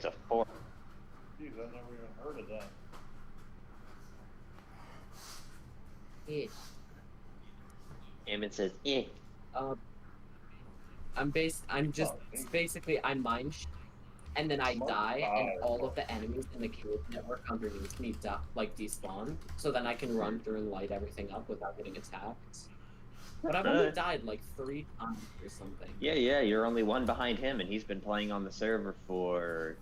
It's a 4. Jeez, I never even heard of that. Eh. Ammon says, eh. I'm basically I mine and then I die, and all of the enemies in the cave network underneath me despawn, so then I can run through and light everything up without getting attacked. But I've only died like 3 times or something. Yeah, you're only one behind him, and he's been playing on the server for...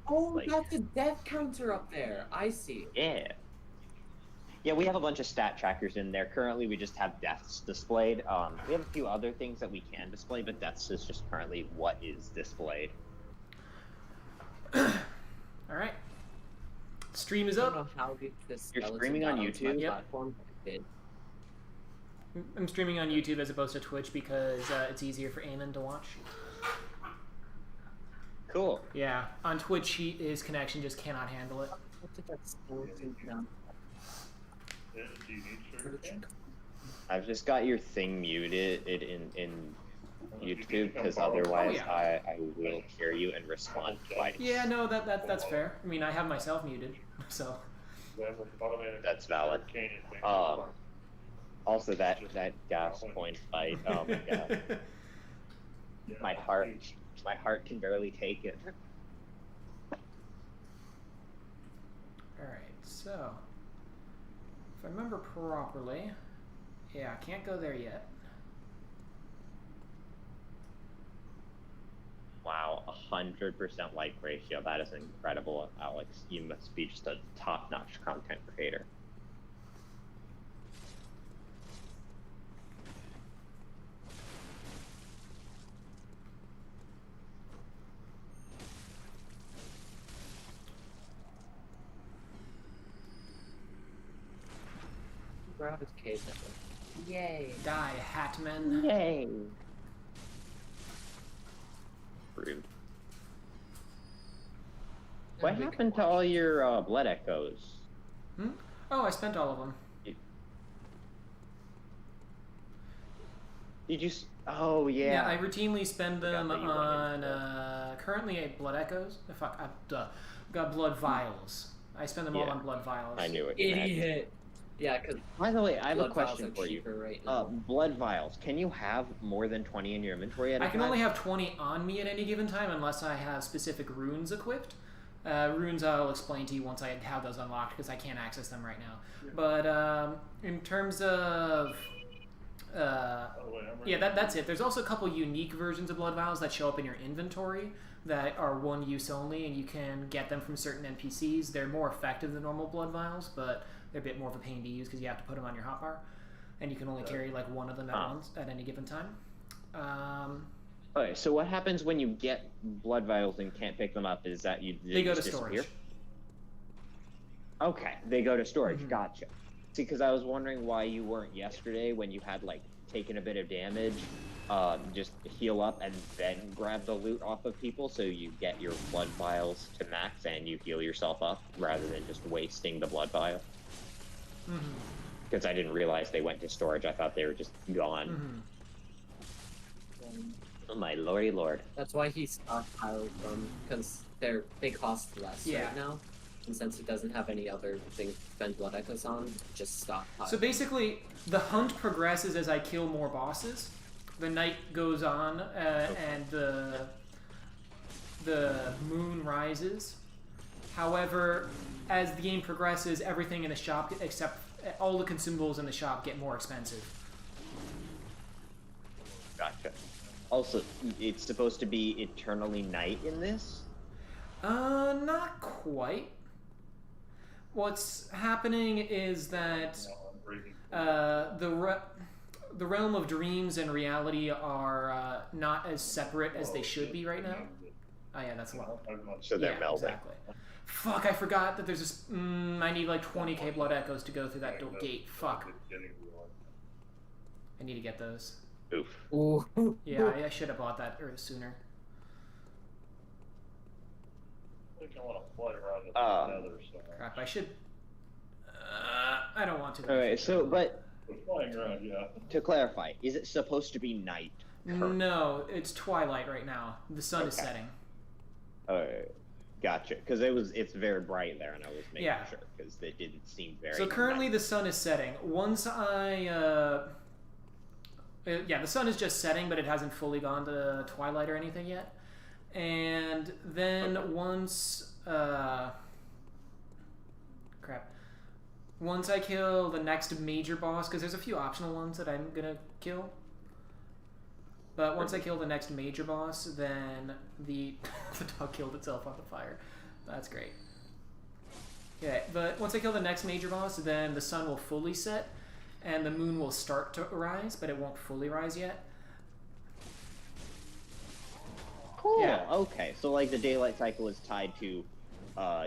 Oh, that's a death counter up there. I see. Yeah. Yeah, we have a bunch of stat trackers in there. Currently, we just have deaths displayed. We have a few other things that we can display, but deaths is just currently what is displayed. All right. Stream is up. I don't know how this You're streaming on YouTube? Platform. I'm streaming on YouTube as opposed to Twitch because it's easier for Eamon to watch. Cool. Yeah, on Twitch, his connection just cannot handle it. Do you need sugar? I've just got your thing muted in YouTube, because otherwise I will hear you and respond twice. Yeah, no, that's fair. I mean, I have myself muted, so... That's valid. Also, that gas point fight, oh my god. My heart can barely take it. Alright, so... If I remember properly... Yeah, I can't go there yet. Wow, 100% like ratio. That is incredible, Alex. You must be just a top-notch content creator. We're out of cave network. Yay! Die, Hatman. Yay! Rude. What happened to all your blood echoes? Hmm? Oh, I spent all of them. Did you? Oh yeah. Yeah, I routinely spend them on currently blood echoes. Got blood vials. I spend them all on blood vials. I knew it. Idiot. Yeah, because. By the way, I have a question for you. Right now. Blood vials. Can you have more than 20 in your inventory at a time? I can only have 20 on me at any given time unless I have specific runes equipped. Runes I'll explain to you once I have those unlocked because I can't access them right now. Yeah. But in terms of... yeah, that's it. There's also a couple unique versions of blood vials that show up in your inventory that are one use only, and you can get them from certain NPCs. They're more effective than normal blood vials, but they're a bit more of a pain to use because you have to put them on your hotbar, and you can only carry like one of them at once at any given time. Okay, so what happens when you get blood vials and can't pick them up? Is that they go to disappear? Storage. Okay, they go to storage. Mm-hmm. Gotcha. See, because I was wondering why you weren't yesterday when you had like taken a bit of damage. Just heal up and then grab the loot off of people, so you get your blood vials to max and you heal yourself up rather than just wasting the blood vial. Because I didn't realize they went to storage. I thought they were just gone. Oh my lordy lord. That's why he stockpiled them, because they cost less right now. And since he doesn't have any other things to spend blood echoes on, just stockpile. So basically, the hunt progresses as I kill more bosses. The night goes on, and the moon rises. However, as the game progresses, everything in the shop, except all the consumables in the shop, get more expensive. Gotcha. Also, it's supposed to be eternally night in this? Not quite. What's happening is that the realm of dreams and reality are not as separate as they should be right now. Oh yeah, that's a lot. So they're melding. Exactly. Fuck, I forgot that there's this... I need like 20k blood echoes to go through that gate. Fuck. I need to get those. Oof. Ooh. Yeah, I should have bought that sooner. I think I want to play around with the nether, so... Crap, I should... I don't want to. Alright, so, but... We're flying around, yeah. To clarify, is it supposed to be night? No, it's twilight right now. The sun is setting. Alright. Gotcha. Because it's very bright there, and I was making sure because it didn't seem very. So currently the sun is setting. Once I the sun is just setting, but it hasn't fully gone to twilight or anything yet. And then once once I kill the next major boss, because there's a few optional ones that I'm gonna kill. But once I kill the next major boss, then the dog killed itself on the fire. That's great. Okay, but once I kill the next major boss, then the sun will fully set, and the moon will start to rise, but it won't fully rise yet. Cool. Yeah. Okay. So like the daylight cycle is tied to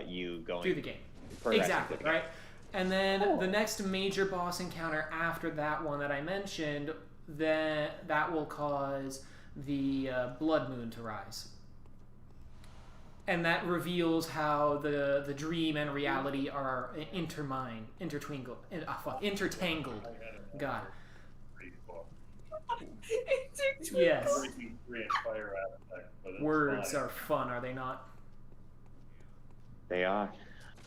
you going through the game. Exactly. Right. And then the next major boss encounter after that one that I mentioned, then that will cause the blood moon to rise. And that reveals how the dream and reality are intertangled. God. Yes. Words are fun, are they not? They are.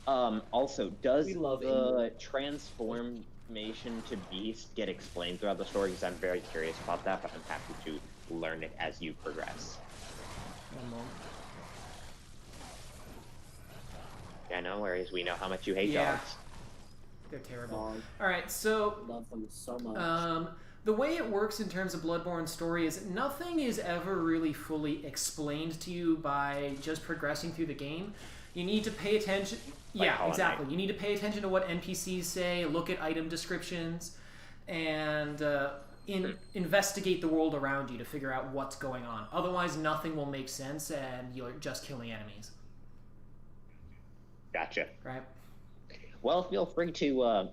Also, does the transformation to beast get explained throughout the story? Because I'm very curious about that, but I'm happy to learn it as you progress. One moment. Yeah, no worries. We know how much you hate dogs. They're terrible. Alright, so... Love them so much. The way it works in terms of Bloodborne story is nothing is ever really fully explained to you by just progressing through the game. You need to pay attention... Yeah, exactly. You need to pay attention to what NPCs say, look at item descriptions, and investigate the world around you to figure out what's going on. Otherwise, nothing will make sense, and you're just killing enemies. Gotcha. Right. Well, feel free to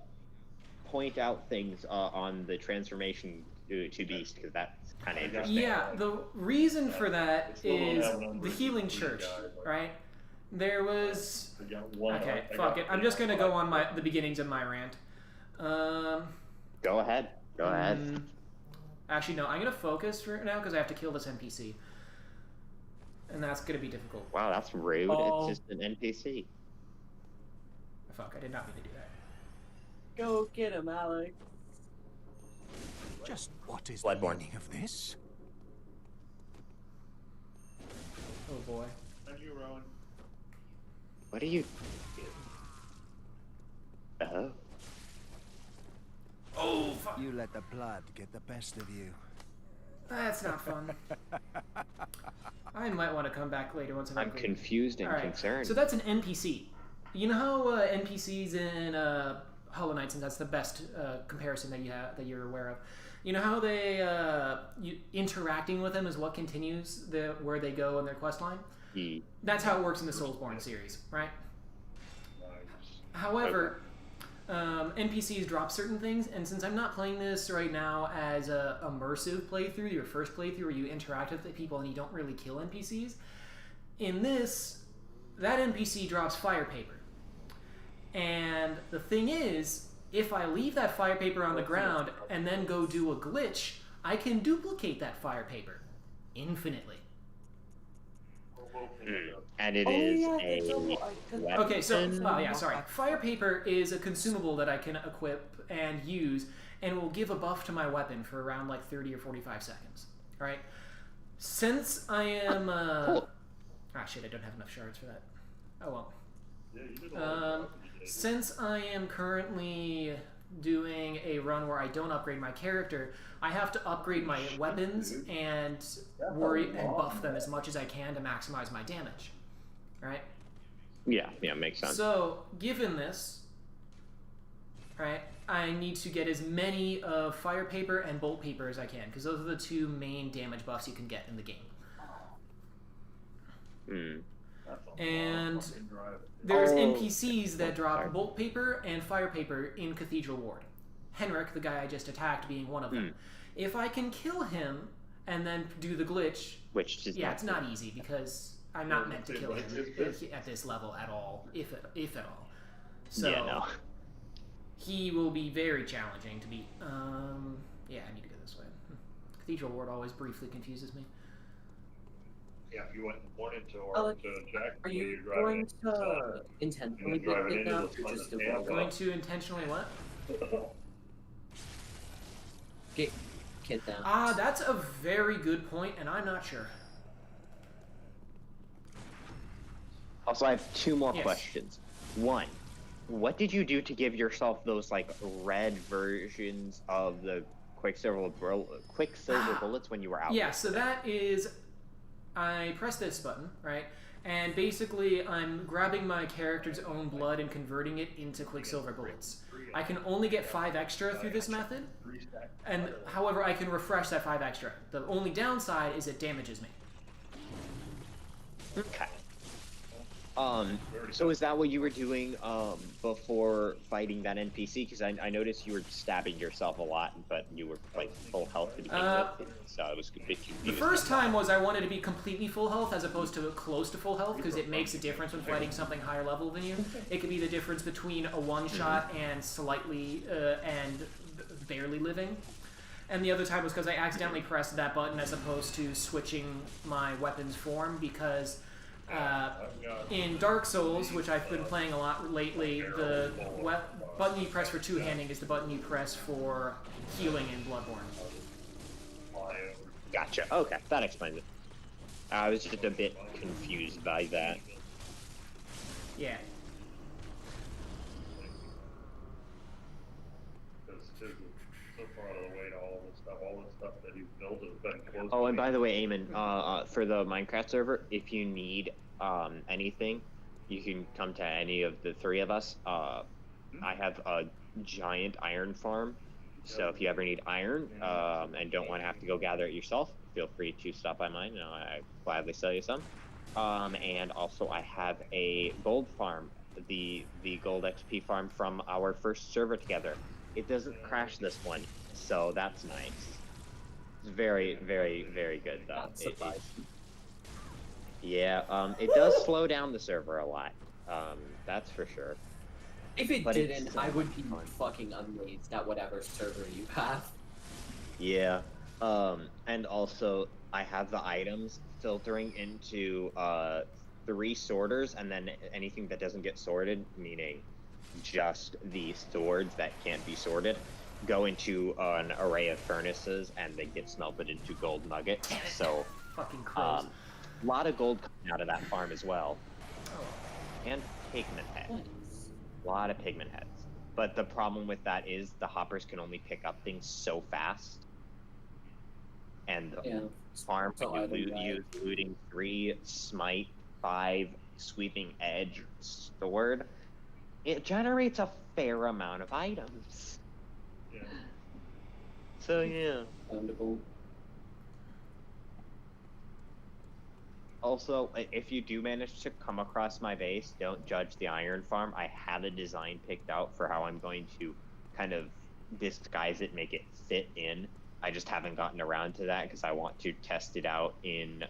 point out things on the transformation to beast, because that's kind of interesting. Yeah, the reason for that is the healing church, right? There was... Okay, fuck it. I'm just going to go on the beginnings of my rant. Go ahead. Go ahead. Actually, no. I'm going to focus for now because I have to kill this NPC. And that's going to be difficult. Wow, that's rude. Oh. It's just an NPC. Fuck, I did not mean to do that. Go get him, Alex. Just what is Bloodborne. the meaning of this? Oh boy. And you, Rowan. What are you... Oh. Oh, fuck. You let the blood get the best of you. That's not fun. I might want to come back later once I'm confused and concerned. So that's an NPC. You know how NPCs in Hollow Knights, and that's the best comparison that you're aware of. You know how they interacting with them is what continues where they go in their quest line? That's how it works in the Soulsborne series, right? However, NPCs drop certain things, and since I'm not playing this right now as a immersive playthrough, your first playthrough where you interact with the people and you don't really kill NPCs, in this, that NPC drops fire paper. And the thing is, if I leave that fire paper on the ground and then go do a glitch, I can duplicate that fire paper infinitely. And it is a weapon. Okay, so, fire paper is a consumable that I can equip and use, and it will give a buff to my weapon for around like 30 or 45 seconds. Alright? Since I am, Cool. Ah, shit, I don't have enough shards for that. Oh well. Yeah, you did a lot of work. Since I am currently doing a run where I don't upgrade my character, I have to upgrade my weapons and worry and buff them as much as I can to maximize my damage. Right? Yeah, makes sense. So, given this, right, I need to get as many of fire paper and bolt paper as I can, because those are the two main damage buffs you can get in the game. And there's NPCs that drop bolt paper and fire paper in Cathedral Ward. Henrik, the guy I just attacked, being one of them. If I can kill him and then do the glitch, which is it's not easy because I'm not meant to kill him at this level at all, if at all. So he will be very challenging to beat. I need to go this way. Cathedral Ward always briefly confuses me. Yeah, if you went and pointed to Alex, to Jack, are where you you're driving going into the sun, to intentionally and then get driving into the kidnapped or sun just and avoid Going to intentionally what? get kidnapped? Ah, that's a very good point, and I'm not sure. Also, I have two more Yes. questions. One, what did you do to give yourself those like red versions of the Quicksilver bullets when you were out? Yeah, so that is, I press this button, right? And basically, I'm grabbing my character's own blood and converting it into Quicksilver bullets. I can only get 5 extra through this method, and however, I can refresh that 5 extra. The only downside is it damages me. Okay. So is that what you were doing before fighting that NPC? Because I noticed you were stabbing yourself a lot, but you were like full health to begin with, so I was a bit confused. The first time was I wanted to be completely full health as opposed to close to full health, because it makes a difference when fighting something higher level than you. It could be the difference between a one-shot and slightly and barely living. And the other time was because I accidentally pressed that button as opposed to switching my weapon's form, because in Dark Souls, which I've been playing a lot lately, the button you press for two-handing is the button you press for healing in Bloodborne. Gotcha. Okay, that explains it. I was just a bit confused by that. Yeah. Because so far out of the way to all the stuff that he's built has been close. Oh, and by the way, Eamon, for the Minecraft server, if you need anything, you can come to any of the 3 of us. I have a giant iron farm, so if you ever need iron and don't want to have to go gather it yourself, feel free to stop by mine, and I'll gladly sell you some. And also, I have a gold farm, the gold XP farm from our first server together. It doesn't crash this one, so that's nice. It's very, very, very good, though. It does slow down the server a lot. That's for sure. If it But didn't, it's I would be fun. fucking amazed at whatever server you have. Yeah. And also, I have the items filtering into 3 sorters, and then anything that doesn't get sorted, meaning just the swords that can't be sorted, go into an array of furnaces, and they get smelted into gold nuggets. So, Fucking crows. a lot of gold coming out of that farm as well, Oh. and pigment heads. Nice. A lot of pigment heads. But the problem with that is the hoppers can only pick up things so fast. And the farm, So when you either use looting 3, smite 5, sweeping edge, sword, it generates a fair amount of items. Yeah. So yeah. Wonderful. Also, if you do manage to come across my base, don't judge the iron farm. I have a design picked out for how I'm going to kind of disguise it, make it fit in. I just haven't gotten around to that because I want to test it out in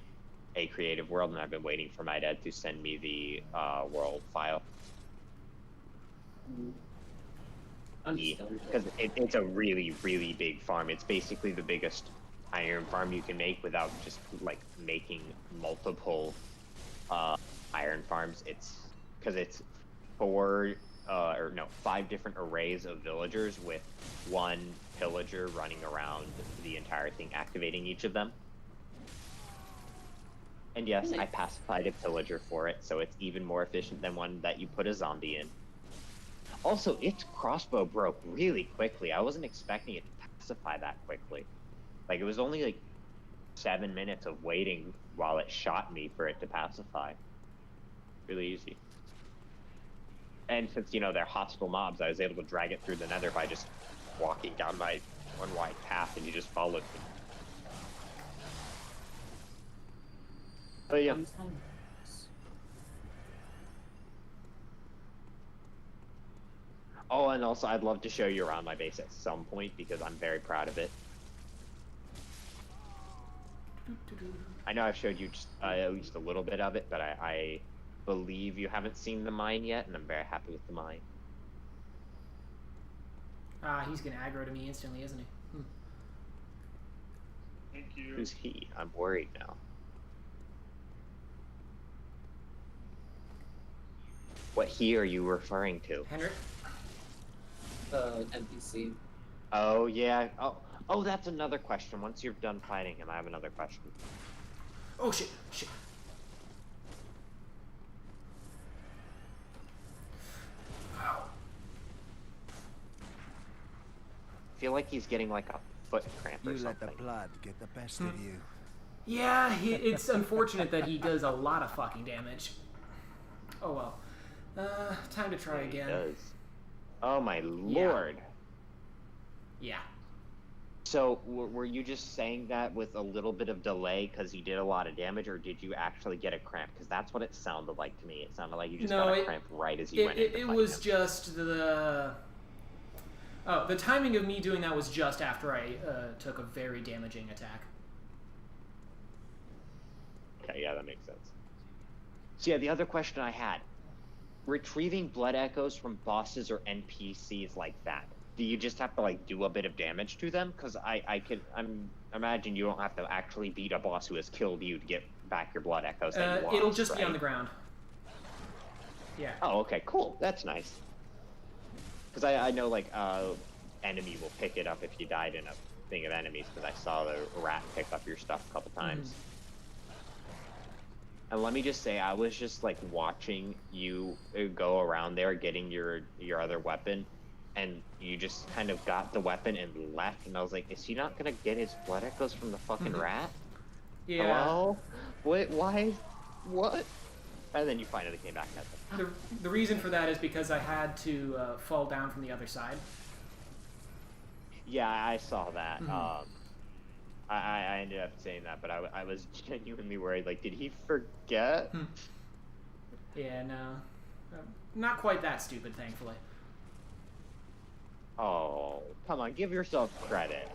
a creative world, and I've been waiting for my dad to send me the world file. Because it's a really, really big farm. It's basically the biggest iron farm you can make without just like making multiple iron farms. It's because it's 5 different arrays of villagers with 1 pillager running around the entire thing, activating each of them. And yes, I pacified a pillager for it, so it's even more efficient than one that you put a zombie in. Also, its crossbow broke really quickly. I wasn't expecting it to pacify that quickly. Like, it was only like 7 minutes of waiting while it shot me for it to pacify. Really easy. And since, they're hostile mobs, I was able to drag it through the nether by just walking down my one wide path, and you just followed me. But yeah. Oh, and also, I'd love to show you around my base at some point, because I'm very proud of it. I know I've showed you just at least a little bit of it, but I believe you haven't seen the mine yet, and I'm very happy with the mine. He's gonna aggro to me instantly, isn't he? Thank you. Who's he? I'm worried now. What he are you referring to? Henrik? NPC. Oh yeah. Oh, that's another question. Once you're done fighting him, I have another question. Oh shit! Shit! Ow. I feel like he's getting like a foot cramp or You let something. the blood get the best of you. Yeah, it's unfortunate that he does a lot of fucking damage. Oh well. Time to try He again. does. Oh my lord. Yeah. So were you just saying that with a little bit of delay because he did a lot of damage, or did you actually get a cramp? Because that's what it sounded like to me. It sounded like you just got a cramp right as you went in to It fight was him. just the... Oh, the timing of me doing that was just after I took a very damaging attack. Okay, yeah, that makes sense. So yeah, the other question I had, retrieving blood echoes from bosses or NPCs like that, do you just have to like do a bit of damage to them? Because I'm imagine you don't have to actually beat a boss who has killed you to get back your blood echoes that you want. It'll just be on right? the ground. Yeah. Oh, okay, cool. That's nice. Because I know like enemy will pick it up if you died in a thing of enemies. Because I saw the rat pick up your stuff a couple times. And let me just say, I was just like watching you go around there getting your other weapon, and you just kind of got the weapon and left, and I was like, is he not gonna get his blood echoes from the fucking rat? Yeah. Hello? What? Why? What? And then you finally came back at them. The reason for that is because I had to fall down from the other side. Yeah, I saw that. I ended up saying that, but I was genuinely worried. Like, did he forget? Yeah, no. Not quite that stupid, thankfully. Oh, come on, give yourself credit.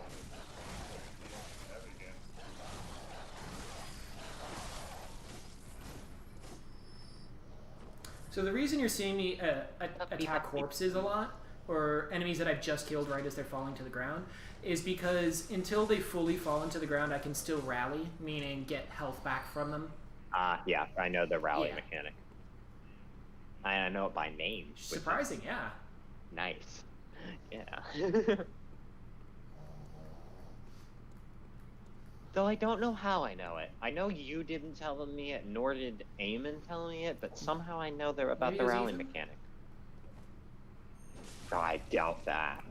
So the reason you're seeing me attack corpses a lot, or enemies that I've just killed right as they're falling to the ground, is because until they fully fall into the ground, I can still rally, meaning get health back from them. Yeah, I know the rally Yeah. mechanic. I know it by name. which is Surprising, yeah. Nice. Yeah. Though I don't know how I know it. I know you didn't tell me it, nor did Eamon tell me it, but somehow I know they're about Maybe the it was rally Ethan? mechanic. Oh, I doubt that.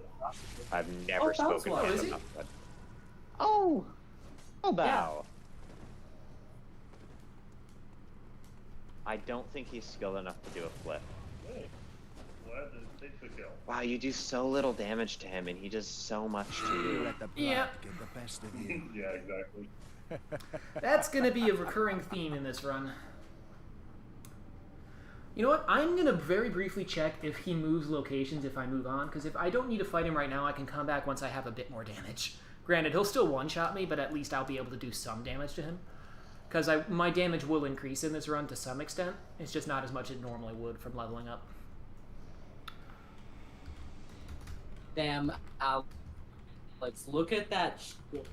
I've never spoken what, to him is he? enough. But... Oh! Bow. I don't think he's skilled enough to do a flip. Hey, glad to take the kill. Wow, you do so little damage to him, and he does so much to You you. let the blood Yep. get the best of you. Yeah, exactly. That's going to be a recurring theme in this run. You know what? I'm going to very briefly check if he moves locations if I move on, because if I don't need to fight him right now, I can come back once I have a bit more damage. Granted, he'll still one-shot me, but at least I'll be able to do some damage to him. Because my damage will increase in this run to some extent. It's just not as much as it normally would from leveling up. Damn, Alex, look at that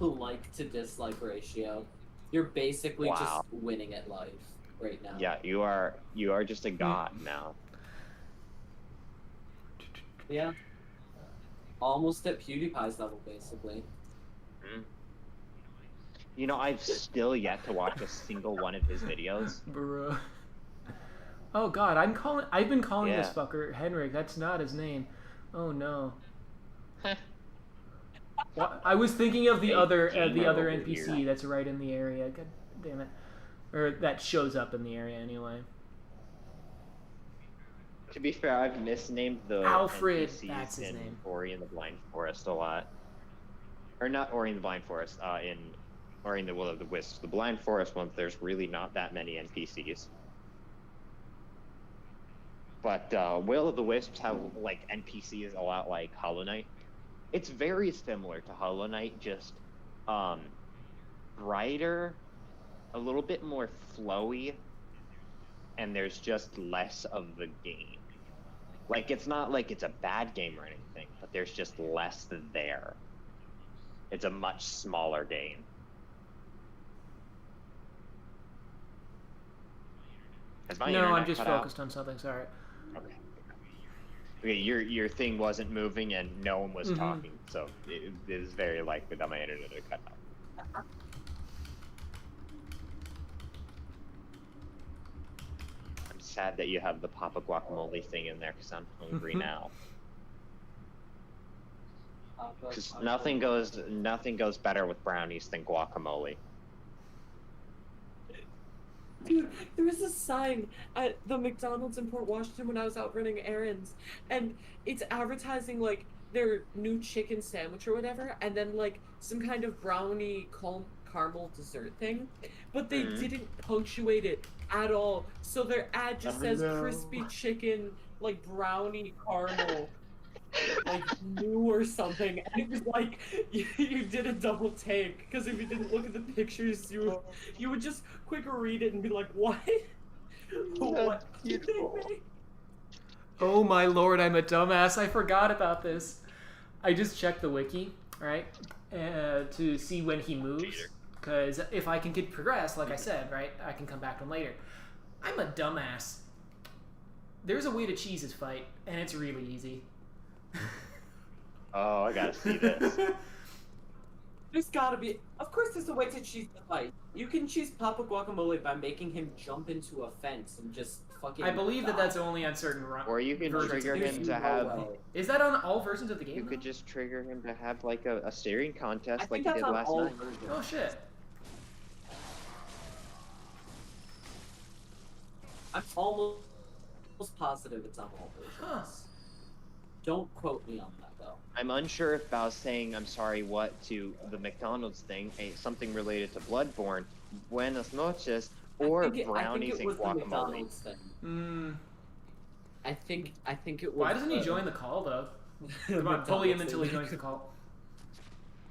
like to dislike ratio. You're basically Wow. just winning at life right now. Yeah, you are just a god now. Yeah. Almost at PewDiePie's level, basically. You know, I've still yet to watch a single one of his videos. Bruh. Oh god, I've been calling this Yeah. fucker Henrik. That's not his name. Oh no. Well, I was thinking of the Hey, other gamer over NPC here. that's right in the area. God damn it. Or that shows up in the area anyway. To be fair, I've misnamed the Alfred, NPCs that's his in name. Ori and the Blind Forest a lot. Or not Ori and the Blind Forest, in Ori and the Will of the Wisps. The Blind Forest ones, there's really not that many NPCs. But Will of the Wisps have like NPCs a lot like Hollow Knight. It's very similar to Hollow Knight, just brighter, a little bit more flowy, and there's just less of the game. Like, it's not like it's a bad game or anything, but there's just less there. It's a much smaller game. Is my No, I'm internet just cut out? focused on something, sorry. Okay. Okay, your thing wasn't moving and no one was talking, so it is very likely that my internet would cut out. I'm sad that you have the Papa Guacamole thing in there because I'm hungry now. Because nothing goes better with brownies than guacamole. Dude, there was a sign at the McDonald's in Port Washington when I was out running errands, and it's advertising like their new chicken sandwich or whatever, and then like some kind of brownie caramel dessert thing, but they didn't punctuate it at all. So their ad just says crispy chicken, like brownie caramel, like new or something, and it was like you did a double take because if you didn't look at the pictures, you would just quick read it and be like, what? What did they make? Oh my lord, I'm a dumbass. I forgot about this. I just checked the wiki, right, to see when he moves, because if I can get progress, like I said, right, I can come back to him later. I'm a dumbass. There's a way to cheese his fight, and it's really easy. Oh, I gotta see this. There's gotta be. Of course, there's a way to cheese the fight. You can cheese Papa Guacamole by making him jump into a fence and just fucking. I believe that that's only on certain Or you can trigger him to have. Is that on all versions of the game? You could just trigger him to have like a steering contest like you you did last night. Oh shit. I'm almost positive it's on all versions. Huh. Don't quote me on that though. I'm unsure if I was saying I'm sorry what to the McDonald's thing, something related to Bloodborne, Buenas noches, or brownies and guacamole. I think it was. Why doesn't he join the call though? Come on, bully him until he joins the call.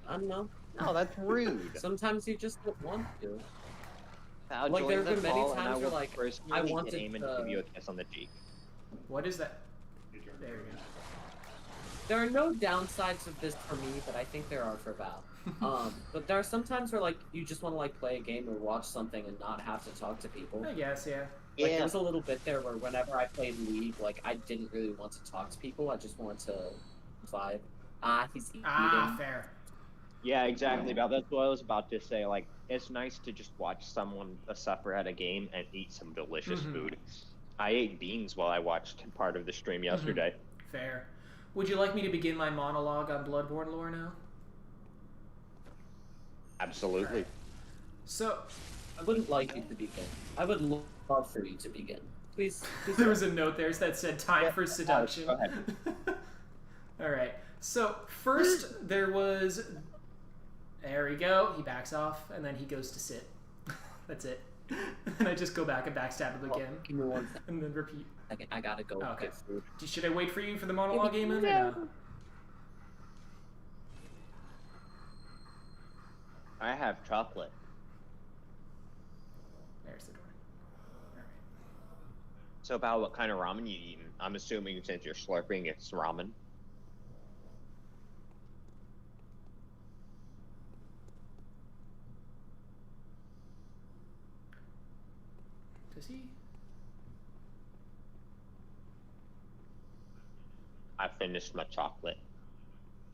I don't know. No, that's rude. Sometimes you just don't want to. I'll Like, join there have the been many call and I times where, will like, personally I wanted aim and to- give you a kiss on the cheek. What is that? There we go. There are no downsides of this for me, but I think there are for Val. But there are some times where like you just want to like play a game or watch something and not have to talk to people. I guess, yeah. Like there was a little bit there where whenever I played League, like I didn't really want to talk to people. I just wanted to vibe. He's eating. Fair. Yeah, exactly. About that's what I was about to say. Like, it's nice to just watch someone suffer at a game and eat some delicious food. I ate beans while I watched part of the stream yesterday. Fair. Would you like me to begin my monologue on Bloodborne lore now? Absolutely. So, I wouldn't like you to begin. I would love for you to begin. Please. there was a note there that said time for seduction. Go ahead. Alright. So, first there was... There we go. He backs off, and then he goes to sit. That's it. And I just go back and backstab him again. Give me 1 second. And then repeat. I gotta go Okay. get food. Should I wait for you for the monologue, Eamon, or no? I have chocolate. There's the door. Alright. So about what kind of ramen you eating? I'm assuming since you're slurping, it's ramen. Does he? I finished my chocolate.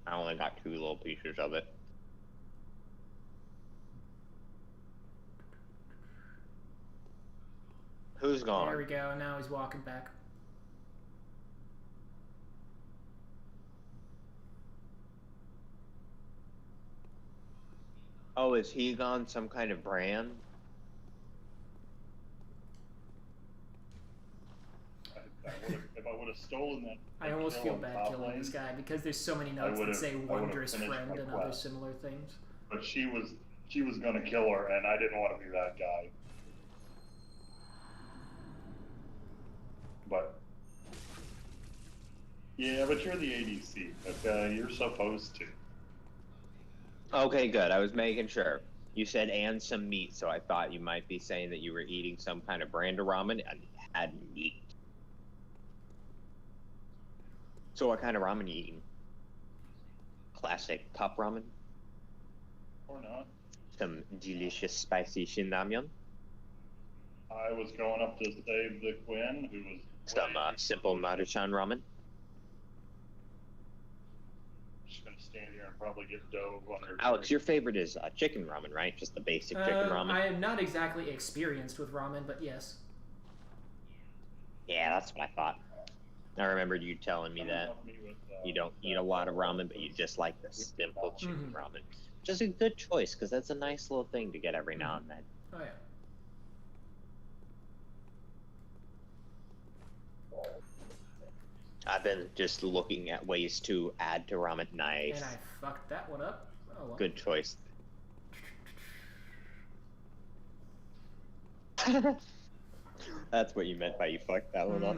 I only got 2 little pieces of it. Who's gone? There we go. Now he's walking back. Oh, is he gone some kind of brand? If I would have stolen that. I almost kill feel on bad top killing lane, this guy because there's so many notes that would've- say I would've wondrous finished friend my and other quest. similar things. But she was gonna kill her, and I didn't want to be that guy. But yeah, but you're the ADC. Okay, you're supposed to. Okay, good. I was making sure. You said and some meat, so I thought you might be saying that you were eating some kind of brand of ramen and had meat. So what kind of ramen you eating? Classic cup ramen? Or not. Some delicious spicy shin ramyun? I was going up to save the Quinn, who was Some simple Maruchan ramen. Just gonna stand here and probably get dove on her. Alex, your favorite is chicken ramen, right? Just the basic chicken ramen. I am not exactly experienced with ramen, but yes. Yeah, that's what I thought. I remembered you telling me that you don't eat a lot of ramen, but you just like the simple chicken ramen. Which is a good choice, because that's a nice little thing to get every now and then. Oh, yeah. I've been just looking at ways to add to ramen. Nice. And I fucked that one up. Oh, well. Good choice. That's what you meant by you fucked that one up.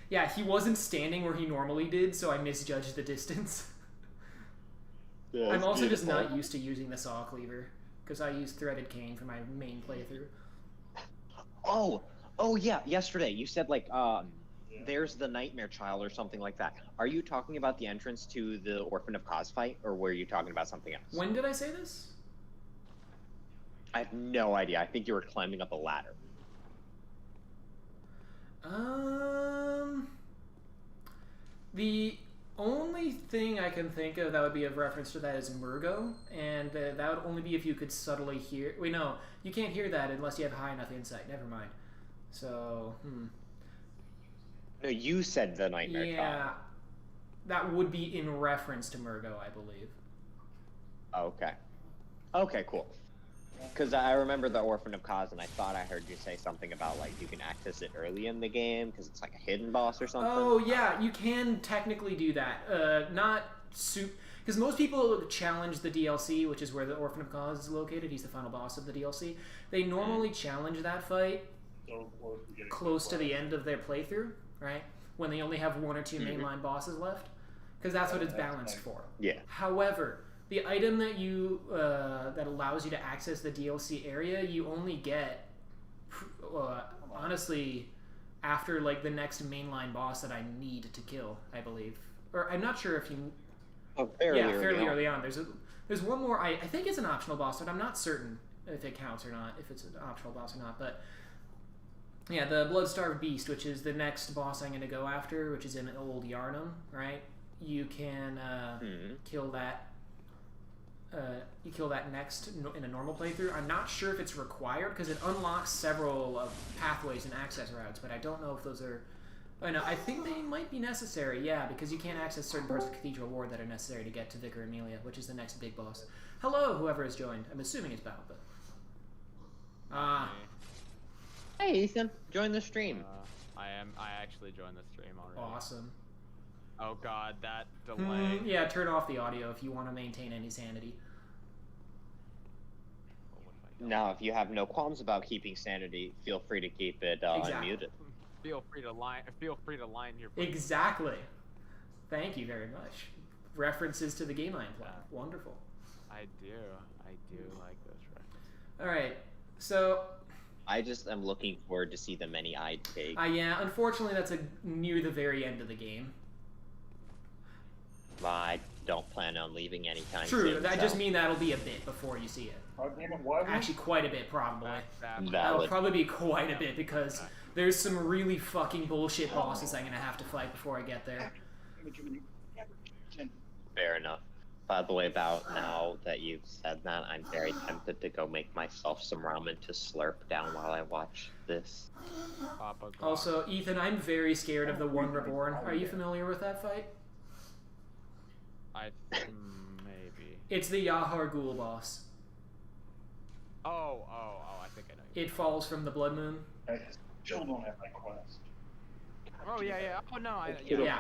Yeah, he wasn't standing where he normally did, so I misjudged the distance. Yeah, I'm also beautiful. just not used to using the saw cleaver, because I use threaded cane for my main playthrough. Oh yeah, yesterday you said like, there's the Nightmare Child or something like that. Are you talking about the entrance to the Orphan of Cause fight, or were you talking about something else? When did I say this? I have no idea. I think you were climbing up a ladder. The only thing I can think of that would be a reference to that is Murgo, and that would only be if you could subtly hear. Wait, no, you can't hear that unless you have high enough insight. Never mind. So, No, you said the Nightmare Child. yeah, that would be in reference to Murgo, I believe. Okay. Okay, cool. Because I remember the Orphan of Cause, and I thought I heard you say something about, like, you can access it early in the game, because it's like a hidden boss or something. Oh, yeah, you can technically do that. Not because most people challenge the DLC, which is where the Orphan of Cause is located. He's the final boss of the DLC. They normally challenge that fight So close to the end of their playthrough, right? When they only have one or two mainline bosses left. Because that's what it's balanced for. Yeah. However, the item that you that allows you to access the DLC area, you only get, honestly, after like the next mainline boss that I need to kill, I believe. Or I'm not sure if you. Oh, fairly early on. There's one more. I think it's an optional boss, but I'm not certain if it counts or not. If it's an optional boss or not, but. Yeah, the Bloodstarved Beast, which is the next boss I'm going to go after, which is in Old Yarnum, right? You can kill that. You kill that next in a normal playthrough. I'm not sure if it's required because it unlocks several pathways and access routes, but I don't know if those are. Oh no, I think they might be necessary. Yeah, because you can't access certain parts of Cathedral Ward that are necessary to get to Vicar Amelia, which is the next big boss. Hello, whoever has joined. I'm assuming it's Bao, but. Hey, Ethan, join the stream. I actually joined the stream already. Awesome. Oh god, that delay. Yeah, turn off the audio if you want to maintain any sanity. Now, if you have no qualms about keeping sanity, feel free to keep it unmuted. Feel free to line your. Exactly. Thank you very much. References to the Game Line plot. Wonderful. I do like those references. All right, so. I just am looking forward to see the many-eyed pig. Yeah, unfortunately, that's near the very end of the game. I don't plan on leaving anytime soon. True, I just mean that'll be a bit before you see it. Actually, quite a bit, probably. That'll probably be quite a bit, because there's some really fucking bullshit bosses I'm gonna have to fight before I get there. Fair enough. By the way, about now that you've said that, I'm very tempted to go make myself some ramen to slurp down while I watch this. Also, Ethan, I'm very scared of the One Reborn. Are you familiar with that fight? Maybe. It's the Yahar Ghul boss. Oh, I think I know. It falls from the Blood Moon. I still don't have my quest. Oh, yeah. Oh, no, yeah.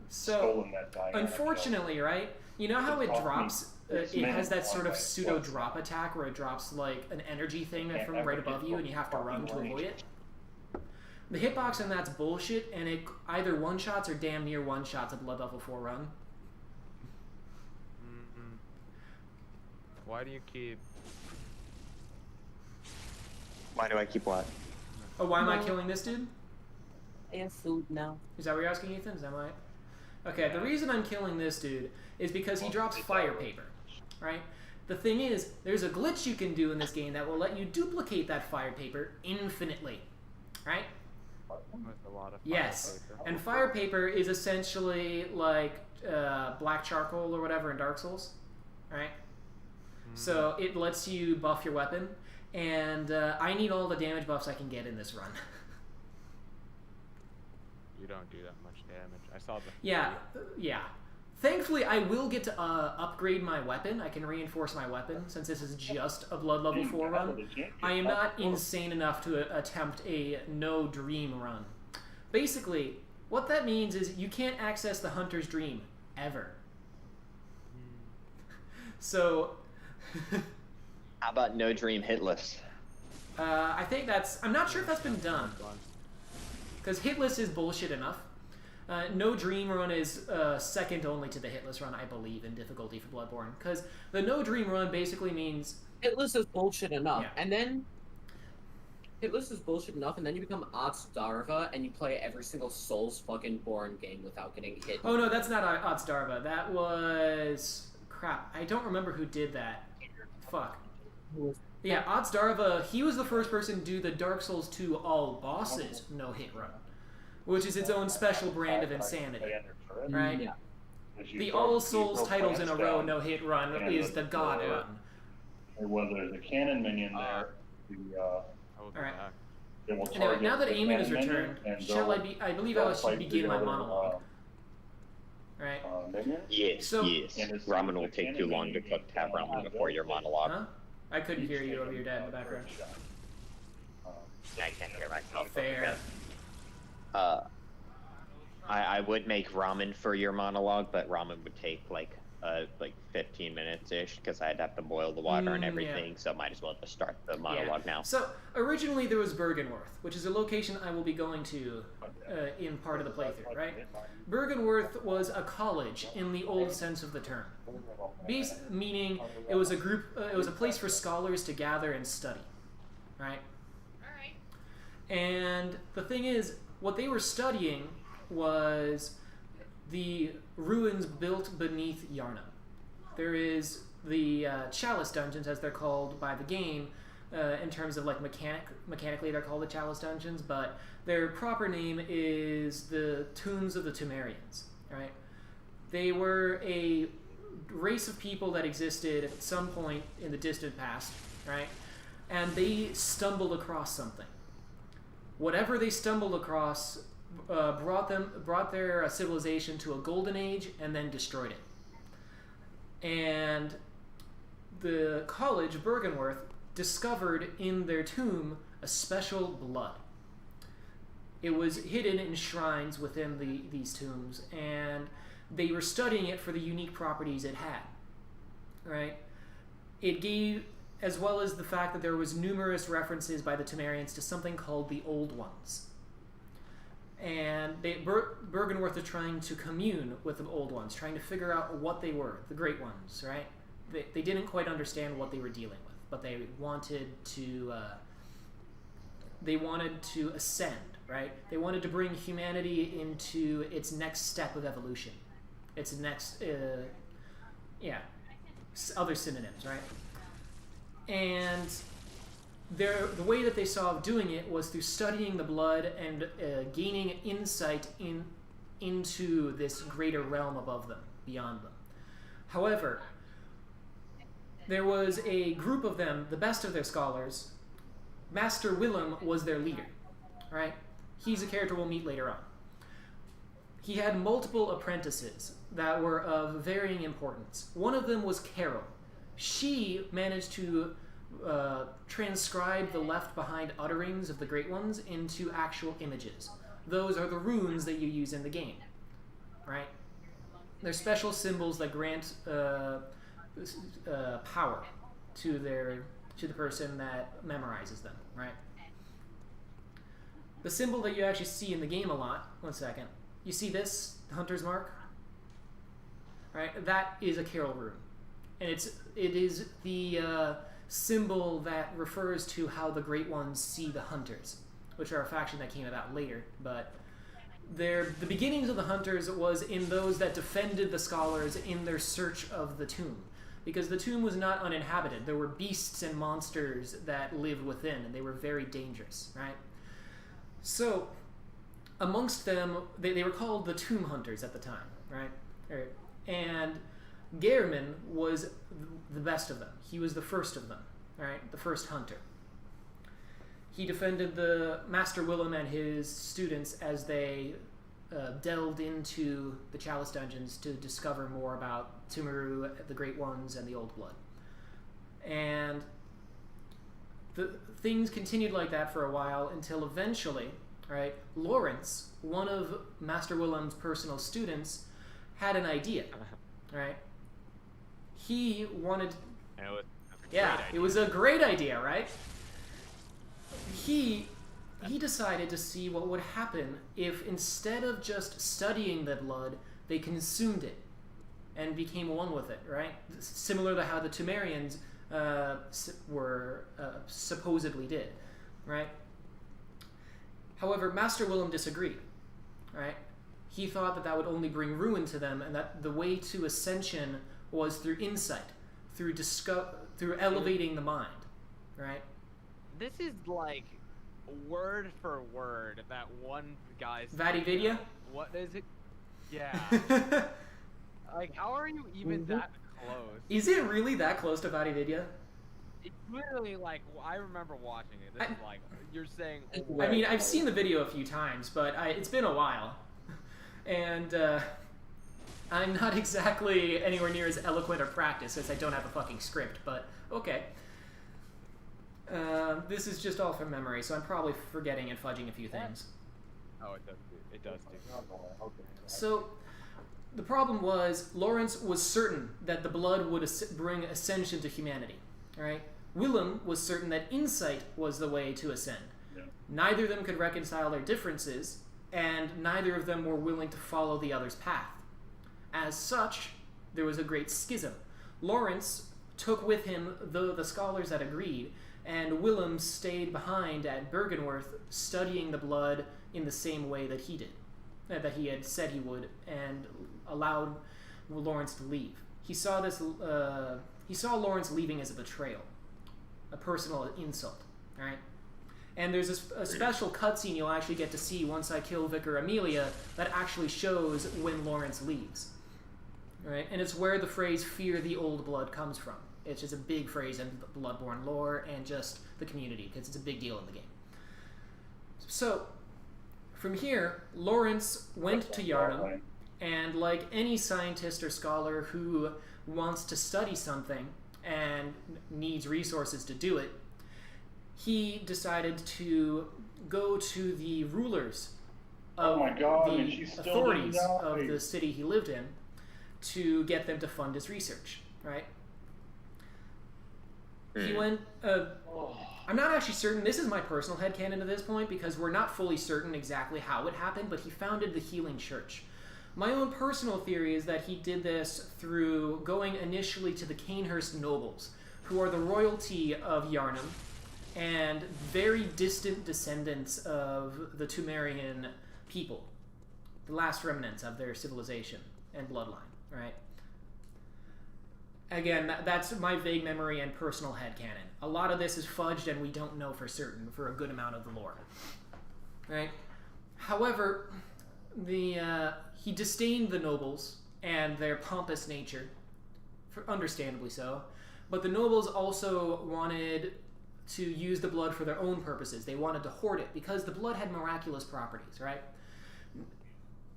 So, unfortunately, right? You know how it drops, it has that sort of pseudo-drop attack where it drops, like, an energy thing from right above you and you have to run to avoid it? The hitbox on that's bullshit, and it either one-shots or damn near one-shots a Blood Level 4 run. Why do you keep... Why do I keep what? Oh, why am I killing this dude? I have food now. Is that what you're asking, Ethan? Is that right? Okay, the reason I'm killing this dude is because he drops fire paper, right? The thing is, there's a glitch you can do in this game that will let you duplicate that fire paper infinitely, right? With a lot of Yes, paper. and fire paper is essentially like black charcoal or whatever in Dark Souls, right? So it lets you buff your weapon, and I need all the damage buffs I can get in this run. You don't do that much damage. I saw the. Yeah, yeah. Thankfully, I will get to upgrade my weapon. I can reinforce my weapon since this is just a blood level 4 run. I am not insane enough to attempt a no dream run. Basically, what that means is you can't access the Hunter's Dream ever. So, How about no dream hitless? I think that's... I'm not sure if that's been done. Because hitless is bullshit enough. No Dream Run is second only to the hitless run, I believe, in difficulty for Bloodborne. Because the No Dream Run basically means... Hitless is bullshit enough. Yeah. And then... Hitless is bullshit enough, and then you become Darva, and you play every single Souls fucking Born game without getting hit. Oh no, that's not Darva. That was... Crap, I don't remember who did that. Fuck. Yeah, Darva, he was the first person to do the Dark Souls 2 all bosses no-hit run. Which is its own special brand of insanity, right? Yeah. The All Souls titles in a row no-hit run is the God run. Whether there's a cannon minion there, Alright. it will Anyway, target now that the Eamon is cannon minion, returned, and shall I be? I believe I they'll should fight begin the my other, monologue. Right? minion. Yes, So- yes. Ramen will take too long to cook to have ramen before your monologue. Huh? I couldn't hear you over your dad in the background. I can't hear myself. Fair. I would make ramen for your monologue, but ramen would take like 15 minutes ish because I'd have to boil the water and Yeah. everything. So might as well just start the monologue now. So originally there was Bergenworth, which is a location I will be going to in part of the playthrough, right? Bergenworth was a college in the old sense of the term, meaning it was a group, it was a place for scholars to gather and study, right? And the thing is, what they were studying was the ruins built beneath Yarna. There is the Chalice Dungeons, as they're called by the game, in terms of like mechanically they're called the Chalice Dungeons, but their proper name is the Tombs of the Temerians, right? They were a race of people that existed at some point in the distant past, right? And they stumbled across something. Whatever they stumbled across brought their civilization to a golden age and then destroyed it. And the college, Bergenworth, discovered in their tomb a special blood. It was hidden in shrines within these tombs, and they were studying it for the unique properties it had. Right? It gave, as well as the fact that there was numerous references by the Temerians to something called the Old Ones. And Bergenworth are trying to commune with the Old Ones, trying to figure out what they were, the Great Ones, right? They didn't quite understand what they were dealing with, but they wanted to ascend, right? They wanted to bring humanity into its next step of evolution, its next, other synonyms, right? And the way that they saw of doing it was through studying the blood and gaining insight into this greater realm above them, beyond them. However, there was a group of them, the best of their scholars. Master Willem was their leader, right? He's a character we'll meet later on. He had multiple apprentices that were of varying importance. One of them was Carol. She managed to transcribe the left-behind utterings of the Great Ones into actual images. Those are the runes that you use in the game, right? They're special symbols that grant power to the person that memorizes them, right? The symbol that you actually see in the game a lot. One second. You see this, the Hunter's Mark, right? That is a Carol rune, and it is the symbol that refers to how the Great Ones see the Hunters, which are a faction that came about later. But the beginnings of the Hunters was in those that defended the scholars in their search of the tomb, because the tomb was not uninhabited. There were beasts and monsters that lived within, and they were very dangerous, right? So amongst them, they were called the Tomb Hunters at the time, right? And Gehrman was the best of them. He was the first of them, right? The first hunter. He defended the Master Willem and his students as they delved into the Chalice Dungeons to discover more about Tumeru, the Great Ones, and the Old Blood. And the things continued like that for a while until eventually, right, Lawrence, one of Master Willem's personal students, had an idea, right? He wanted... it was a great idea, right? He decided to see what would happen if instead of just studying the blood, they consumed it and became one with it, right? Similar to how the Temerians were supposedly did, right? However, Master Willem disagreed, right? He thought that that would only bring ruin to them, and that the way to ascension was through insight, through elevating the mind, right? This is like word for word that one guy's. Vadividya? What is it? Yeah. Like, how are you even that close? Is it really that close to Vadividya? It's literally like, I remember watching it. This is like, you're saying. I mean, I've seen the video a few times, but it's been a while. And I'm not exactly anywhere near as eloquent or practiced as I don't have a fucking script, but okay. This is just all from memory, so I'm probably forgetting and fudging a few things. Oh, it does do. So, the problem was, Lawrence was certain that the blood would bring ascension to humanity, right? Willem was certain that insight was the way to ascend. Yeah. Neither of them could reconcile their differences, and neither of them were willing to follow the other's path. As such, there was a great schism. Lawrence took with him the scholars that agreed, and Willem stayed behind at Bergenworth studying the blood in the same way that he did, that he had said he would, and allowed Lawrence to leave. He saw Lawrence leaving as a betrayal, a personal insult, right? And there's a special cutscene you'll actually get to see once I kill Vicar Amelia that actually shows when Lawrence leaves, right? And it's where the phrase "fear the old blood" comes from. It's just a big phrase in Bloodborne lore and just the community, because it's a big deal in the game. So, from here, Lawrence went to Yharnam, and like any scientist or scholar who wants to study something and needs resources to do it, he decided to go to the rulers of the authorities of the city he lived in to get them to fund his research, right? He went, I'm not actually certain, this is my personal headcanon to this point, because we're not fully certain exactly how it happened, but he founded the Healing Church. My own personal theory is that he did this through going initially to the Canehurst nobles, who are the royalty of Yharnam, and very distant descendants of the Tumerian people, the last remnants of their civilization and bloodline, right? Again, that's my vague memory and personal headcanon. A lot of this is fudged and we don't know for certain for a good amount of the lore, right? However, he disdained the nobles and their pompous nature, understandably so, but the nobles also wanted to use the blood for their own purposes. They wanted to hoard it because the blood had miraculous properties, right?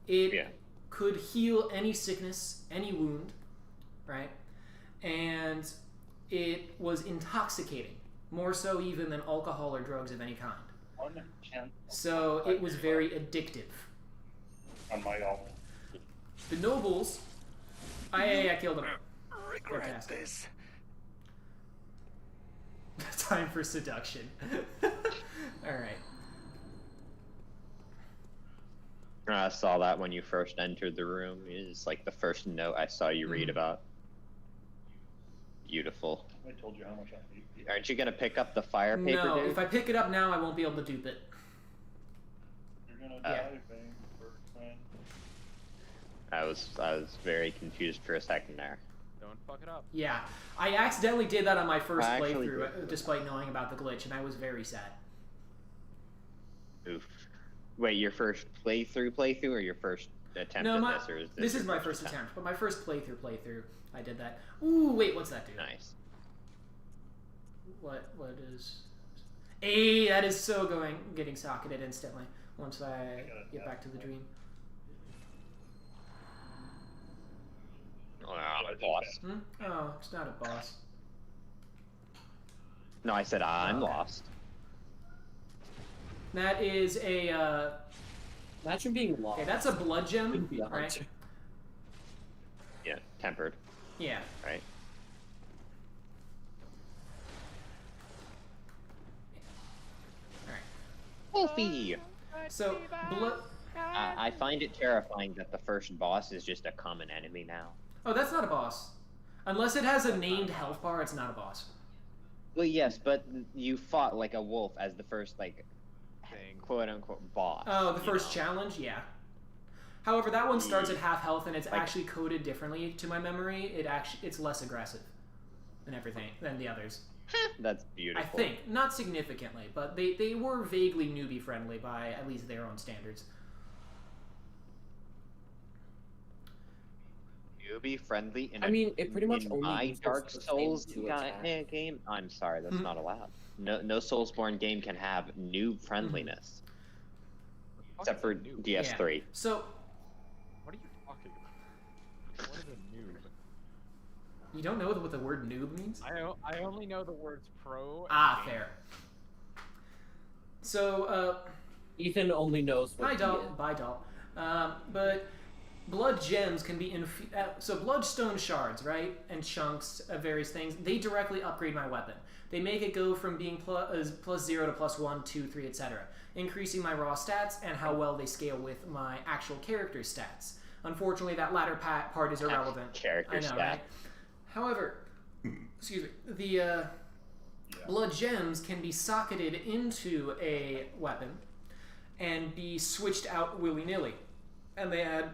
It could heal any sickness, any wound, right? And it was intoxicating, more so even than alcohol or drugs of any kind. So it was very addictive. The nobles, I killed them. Regret this. Time for seduction. Alright. I saw that when you first entered the room. It's like the first note I saw you read about. Beautiful. I told you how much I hate you. Aren't you gonna pick up the fire paper, No, dude? if I pick it up now, I won't be able to dupe it. You're gonna die, Bane, first man. I was very confused for a second there. Don't fuck it up. Yeah, I accidentally did that on my first I actually playthrough, did. despite knowing about the glitch, and I was very sad. Oof. Wait, your first playthrough, or your first attempt No, at this, or is this your is my first attempt, but my first playthrough, I did that. Ooh, wait, what's that do? Nice. What is? Hey, that is so getting socketed instantly once I get back to the dream. Oh, a boss. Oh, it's not a boss. No, I said I'm Okay. lost. That is a. Imagine being lost. Okay, that's a blood gem, Couldn't be a right? hunter. Yeah, tempered. Yeah. Right. Wolfie. So blood. I find it terrifying that the first boss is just a common enemy now. Oh, that's not a boss. Unless it has a named health bar, it's not a boss. Well, yes, but you fought like a wolf as the first, like, Thing. quote-unquote boss. Oh, the you first know? challenge, yeah. However, that one starts at half health, and it's actually coded differently to my memory. It's less aggressive than the others. That's beautiful. I think not significantly, but they were vaguely newbie friendly by at least their own standards. Newbie friendly in I mean, it pretty much in only my uses Dark those Souls things to attack. game. I'm sorry, that's not allowed. No Soulsborne game can have noob friendliness, except for Noob? DS3. So What are you talking about? What is a noob? you don't know what the word noob means? I only know the words pro. And game. Fair. So Ethan only knows what Bye, he doll. is. Bye, doll. But blood gems can be so bloodstone shards, right, and chunks of various things. They directly upgrade my weapon. They make it go from being plus 0 to plus 1, 2, 3, etc., increasing my raw stats and how well they scale with my actual character stats. Unfortunately, that latter part is irrelevant. Character I know, stat. right? However, excuse me, the blood gems can be socketed into a weapon and be switched out willy-nilly. And they add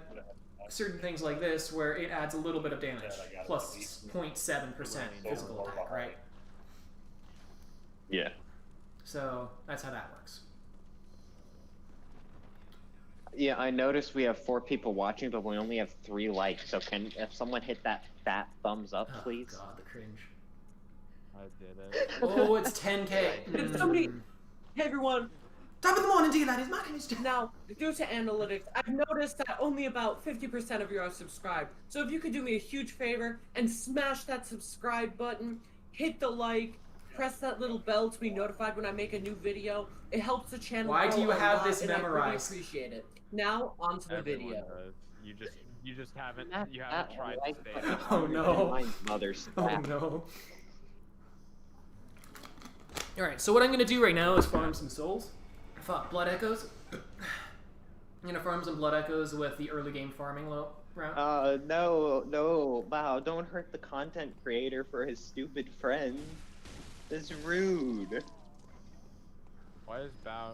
certain things like this where it adds a little bit of damage, plus 0.7% physical attack, right? Yeah. So that's how that works. Yeah, I noticed we have 4 people watching, but we only have 3 likes. So if someone hit that fat thumbs up, please? Oh god, the cringe. I did it. Oh, it's 10k. Did somebody... Hey everyone, Top of the morning to you, laddies. My name is Jeff. now, due to analytics, I've noticed that only about 50% of you are subscribed. So if you could do me a huge favor and smash that subscribe button, hit the like, press that little bell to be notified when I make a new video. It helps the channel Why do grow you a have lot, this and I really memorized? appreciate it. Now, on to the Everyone video. does. You just haven't That tried to like stay. button Oh, no. my mother's Oh slap. no. Alright, so what I'm going to do right now is farm some souls. Blood echoes. I'm going to farm some blood echoes with the early game farming route. No, wow, don't hurt the content creator for his stupid friend. That's rude. Why is Bow?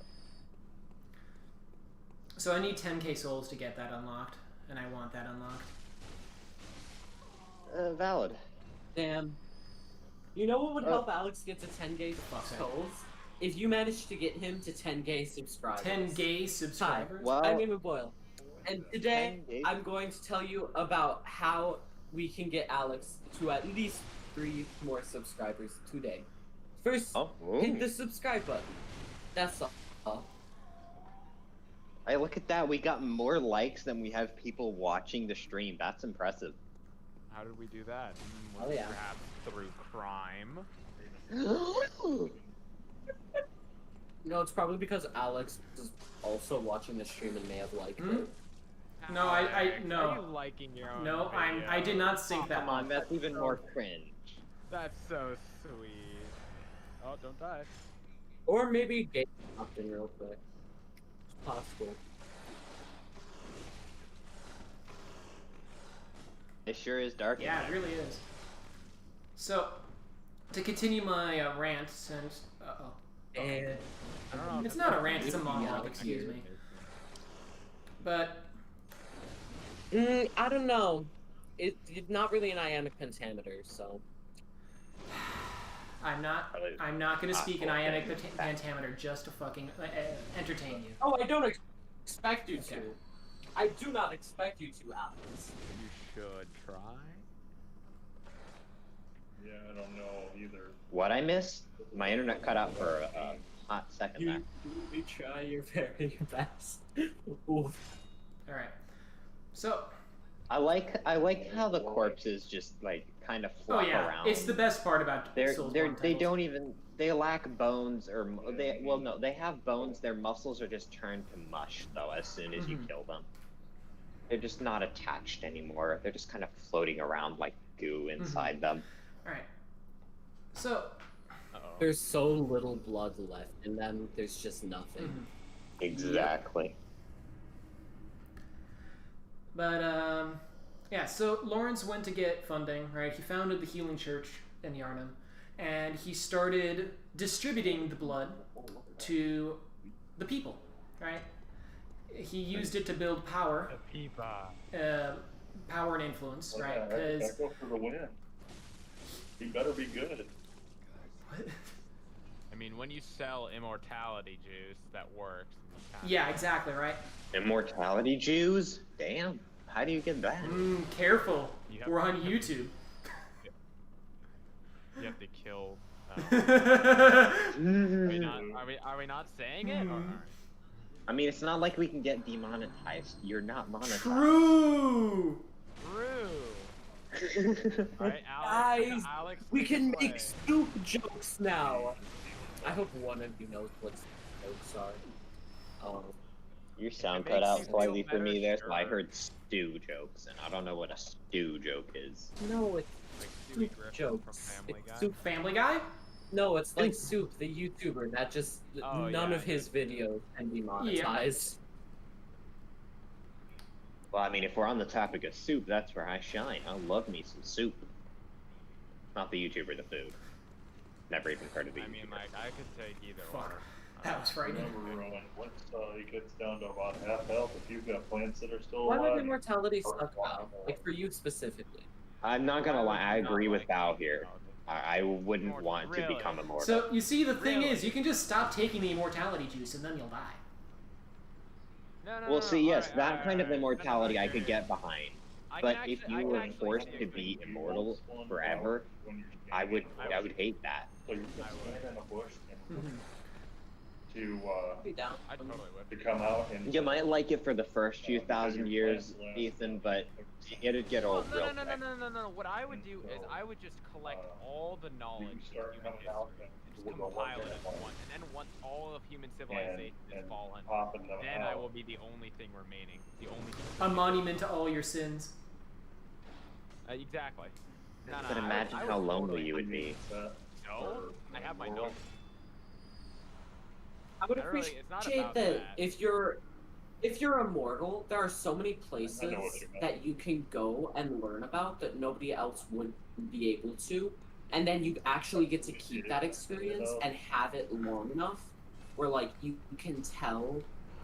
So I need 10k souls to get that unlocked, and I want that unlocked. Valid. Damn. You know what would help Alex get to 10k Fuck's sake. souls? If you managed to get him to 10k subscribers. 10k subscribers? Well, I'm Amy Boyle. And today, 10K? I'm going to tell you about how we can get Alex to at least 3 more subscribers today. First, hit the subscribe button. That's all. Hey, look at that. We got more likes than we have people watching the stream. That's impressive. How did we do that? Oh, yeah. Perhaps through crime. No, it's probably because Alex is also watching the stream and may have liked Hmm? it. No, no. Are you liking your own No, video? I did not sync that Come on, one. that's even more cringe. That's so sweet. Oh, don't die. Or maybe game hopped in real quick. It's possible. It sure is dark. Yeah, it really is. So, to continue my rant, since... Uh-oh. And I don't know if It's not a rant, it's a monologue, excuse me. But, I don't know. It's not really an ionic pentameter, so. I'm not going to speak in ionic pentameter just to fucking entertain you. Oh, I don't expect you to. I do not expect you to, Alex. You should try. Yeah, I don't know either. What I missed? My internet cut out for a hot second there. You try your very best. Oof. Alright. So, I like how the corpses just like kind of oh flop yeah, around. it's the best part about They Soulsborne they titles. don't even they lack bones or they have bones. Their muscles are just turned to mush though as soon as you kill them. They're just not attached anymore. They're just kind of floating around like goo inside them. Alright. So, There's so little blood left in them, there's just nothing. Exactly. but yeah, so Lawrence went to get funding, right? He founded the Healing Church in Yarnum, and he started distributing the blood to the people, right? He used it to build power, power and influence, right? Because Go for the win. He better be good. I mean, when you sell immortality juice, that works. yeah, exactly, right. Immortality Jews? Damn. How do you get that? Careful, Yep. we're on YouTube. You have to kill. Mm. Are we not saying it? Or, I mean, it's not like we can get demonetized. You're not monetized. True. True. Alright, Guys, Alex, we take can it away. make soup jokes now. I hope one of you knows what jokes are. Your sound It cut makes out you feel slightly for me better, there, so I sure. heard stew jokes, and I don't know what a stew joke is. No, it's Like Stewie soup Griffin jokes. from Family It's Guy. soup. Family Guy? No, it's like Soup, the YouTuber. That just Oh, none yeah, of his videos can be Yeah. monetized. Well, I mean, if we're on the topic of soup, that's where I shine. I love me some soup. Not the YouTuber, the food. Never even heard of the I YouTuber. mean, like, I could take either Fuck. or. That was frightening. Remember, once he gets down to about half health, if you've got plants that are still Why alive. would immortality suck out? Like for you specifically. I'm not gonna lie, I Not agree with like Bao it, here. no. I wouldn't Immortal, want to really? become immortal. So, you see, the thing Really? is, you can just stop taking the immortality juice and then you'll die. No, no, Well, no, see, no, yes, alright, that alright, kind of alright. immortality No, no, I could get behind. I But can if actually- you I can were actually forced do to it. be immortal forever, I would hate that. So you can stand in a bush and to Be down. I totally would. to come out and You might like it for the first few thousand years, Ethan, but it'd get Well, old real quick. no. What I would do is I would just collect all the knowledge of start human coming out history and and just we'll go compile it look at as it. one. And then once all of human civilization is and fallen, popping them then I out. will be the only thing remaining. The only thing A monument to all your sins. exactly. No, But imagine I would how lonely totally- you would be. No, I have my notes. I would I really- it's not appreciate about that that. if you're immortal, there are so many places I know what you mean. that you can go and learn about that nobody else would be able to, and then you actually get to keep that experience and have it long enough where like you can tell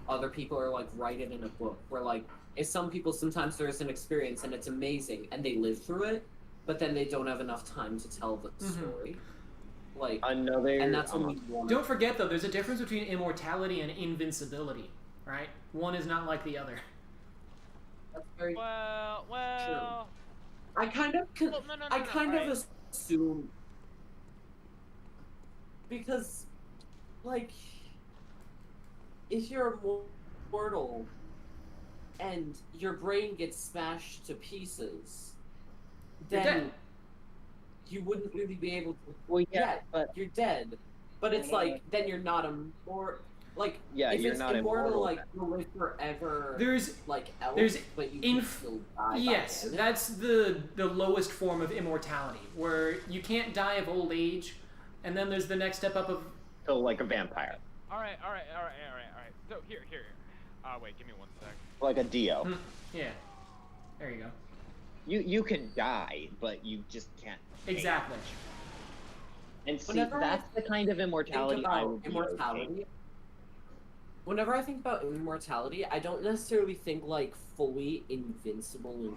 other people or like write it in a book where like if some people sometimes there's an experience and it's amazing and they live through it, but then they don't have enough time to tell the story. Like Another. and that's when we want Don't forget, though, there's a difference between immortality and invincibility, right? One is not like the other. that's very Well. I kind of Well, no, I kind alright. of assume because like if you're immortal and your brain gets smashed to pieces, You're then dead. you wouldn't really be able to. Well, yeah, but You're dead, but it's like then you're not immortal. Like yeah, if you're it's not immortal, immortal. like you'll live forever. There's like else, there's but you can still die. yes, by then. that's the lowest form of immortality, where you can't die of old age, and then there's the next step up of So like a vampire, Alright. So here. Wait, give me 1 sec. like a Dio. yeah. There you go. You can die, but you just can't. Exactly. And see, Whenever I that's the kind of think immortality I about would be immortality. okay. Whenever I think about immortality, I don't necessarily think like fully invincible.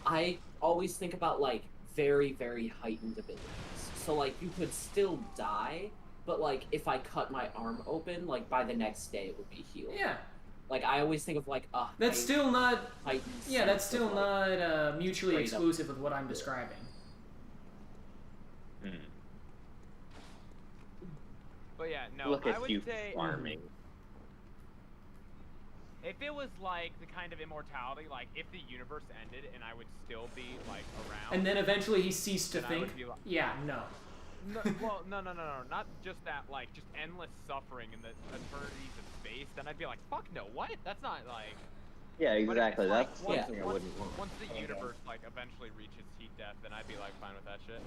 I always think about like very, very heightened abilities. So like you could still die, but like if I cut my arm open, like by the next day it would be healed. Yeah. Like, I always think of, like, That's still not... height Yeah, that's sense of, still like, not mutually straight up. exclusive with what I'm describing. But yeah, no, Look I at would you say farming. if it was like the kind of immortality, like if the universe ended and I would still be like around, And then eventually he ceased to then I think? would be like- Yeah, no. no, well, no, not just that, like just endless suffering in the eternities of space. Then I'd be like, fuck no, what? That's not like. Yeah, But if exactly. it's, like, That's once- something I once- wouldn't want. Once the universe like eventually reaches heat death, then I'd be like fine with that shit.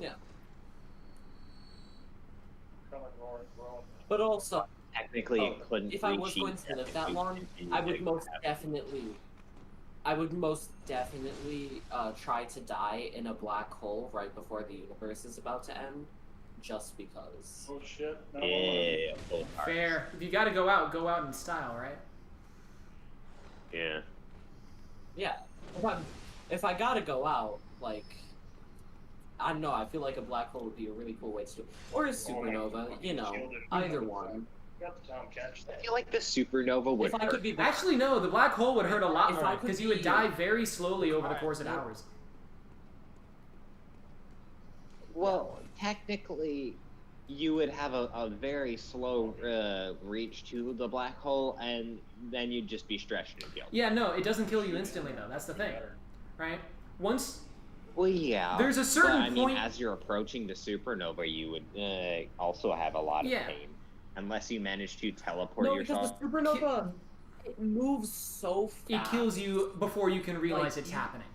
Yeah. Kinda like Lawrence. But also, Technically, it couldn't if I reach was heat going to death live if that you long, continued I would to most have- definitely try to die in a black hole right before the universe is about to end, just because. Oh shit. No, Yeah, full heart. Fair. If you gotta go out in style, right? Yeah. Yeah. If I gotta go out, like, I don't know, I feel like a black hole would be a really cool way to do it. Or a supernova, you know, either one. Got the sound catch I that. feel like the supernova would If I hurt. could be Actually, no, the black hole would hurt a lot If more, I could because you would be- die very slowly over the Alright, course of yeah. hours. Well, technically, you would have a very slow reach to the black hole, and then you'd just be stretched and killed. Yeah, no, it doesn't kill you instantly, though. That's the thing, right? Once... Well, yeah. There's a but, certain I mean, point... as you're approaching the supernova, you would also have a lot of Yeah. pain. Unless you manage to teleport No, because yourself. the supernova, it moves so fast. It kills you before you can realize Like, it's you- happening.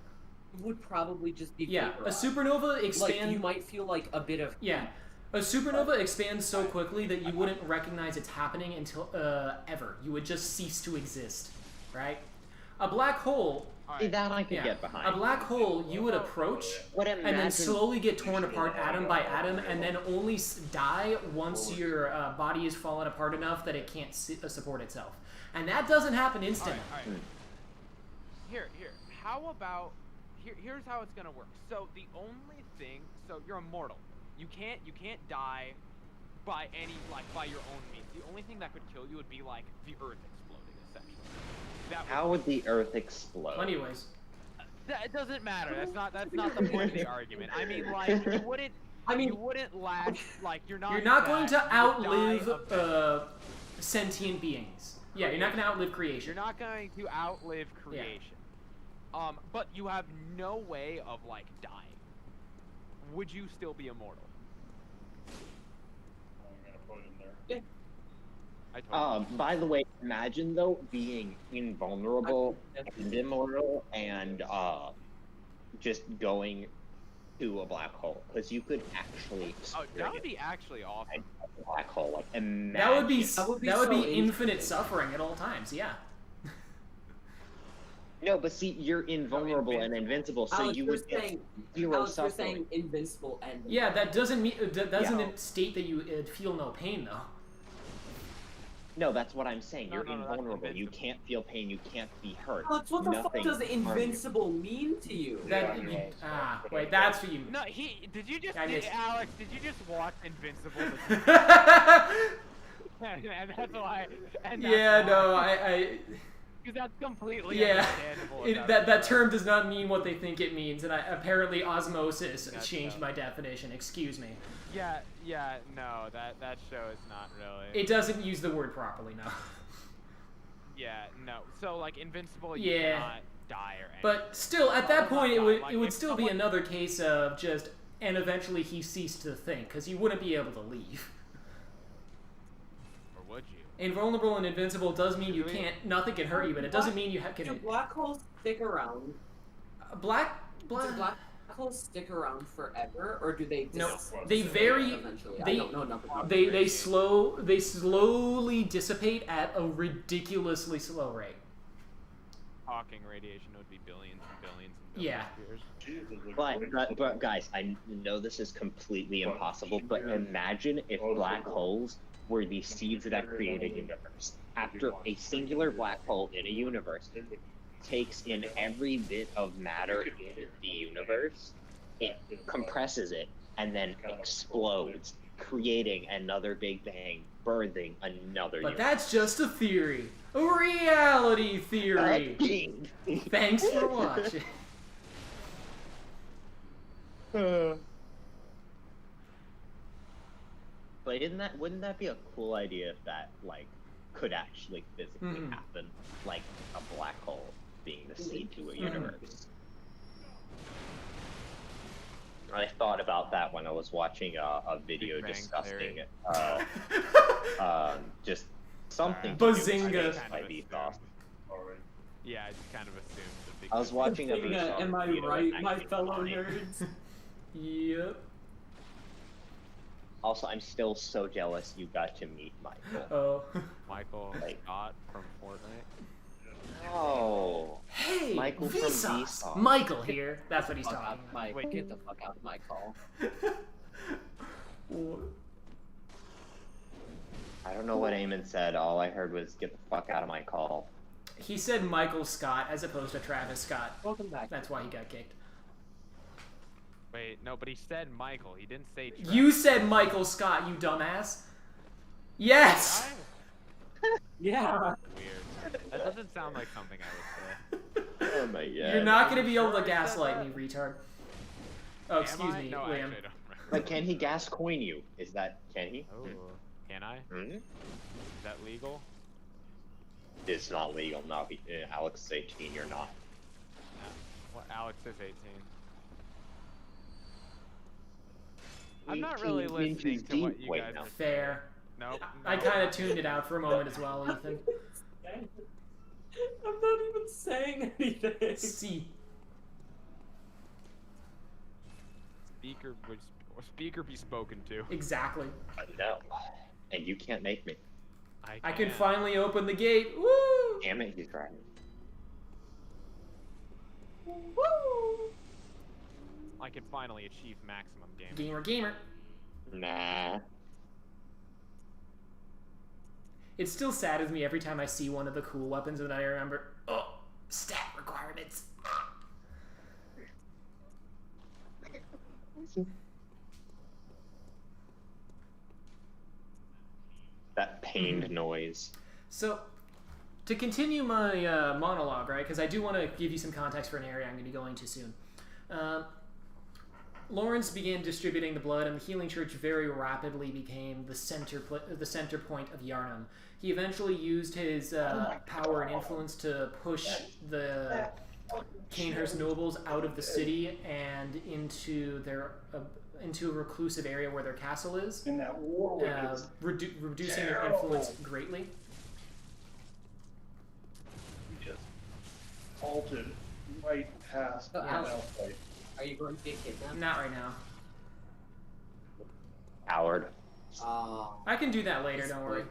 It would probably just be Yeah, a vaporized. supernova Like, expands... you might feel like a bit of... Yeah. A supernova expands so quickly that you wouldn't recognize it's happening until, ever. You would just cease to exist, right? A black hole... See, that I could Yeah. get behind. A black hole, you would approach... But and imagine, then slowly get torn apart atom by atom, and then only die once your body is fallen apart enough that it can't support itself. And that doesn't happen instantly. Alright. Here. How about here's how it's gonna work. So the only thing, so you're immortal. You can't die by by your own means. The only thing that could kill you would be like the Earth exploding, essentially. That would, how would the Earth explode? Plenty of ways. it doesn't matter. That's not the point of the argument. I mean, like you wouldn't. You wouldn't last. Like you're not. You're not going to you die outlive of- sentient beings. Yeah, you're not going to outlive creation. You're not going to outlive creation. But you have no way of like dying. Would you still be immortal? I'm gonna put it in there. I told you. By the way, imagine though being invulnerable and immortal and just going to a black hole, because you could actually Oh, that would be actually awesome. a black hole. Like imagine. That would be That would be that would so be infinite suffering at all times. Yeah. No, but see, you're invulnerable and invincible, so Alex, you you're would get saying, zero Alex, you're suffering. saying invincible and... Yeah, that doesn't mean that doesn't Yeah. state that you feel no pain though. No, that's what I'm saying. No, You're no, that's invulnerable. You invincible. can't feel pain. You can't be hurt. Alex, what the fuck Nothing does harm you. invincible mean to you? That Yeah, you, yeah. wait, that's what you. No, did you just I missed- Alex? Did you just watch Invincible? And that's why. And that's Yeah, why. no, I Because that's completely yeah, understandable. at that term does not mean what they think it means, and apparently osmosis That's changed dumb. my definition. Excuse me. Yeah, no, that show is not really. It doesn't use the word properly, no. Yeah, no. So like Invincible, you Yeah. cannot die or anything. But still, at that point, it would Like, it would if still be someone- another case of just, and eventually he ceased to think, because he wouldn't be able to leave. Or would you? Invulnerable and invincible does mean you Do we- can't, nothing can hurt you, but it doesn't mean you Do can. black holes stick around? Do Do black holes stick around forever, or do they No, dissipate they vary- eventually? they- I don't know enough about They slowly dissipate at a ridiculously slow rate. Hawking radiation would be billions and billions and billions Yeah. of years. Jesus, But guys, I know this is completely impossible, but imagine if black holes were the seeds that create a universe. After a singular black hole in a universe takes in every bit of matter in the universe, it compresses it and then explodes, creating another Big Bang, birthing another But universe. that's just a theory. A reality theory. Thanks for watching. But wouldn't that be a cool idea if that, like, could actually physically happen? Like, a black hole being the seed to a universe. I thought about that when I was watching a video discussing just something to do with Bazinga. space might be thought. Yeah, I just kind of assumed that I was watching a video. Am I right, my fellow nerds? Yep. Also, I'm still so jealous you got to meet Michael. Oh. Michael Scott from Fortnite. Oh. Hey, Michael from Vsauce. Vsauce. Michael here. That's what he's Fuck talking out, Mike. Wait. Get the fuck out of my call. about. I don't know what Eamon said. All I heard was "get the fuck out of my call." He said Michael Scott as opposed to Travis Scott. Welcome back. That's why he got kicked. Wait, no, but he said Michael. He didn't say Travis. You said Michael Scott, you dumbass. Yes! Yeah. Weird. That doesn't sound like something I would say. Oh my god. You're not gonna be able to Sure he said gaslight me, that? retard. Oh, excuse Am I? me, No, Liam. actually, I don't remember. But can he gas coin you? Is that can he? Oh, can I? Hmm? Is that legal? It's not legal. No, Alex is 18. You're not. No. Well, Alex is 18. I'm not really 18 listening inches to what deep. you Wait, guys no. are saying. Fair. Nope. I no. kind of tuned it out for a moment as well, Ethan. I'm not even saying anything. See. Speaker be spoken to. Exactly. No. And you can't make me. I can can't. finally open the gate. Woo! Damn it, he's right. Woo! I can finally achieve maximum damage. Gamer. Nah. It still saddens me every time I see one of the cool weapons and I remember, oh, stat requirements. That pained noise. So, to continue my monologue, right, because I do want to give you some context for an area I'm going to be going to soon. Lawrence began distributing the blood, and the Healing Church very rapidly became the center point of Yharnam. He eventually used his power and influence to push the Canehurst nobles out of the city and into a reclusive area where their castle is, In that war reducing their influence greatly. we just halted right past So, the Alex, fight. are you going to be a kidnapped? Not right now. Howard. I can do that later, don't worry.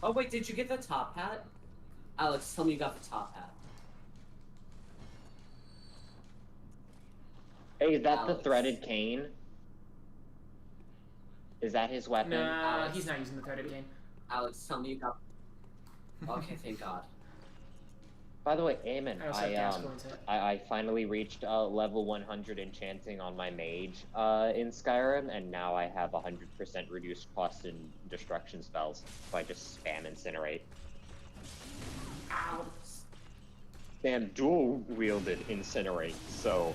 Oh wait, did you get the top hat? Alex, tell me you got the top hat. Hey, is that the Alex. threaded cane? Is that his weapon? Nah, Alex. he's not using the threaded cane. Alex, tell me you got. Okay, thank God. By the way, Eamon, I also have gas coins hit. I finally reached level 100 enchanting on my mage in Skyrim, and now I have 100% reduced cost in destruction spells, so I just spam incinerate. Ow. And dual-wielded incinerate, so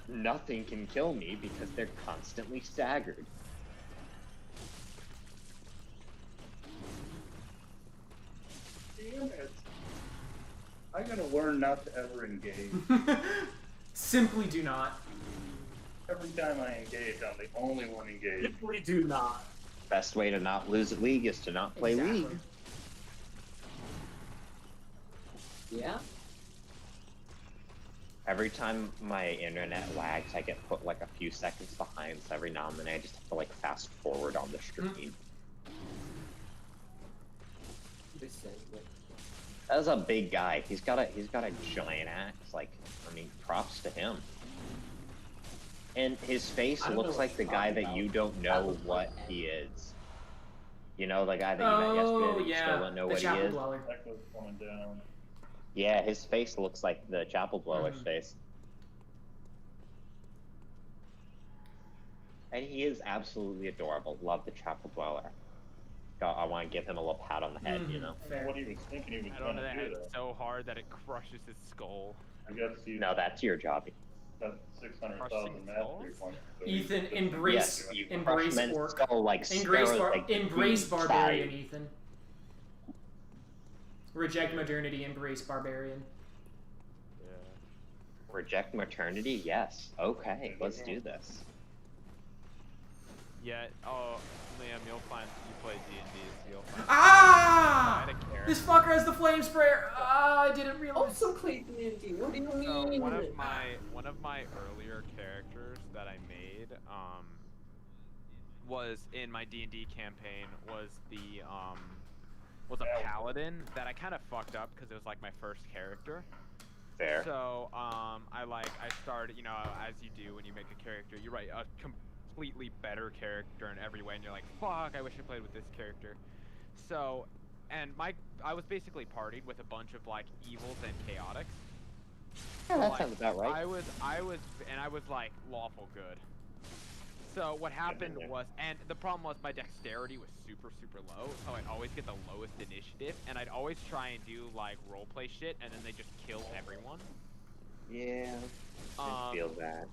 nothing can kill me because they're constantly staggered. Damn it. I gotta learn not to ever engage. Simply do not. Every time I engage, I'm the only one engaged. We do not. Best way to not lose at League is to not play Exactly. League. Yeah? Every time my internet lags, I get put like a few seconds behind, so every now and then I just have to like fast forward on the stream. That was a big guy. He's got a giant axe. Like, I mean, props to him. And his face I don't know looks what like the you're guy talking that about. you don't That know looks what like he is. You know, the guy that you met yesterday Oh, that you still yeah. don't know The what he chapel is? dweller. That goes coming down. Yeah, his face looks like the chapel dweller's face. And he is absolutely adorable. Love the Chapel Dweller. I want to give him a little pat on the head, you know? I don't know what he was thinking he was I don't know gonna that do head there. so hard that it crushes his skull. I guess he's No, that's your job. got 600,000 Crushing mastery points. So Ethan, he's- embrace, Yes, you crush embrace men's orc. skull like Embrace, sparrows, like embrace being barbarian, tied. Ethan. Reject modernity, embrace barbarian. Yeah. Reject maternity? Yes. Okay, let's do this. Yeah. Oh, Liam, you'll find you play D&D, so you'll find. Ah! I don't care. This fucker has the flame sprayer. Ah, I didn't realize. Also played D&D. What do you So mean? one of my earlier characters that I made was in my D&D campaign was a paladin that I kind of fucked up because it was like my first character. Fair. So I started, you know, as you do when you make a character, you write a completely better character in every way, and you're like, fuck, I wish I played with this character. So, and I was basically partied with a bunch of like evils and chaotics. Yeah, So, that like, sounds about right. I was like lawful good. So what happened was, and the problem was my dexterity was super, super low, so I'd always get the lowest initiative, and I'd always try and do like roleplay shit, and then they just kill everyone. Yeah. I feel that.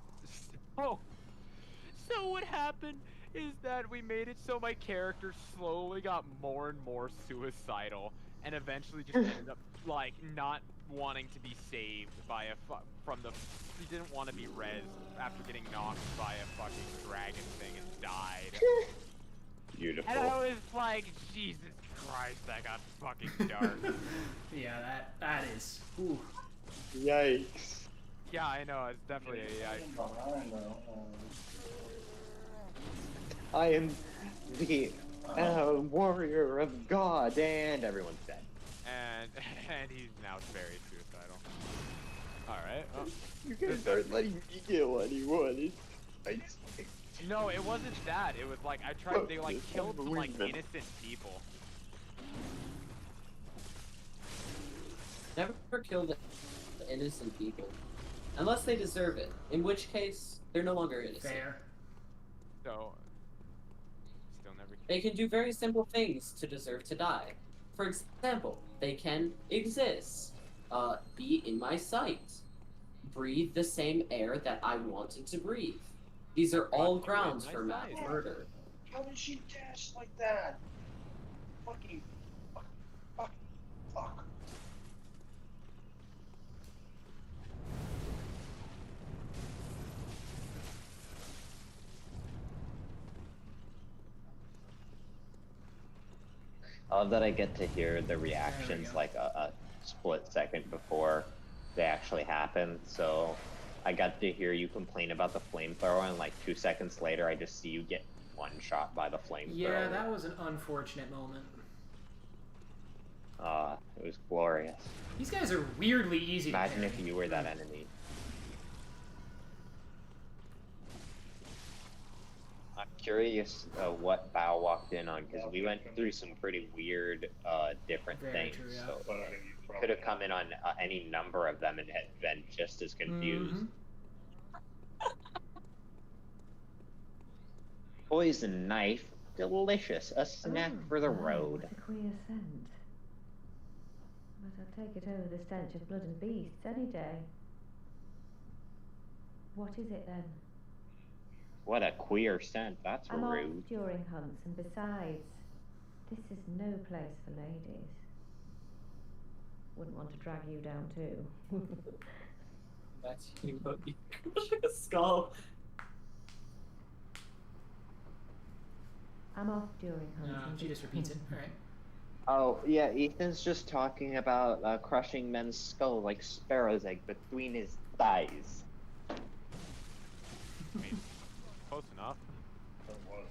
So what happened is that we made it so my character slowly got more and more suicidal, and eventually just ended up like not wanting to be saved by he didn't want to be rezzed after getting knocked by a fucking dragon thing and died. Beautiful. And I was like, Jesus Christ, that got fucking dark. Yeah, that is. Ooh. Yikes. Yeah, I know, it's definitely a Behind, though. I am the warrior of God, and everyone's dead. and he's now very suicidal. Alright, well. You guys aren't letting me get what he wanted. No, it wasn't that. It was like, they like killed some like innocent people. Never killed innocent people. Unless they deserve it. In which case, they're no longer innocent. Fair. So, still never killed. They can do very simple things to deserve to die. For example, they can exist, be in my sight, breathe the same air that I wanted to breathe. These are all grounds for mass murder. How did she dash like that? Fucking. Fuck. I love that I get to hear the reactions like a split second before they actually happen. So I got to hear you complain about the flamethrower, and like 2 seconds later, I just see you get one shot by the flamethrower. Yeah, that was an unfortunate moment. It was glorious. These guys are weirdly easy to Imagine parry. if you were that enemy. I'm curious what Bao walked in on, because we went through some pretty weird, different Very things. true, yeah. So But I think you probably could have come in on any number of them and had been just as confused. Mhm. Poison knife, delicious, a snack for the road. What a queer scent. But I'll take it over the stench of blood and beasts any day. What is it then? What a queer scent, that's I'm rude. off during hunts, and besides, this is no place for ladies. Wouldn't want to drag you down too. That's you, but you crushing a skull. I'm off during hunts. No, and she just repeats it. Alright. Oh, yeah, Ethan's just talking about crushing men's skull like sparrow's egg between his thighs. I mean, close enough. That was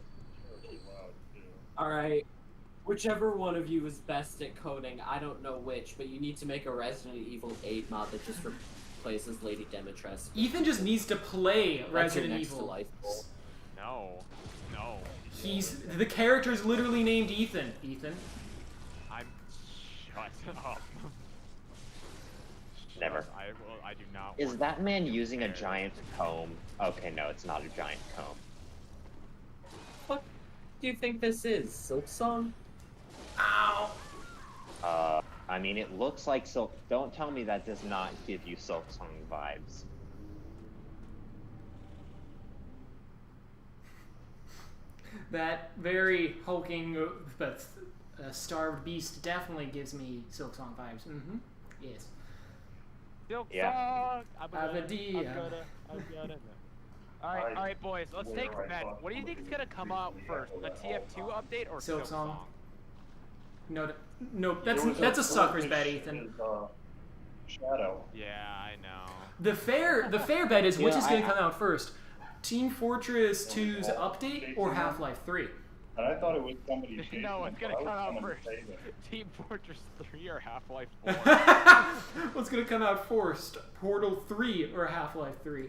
terribly loud, too. Alright. Whichever one of you is best at coding, I don't know which, but you need to make a Resident Evil 8 mod that just replaces Lady Demetress. Ethan just needs to play That's your Resident next to Evil. life goal. No. The character's literally named Ethan. Ethan. I'm shut up. Never. I do not. Is want that to man compare. using a giant comb? Okay, no, it's not a giant comb. do you think this is? Silk Song? Ow! I mean, it looks like Silk. Don't tell me that does not give you Silk Song vibes. That very hulking but starved beast definitely gives me Silk Song vibes. Mm-hmm. Yes. Silk Yeah. Song. I'm Abadee. gonna. All right, boys. Let's take a bet. What do you think is gonna come out first, the TF2 update or Silk Silk Song. Song? No, that's a sucker's bet, Ethan. Shadow. Yeah, I know. The fair bet is which Yeah, is going to come out first, Team Fortress 2's update or Half-Life 3. And I thought it was somebody chasing No, it's him, gonna but I come was out coming first. to save him. Team Fortress 3 or Half-Life 4? What's going to come out first, Portal 3 or Half-Life 3?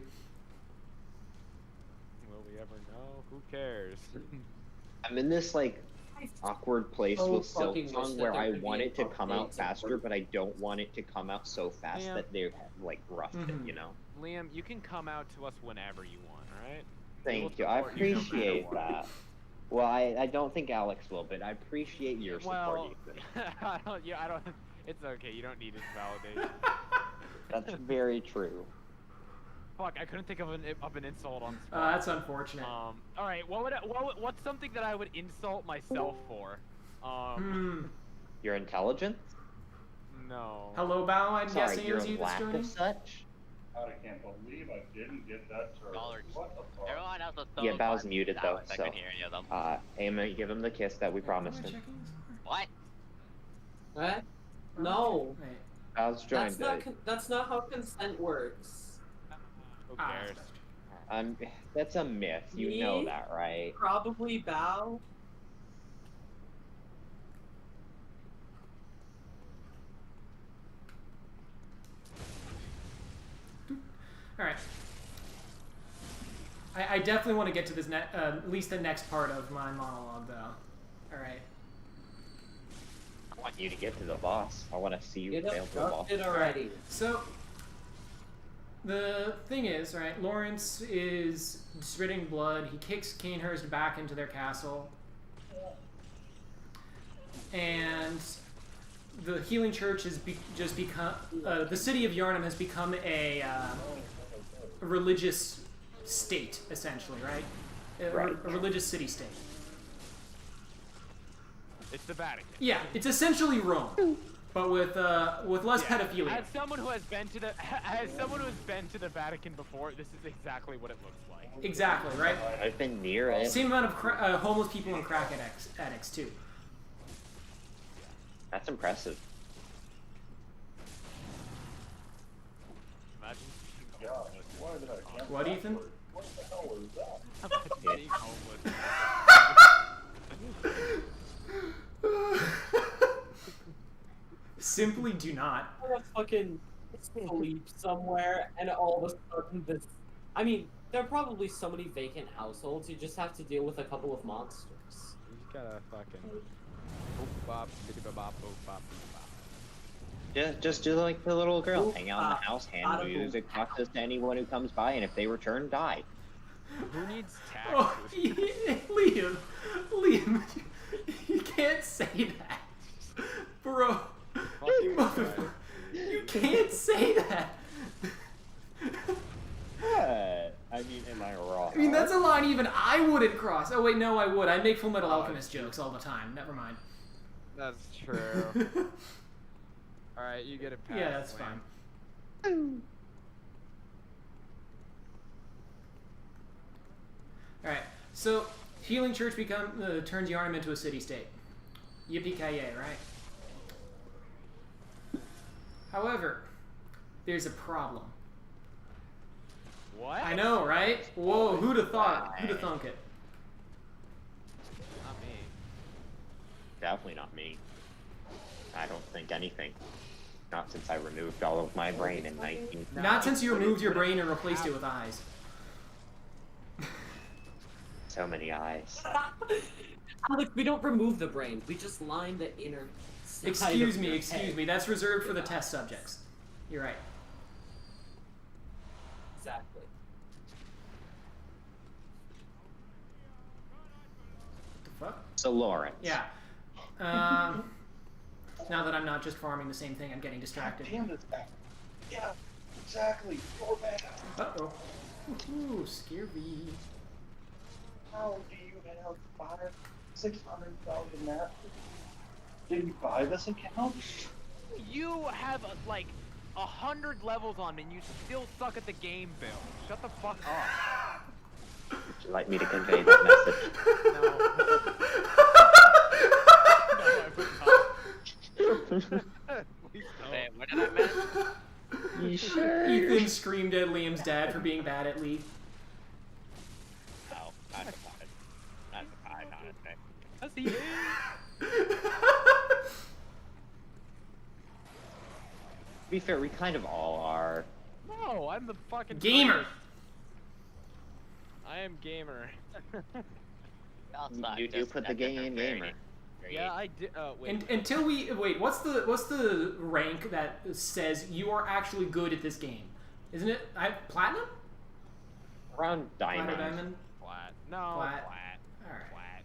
Will we ever know? Who cares? I'm in this like awkward place So with Silk fucking Song wish where that there I could be want an it to come out update faster, but I don't want it to come out so fast Yeah. that they're like rushed it, Mhm. you know? Liam, you can come out to us whenever you want, alright? Thank you. I appreciate that. Well, I don't think Alex will, but I appreciate your support, Well, Ethan. I don't. It's okay. You don't need his validation. That's very true. Fuck, I couldn't think of an insult on the spot. That's unfortunate. All right. What's something that I would insult myself for? Your intelligence? No. Hello, Bao. I'm Sorry, guessing it your was you that's lack joining. of such? God, I can't believe I didn't get that turtle. What the fuck? Everyone else was so Yeah, Bao's far muted, out, though, I so, couldn't hear any of them. Emma, give him the kiss that we promised Am I him. checking this for? What? What? No. Wait. Bao's joined That's not how consent works. Who Ah, cares? That's a myth. You know Me? that, right? Probably Bao. All right. I definitely want to get to this at least the next part of my monologue, though. All right. I want you to get to the boss. I want to see you Get fail the boss. it already. So the thing is, right? Lawrence is spitting blood. He kicks Canehurst back into their castle, and the Healing Church has just become the city of Yarnum has become a religious state, essentially, right? Right. A religious city-state. It's the Vatican. Yeah, it's essentially Rome, but with less pedophilia. As someone who has been to the Vatican before, this is exactly what it looks like. Exactly, right? I've been near it. Same amount of homeless people and crack addicts too. That's impressive. Imagine being God, homeless. why did I jump What, Ethan? backward? What the hell was that? Imagine being homeless. Simply do not. I'm gonna fucking sleep somewhere, and all of a sudden this. I mean, there are probably so many vacant households. You just have to deal with a couple of monsters. You just gotta fucking. Boop, bop, biddy, bop, boop, bop, boop, bop. Yeah, just do like the little girl. Boop, Hang out in the bop, house, hand bada, boop, music, talk bop. to anyone who comes by, and if they return, die. Who needs Oh, taxes? Liam, you can't say that, bro. You Fucking motherfucker, you can't say that. What? I mean, am I wrong? I mean, that's a line even I wouldn't cross. Oh wait, no, I would. I make Full Metal Alchemist jokes all the time. Never mind. That's true. Alright, you get a pass. Yeah, that's Liam. fine. Alright, so Healing Church turns Yarnum into a city-state. Yippee-ki-yay, right? However, there's a problem. What? I know, right? Whoa, who'd have thought? Who'd have thunk it? Not me. Definitely not me. I don't think anything. Not since I removed all of my brain in 19. Not since you removed your brain and replaced it with eyes. So many eyes. Alex, we don't remove the brain. We just line the inner. side Excuse of me, your excuse head. me. That's reserved for the test subjects. You're right. Exactly. What the fuck? So Lawrence. Yeah. Now that I'm not just farming the same thing, I'm getting distracted. Damn this guy. Yeah, exactly. You're bad. Uh-oh. Ooh, scary. How do you have 600,000 maps? Did you buy this account? You have like 100 levels on, and you still suck at the game, Bill. Shut the fuck up. Would you like me to convey that message? Wait, what did I miss? You sure? Ethan screamed at Liam's dad for being bad at League. Oh, not surprised. Not surprised, honestly. That's the To be fair, we kind of all are. No, I'm the fucking Gamer! I am gamer. You do put the game in gamer. Yeah, I did. Wait. Until we wait, what's the rank that says you are actually good at this game? Isn't it platinum? Around diamond. Platinum, diamond. Flat. No. Flat. Flat. All right. Flat.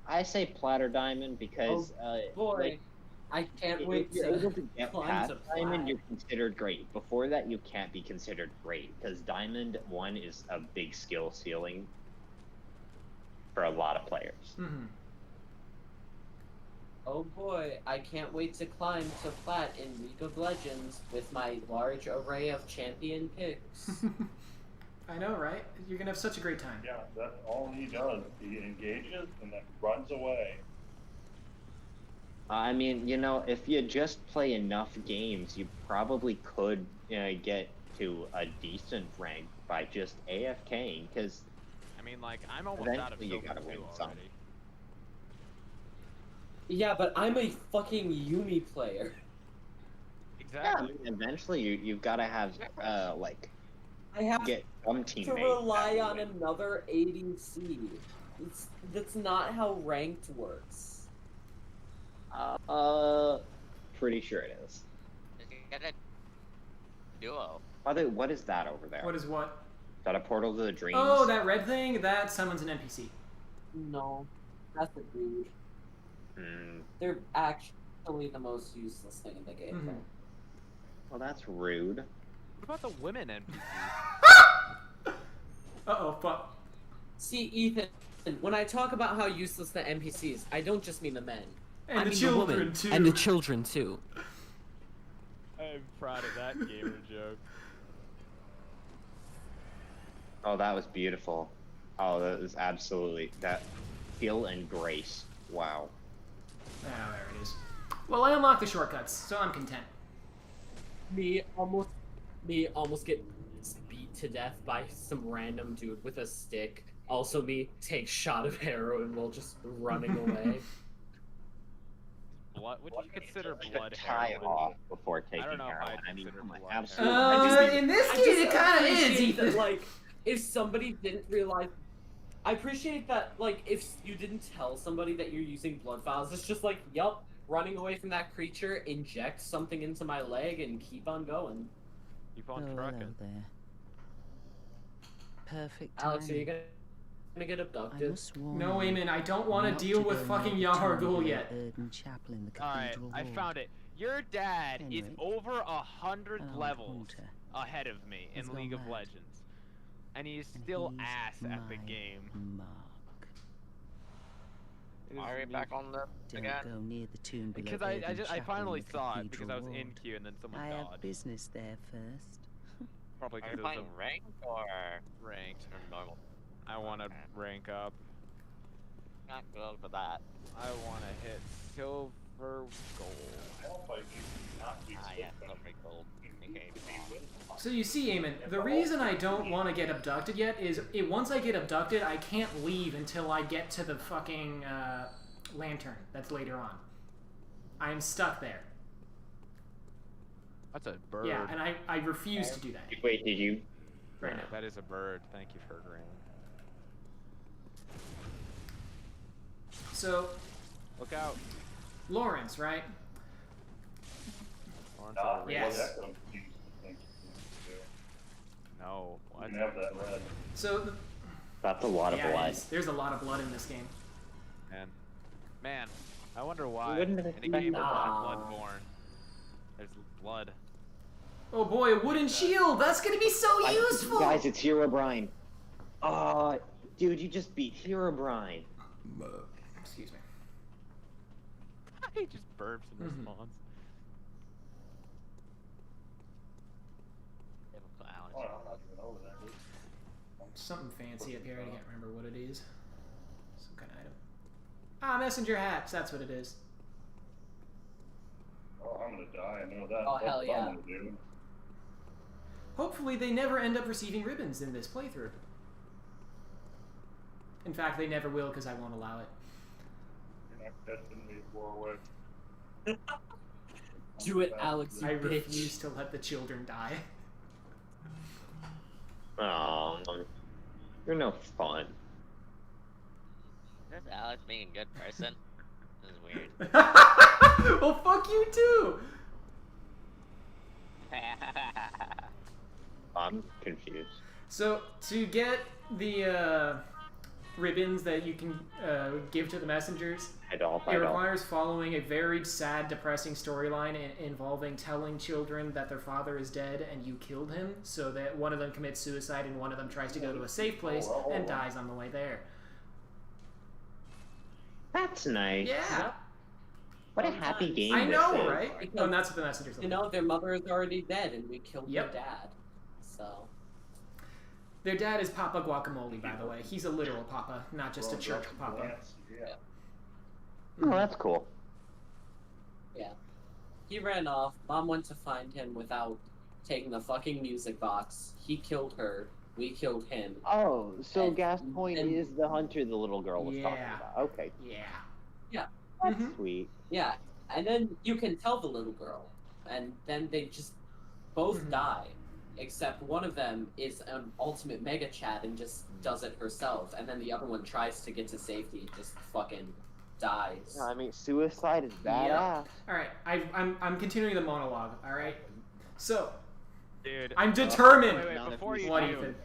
I say plat or diamond because Boy, like, I can't wait if you're able to to get climb past to diamond, plat. you're considered great. Before that, you can't be considered great because diamond 1 is a big skill ceiling for a lot of players. Mm-hmm. Oh boy, I can't wait to climb to plat in League of Legends with my large array of champion picks. I know, right? You're gonna have such a great time. Yeah, that's all he does. He engages and then runs away. I mean, you know, if you just play enough games, you probably could get to a decent rank by just AFKing, because I mean, like, I'm almost out of eventually you silver gotta 2 win some. already. Yeah, but I'm a fucking Yumi player. Yeah, I Exactly. mean, eventually you've got to have like I have get some to teammates. rely that on win. another ADC. That's not how ranked works. Pretty sure it is. Get a duo. By the way, what is that over there? What is what? Is that a portal to the dreams? Oh, that red thing? That summons an NPC. No, that's a dude. Hmm. They're actually the most useless thing in the game. Mhm. though. Well, that's rude. What about the women NPCs? Uh-oh, fuck. See, Ethan, when I talk about how useless the NPCs, I don't just mean the men. And I the mean children, women, too. And the children, too. I'm proud of that gamer joke. Oh, that was beautiful. Oh, that was absolutely that skill and grace. Wow. Ah, there it is. Well, I unlocked the shortcuts, so I'm content. Me almost get beat to death by some random dude with a stick. Also me take shot of heroin while just running away. Blood? What do you consider Should blood tie heroin? off before taking I don't know if heroin. I I mean, consider come on, blood absolutely. In this I case, just it kind of is, appreciate that, Ethan. like, if somebody didn't realize, I appreciate that, like, if you didn't tell somebody that you're using blood vials, it's just like, yup, running away from that creature, inject something into my leg, and keep on going. Keep on Hello trucking. there. Perfect Alex, are you timing. gonna get I abducted? must warn No, you, Eamon, I don't want not to deal go with near fucking the Yahar tomb Ghul below yet. Erden Chapel in the Alright, Cathedral I Hall. found it. Your dad is Anyway, over 100 an old levels haunter. ahead of me in He's League gone of mad. Legends. And he's And still he's ass at the my game. Mark. It is Why are we me- back on the Don't again? go near the tomb below Because Erden I Chapel finally in the saw it because I was Cathedral in Ward. queue and then someone I have died. business there first. Probably Are because you it was playing ranked or ranked. normal? I want to Okay. rank up. Not good for that. I want to hit silver gold. I don't like you not be Ah, so yeah, good. silver gold. Okay, So you see, Eamon, the reason I don't want to get abducted yet is once I get abducted, I can't leave until I get to the fucking lantern that's later on. I'm stuck there. That's a bird. Yeah, and I refuse to do that Wait, did you? right now. That is a bird. Thank you for agreeing. So, Look out. Lawrence, right? Lawrence Nah, over Yes. well, that comes to you. Thank you. No. You What? can have that red. So, That's a lot of Yeah, it blood. is. There's a lot of blood in this game. Man, I wonder why. wouldn't In have a been game that. called Bloodborne, there's blood. Oh boy, a wooden shield! That's gonna be so useful! Guys, it's Herobrine. Dude, you just beat Herobrine. Excuse me. He just burps and responds. Oh, I'm not even over there, dude. Something fancy up here, I can't remember what it is. Some kind of item. Ah, messenger hats, that's what it is. Oh, I'm gonna die, I know that. Oh, That's hell what yeah. I'm gonna do. Hopefully they never end up receiving ribbons in this playthrough. In fact, they never will because I won't allow it. You're not catching me, Warwick. Do it, Alex, you I bitch. refuse to let the children die. Oh, you're no fun. There's Alex being a good person. This is weird. Well, fuck you too! I'm confused. So, to get the ribbons that you can give to the messengers, it requires following a very sad, depressing storyline involving telling children that their father is dead and you killed him, so that one of them commits suicide and one of them tries to go to a safe place and dies on the way there. That's nice. Yeah! What a happy game I know, this is. right? Because, Oh, and that's what the messengers are. You know, their mother is already dead and we killed Yep. their dad. So. Their dad is Papa Guacamole, by the way. He's a literal papa, not just a church papa. Yeah. Oh, that's cool. Yeah. He ran off. Mom went to find him without taking the fucking music box. He killed her. We killed him. Oh, so And- Gas Point and- is the hunter the little girl was talking Yeah. about. Okay, Yeah. that's Mhm. sweet. Yeah. And then you can tell the little girl. And then they just both Mhm. die. Except one of them is an ultimate mega chat and just does it herself. And then the other one tries to get to safety, just fucking dies. I mean, suicide is badass. Alright, I'm continuing the monologue, alright? So, Dude. I'm determined! Wait, before you What, do, Ethan?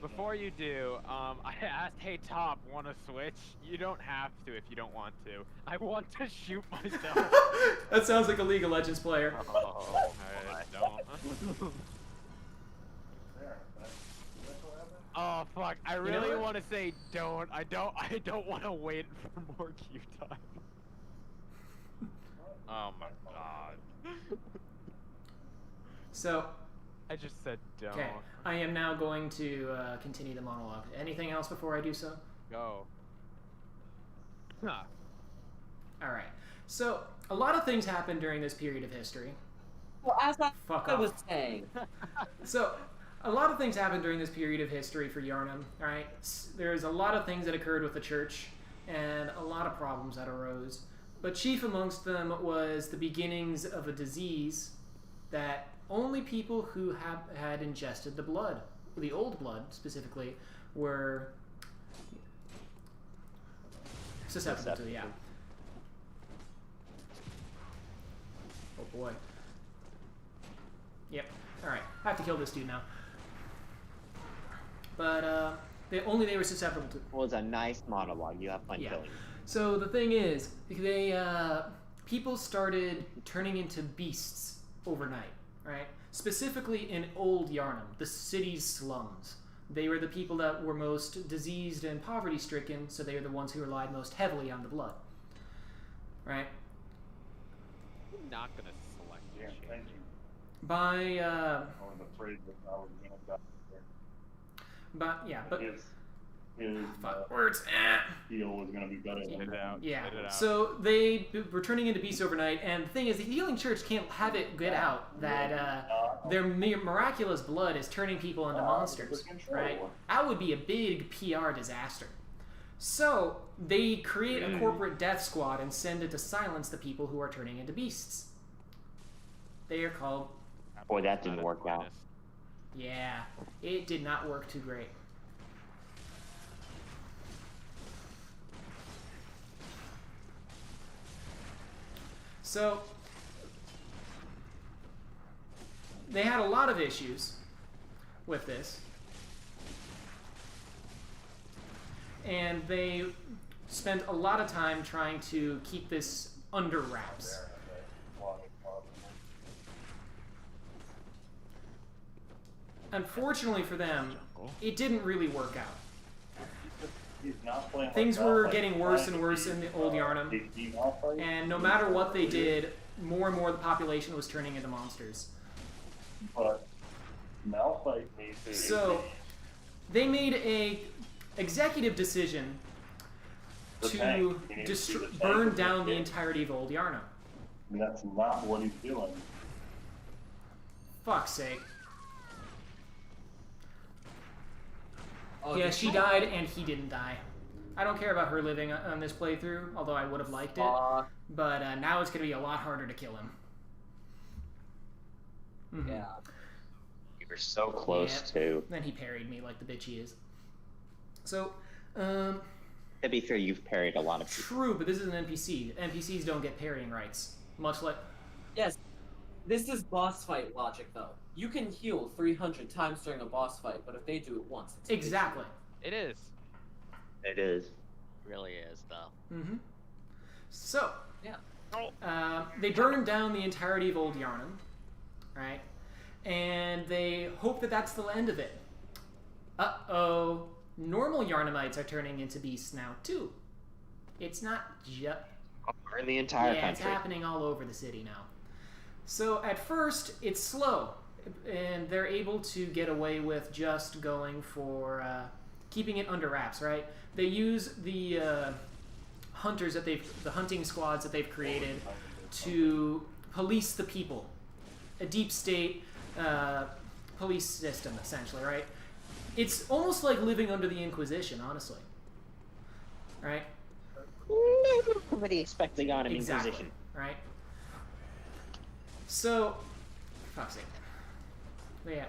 before you do, I asked, hey Top, want to switch? You don't have to if you don't want to. I want to shoot myself. That sounds like a League of Legends player. Oh, I don't. Oh fuck! I know really what? want to say don't. I don't want to wait for more queue time. Oh my god. So, I just said don't. okay, I am now going to continue the monologue. Anything else before I do so? Go. Huh. Alright, so, a lot of things happened during this period of history. Well, as Fuck I off. was saying, So, a lot of things happened during this period of history for Yharnam, alright? There's a lot of things that occurred with the church, and a lot of problems that arose. But chief amongst them was the beginnings of a disease that only people who had ingested the blood, the old blood specifically, were susceptible to, yeah. Oh boy. Yep. Alright, I have to kill this dude now. But, they were susceptible to. Well, it's a nice monologue. You have fun Yeah. killing. So the thing is, people started turning into beasts overnight, right? Specifically in old Yharnam, the city's slums. They were the people that were most diseased and poverty-stricken, so they were the ones who relied most heavily on the blood, right? I'm not gonna select Yeah, your shit. thank you. By, I was afraid that I was gonna die there. but His fuck, words, heal was gonna be better Get than it out. Yeah, Get it out. so they were turning into beasts overnight, and the thing is, the healing church can't have it get out that their miraculous blood is turning people into monsters, right? That would be a big PR disaster. So they create a corporate death squad and send it to silence the people who are turning into beasts. They are called... Boy, that didn't work out. Yeah, it did not work too great. So, they had a lot of issues with this. and they spent a lot of time trying to keep this under wraps. Unfortunately for them, it didn't really work out. Things were getting worse and worse in the old Yarnum, and no matter what they did, more and more the population was turning into monsters. But Malphite needs So they made a executive decision to burn down the entirety of old Yarnum. And that's not what he's doing. Fuck's sake. Oh, Yeah, she died and he didn't die. I don't care about her living on this playthrough, although I would have liked it. But now it's going to be a lot harder to kill him. Mm-hmm. Yeah. You were so close to. Then he parried me like the bitch he is. So, to be fair, you've parried a lot of people. True, but this is an NPC. NPCs don't get parrying rights. Much like... Yes. This is boss fight logic, though. You can heal 300 times during a boss fight, but if they do it once, it's exactly. It is. It is. It really is, though. Mm-hmm. So, yeah. They burned down the entirety of old Yarnum, right? And they hope that that's the end of it. Uh-oh. Normal Yarnumites are turning into beasts now, too. It's not just... In the entire country. It's happening all over the city now. So at first, it's slow, and they're able to get away with just going for keeping it under wraps, right? They use the hunters that the hunting squads that they've created to police the people, a deep state police system, essentially, right? It's almost like living under the Inquisition, honestly, right? Nobody expecting on an Inquisition, right? So, fuck's sake. But yeah.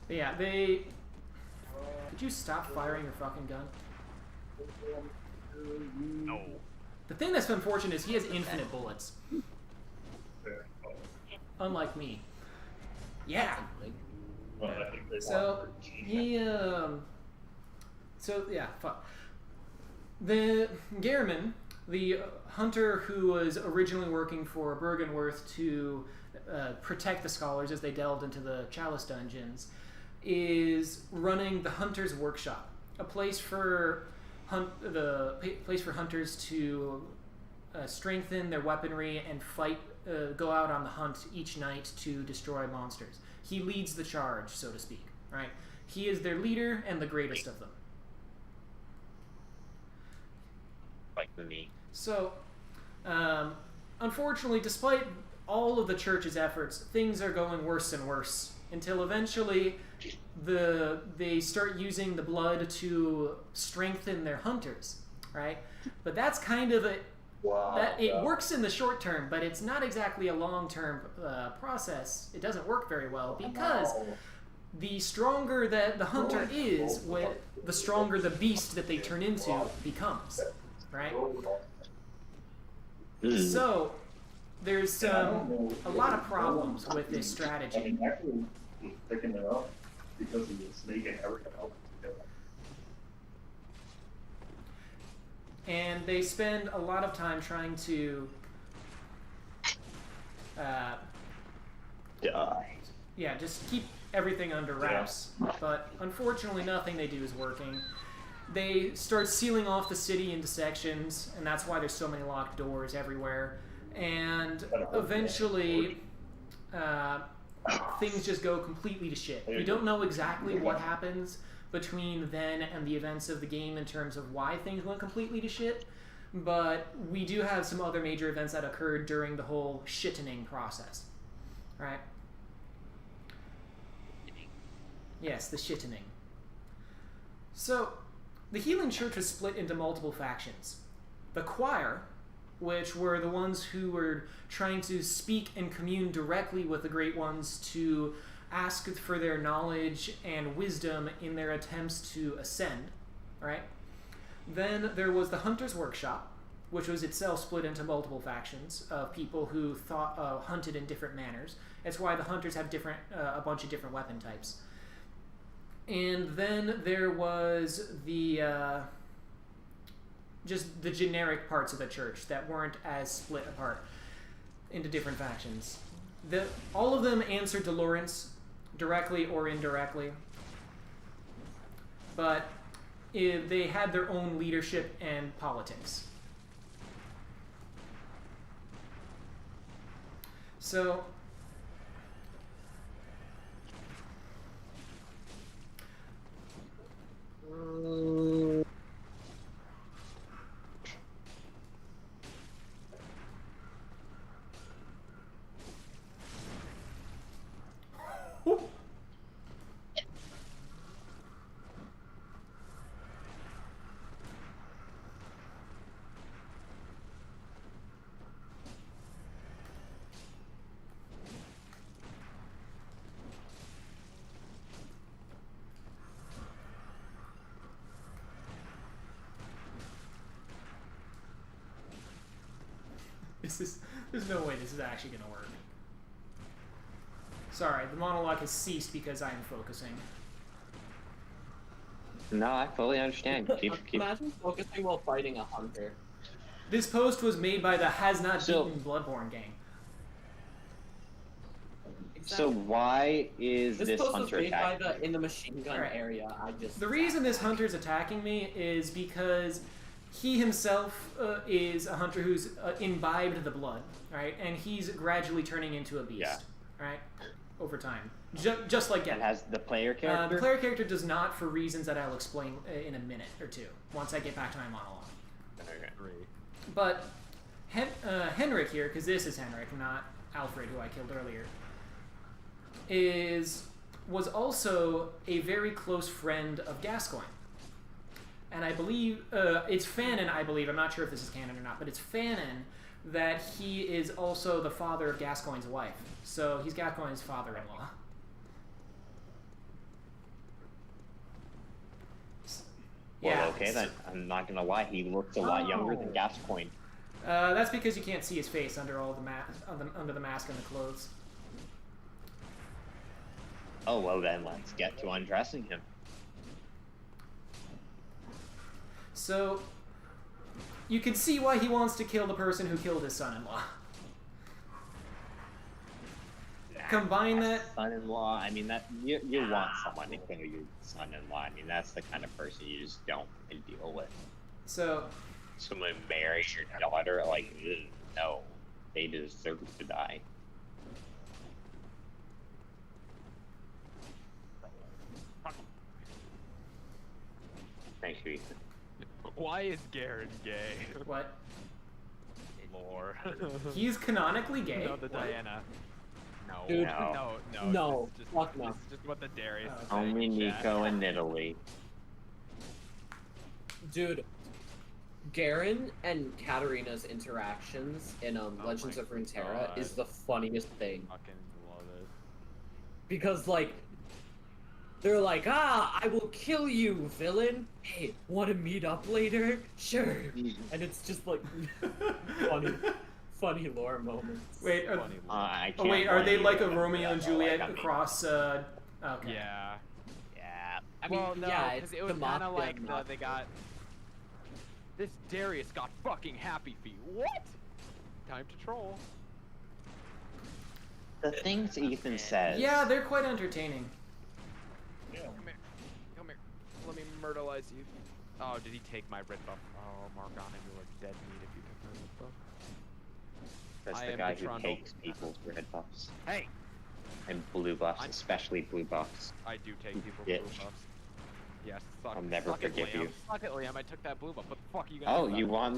But yeah, they... Could you stop firing your fucking gun? No. The thing that's unfortunate is he has infinite bullets. Unlike me. Yeah! So, he, So, yeah, fuck. The Gehrman, the hunter who was originally working for Bergenworth to protect the scholars as they delved into the Chalice dungeons, is running the Hunter's Workshop, a place for hunters to strengthen their weaponry and fight, go out on the hunt each night to destroy monsters. He leads the charge, so to speak, right? He is their leader and the greatest of them. Like me. So, unfortunately, despite all of the church's efforts, things are going worse and worse until eventually they start using the blood to strengthen their hunters, right? But that's kind of a... it works in the short term, but it's not exactly a long-term process. It doesn't work very well because the stronger that the hunter is, the stronger the beast that they turn into becomes, right? So there's a lot of problems with this strategy. Picking it up because of the snake and everything else. And they spend a lot of time trying to just keep everything under wraps. But unfortunately, nothing they do is working. They start sealing off the city into sections, and that's why there's so many locked doors everywhere. And eventually, things just go completely to shit. We don't know exactly what happens between then and the events of the game in terms of why things went completely to shit, but we do have some other major events that occurred during the whole shittening process, right? Yes, the shittening. So, the Healing Church was split into multiple factions. The Choir, which were the ones who were trying to speak and commune directly with the Great Ones to ask for their knowledge and wisdom in their attempts to ascend, right? Then there was the Hunter's Workshop, which was itself split into multiple factions of people who hunted in different manners. That's why the hunters have a bunch of different weapon types. And then there was just the generic parts of the church that weren't as split apart into different factions. All of them answered to Lawrence, directly or indirectly, but they had their own leadership and politics. So, there's no way this is actually going to work. Sorry, the monologue has ceased because I am focusing. No, I fully understand. Keep. Imagine focusing while fighting a hunter. This post was made by the Has Not Beaten Bloodborne gang. So why is this post was hunter made by attacking? in the machine gun area. The reason this hunter's attacking me is because he himself is a hunter who's imbibed the blood, right? And he's gradually turning into a beast, right? Over time. Just like Gavin. It has the player character? The player character does not, for reasons that I'll explain in a minute or two, once I get back to my monologue. Okay. But Henrik here, because this is Henrik, not Alfred, who I killed earlier, was also a very close friend of Gascoigne. And I believe, it's Fanon, I believe, I'm not sure if this is canon or not, but it's Fanon that he is also the father of Gascoigne's wife. So he's Gascoigne's father-in-law. Well, okay, then I'm not gonna lie, he looks a lot younger than Gascoigne. That's because you can't see his face under all the under the mask and the clothes. Oh, well then, let's get to undressing him. So, you can see why he wants to kill the person who killed his son-in-law. Combine that... Son-in-law, I mean, that you want someone to kill your son-in-law. I mean, that's the kind of person you just don't want to deal with. So... Someone marries your daughter, like, ugh, no. They deserve to die. Thank you, Ethan. Why is Garen gay? What? Lore. He's canonically gay? No, the Diana. No. Dude, No. This is just, This is just what the Darius is Only saying in chat. Nico and Italy. Dude, Garen and Katarina's interactions in Legends of Runeterra is the funniest thing. Fucking love it. Because, like, they're like, I will kill you, villain. Hey, want to meet up later? Sure. And it's just, like, funny lore moments. Wait, I can't wait, are they blame like you. a Romeo and Yeah, Juliet like, I mean, across, okay. Yeah. Yeah. I mean, Well, no, yeah, because it's it was the kind of mafia, like not- they got... This Darius got fucking happy feet. What? Time to troll. The things Ethan says. Yeah, they're quite entertaining. Come here. Come here. Let me myrtleize you. Oh, did he take my red buff? Oh, Morgana, you are dead meat if you took my red buff. That's I the am guy the who Trundle. takes people's red buffs. Hey! And blue buffs, especially blue buffs. I do take people's Bitch. blue buffs. Yes, suck, I'll never suck forgive it, Liam. you. Suck it, Liam. I took that blue buff. What the fuck are you gonna Oh, do you about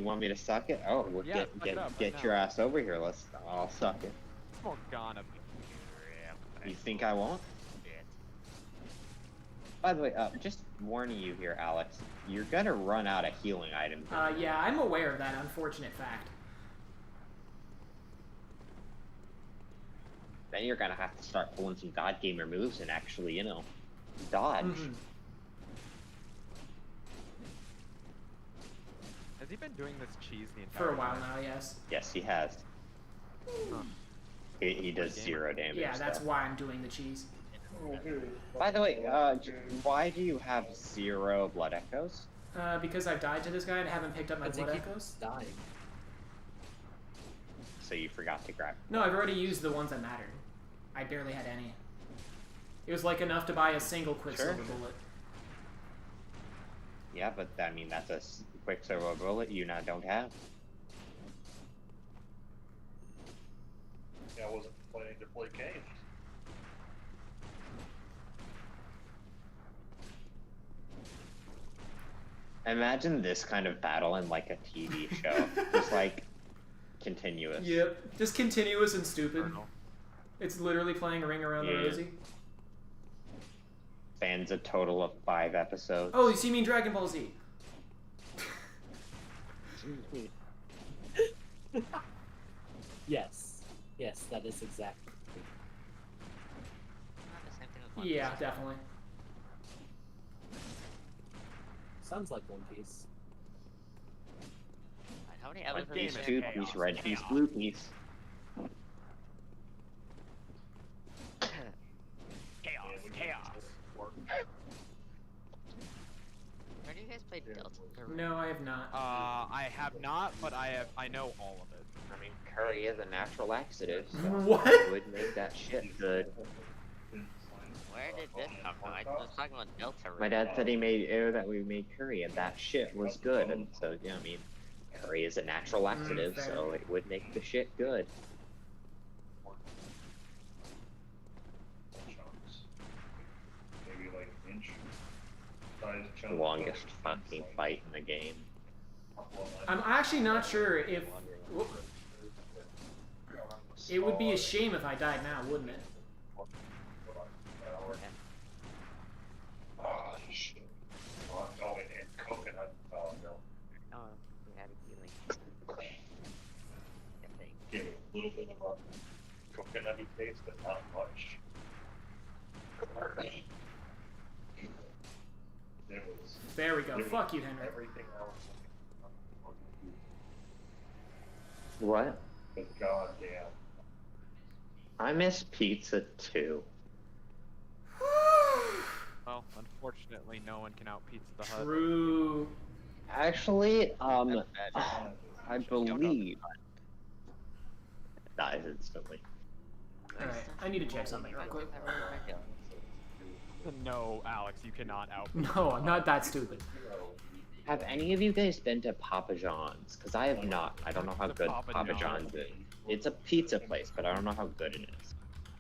want me to suck it? Oh, well, Yeah, suck it up right get now. your ass over here. I'll suck it. it? Morgana. You think I won't? By the way, just warning you here, Alex. You're gonna run out of healing items. Yeah, I'm aware of that unfortunate fact. Then you're gonna have to start pulling some God Gamer moves and actually, dodge. Mhm. Has he been doing this cheese the entire For a while time? now, yes. Yes, he has. Huh. He does 0 damage. Yeah, that's though. why I'm doing the cheese. By the way, why do you have 0 blood echoes? Because I've died to this guy and haven't picked up my Because he blood keeps echoes. dying. So you forgot to grab. No, I've already used the ones that mattered. I barely had any. It was like enough to buy a single Quicksilver bullet. Yeah, but I mean that's a Quicksilver bullet you now don't have. Yeah, I wasn't planning to play games. Imagine this kind of battle in like a TV show, just like continuous. Yep, just continuous and stupid. It's literally playing Ring Around the Rosie. Spans a total of 5 episodes. Oh, you mean Dragon Ball Z? Yes. Yes, that is exactly. The same thing with One Yeah, Piece. definitely. Sounds like One Piece. How many What episodes game is is there? Two piece, red piece, blue piece. Chaos, chaos. Where do you guys play Delta? Or- No, I have not. I have not, but I know all of it. I mean, curry is a natural laxative, so What? it would make that shit good. Where did this come from? I was talking about Delta. My dad said he made that we made curry and that shit was good, and so yeah, I mean, curry is a natural laxative, fair. so it would make the shit good. Chunks. Maybe like an inch size chunk. Longest fucking fight in the game. I'm actually not sure if... Whoop. It would be a shame if I died now, wouldn't it? Oh, shit. Oh, no, and coconut. Oh, no. Oh, we had a healing. Give it a little bit of a coconutty taste, but not much. It was There we go. Fuck you, Henry. everything else. What? But goddamn. I miss pizza too. Well, unfortunately, no one can out Pizza the Hut. True. Actually, That's bad. I believe dies instantly. Alright, I need to check something real quick. No, Alex, you cannot out. No, I'm not that stupid. Have any of you guys been to Papa John's? Because I have not. I don't know how good Papa John's is. It's a pizza place, but I don't know how good it is.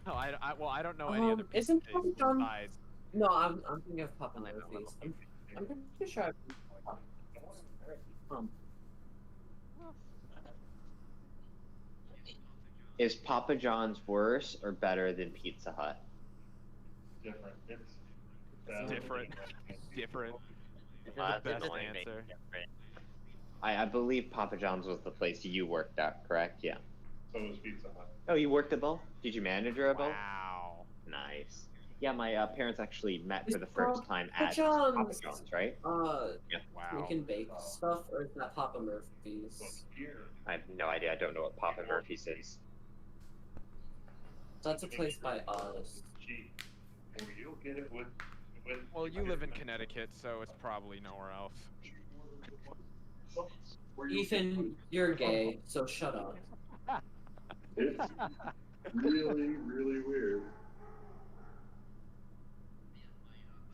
No, well, I don't know any other pizza Isn't place Papa John's- besides. No, I'm thinking of Papa Murphy's. I'm pretty sure Is Papa John's worse or better than Pizza Hut? Different. It's different. Different. That's the best definitely big answer. difference. I believe Papa John's was the place you worked at, correct? Yeah. So was Pizza Hut. Oh, you worked at both? Did you manage a both? Wow. Nice. Yeah, my parents actually met for the It's first time Papa at Papa John's. John's, right? Wow. We can bake stuff, or is that Papa Murphy's? Here. I have no idea. I don't know what Papa Murphy's is. That's a place by us. Cheap. Or you'll get it with Well, you live in Connecticut, so it's probably nowhere else. Ethan, you're gay, so shut up. It's really, really weird.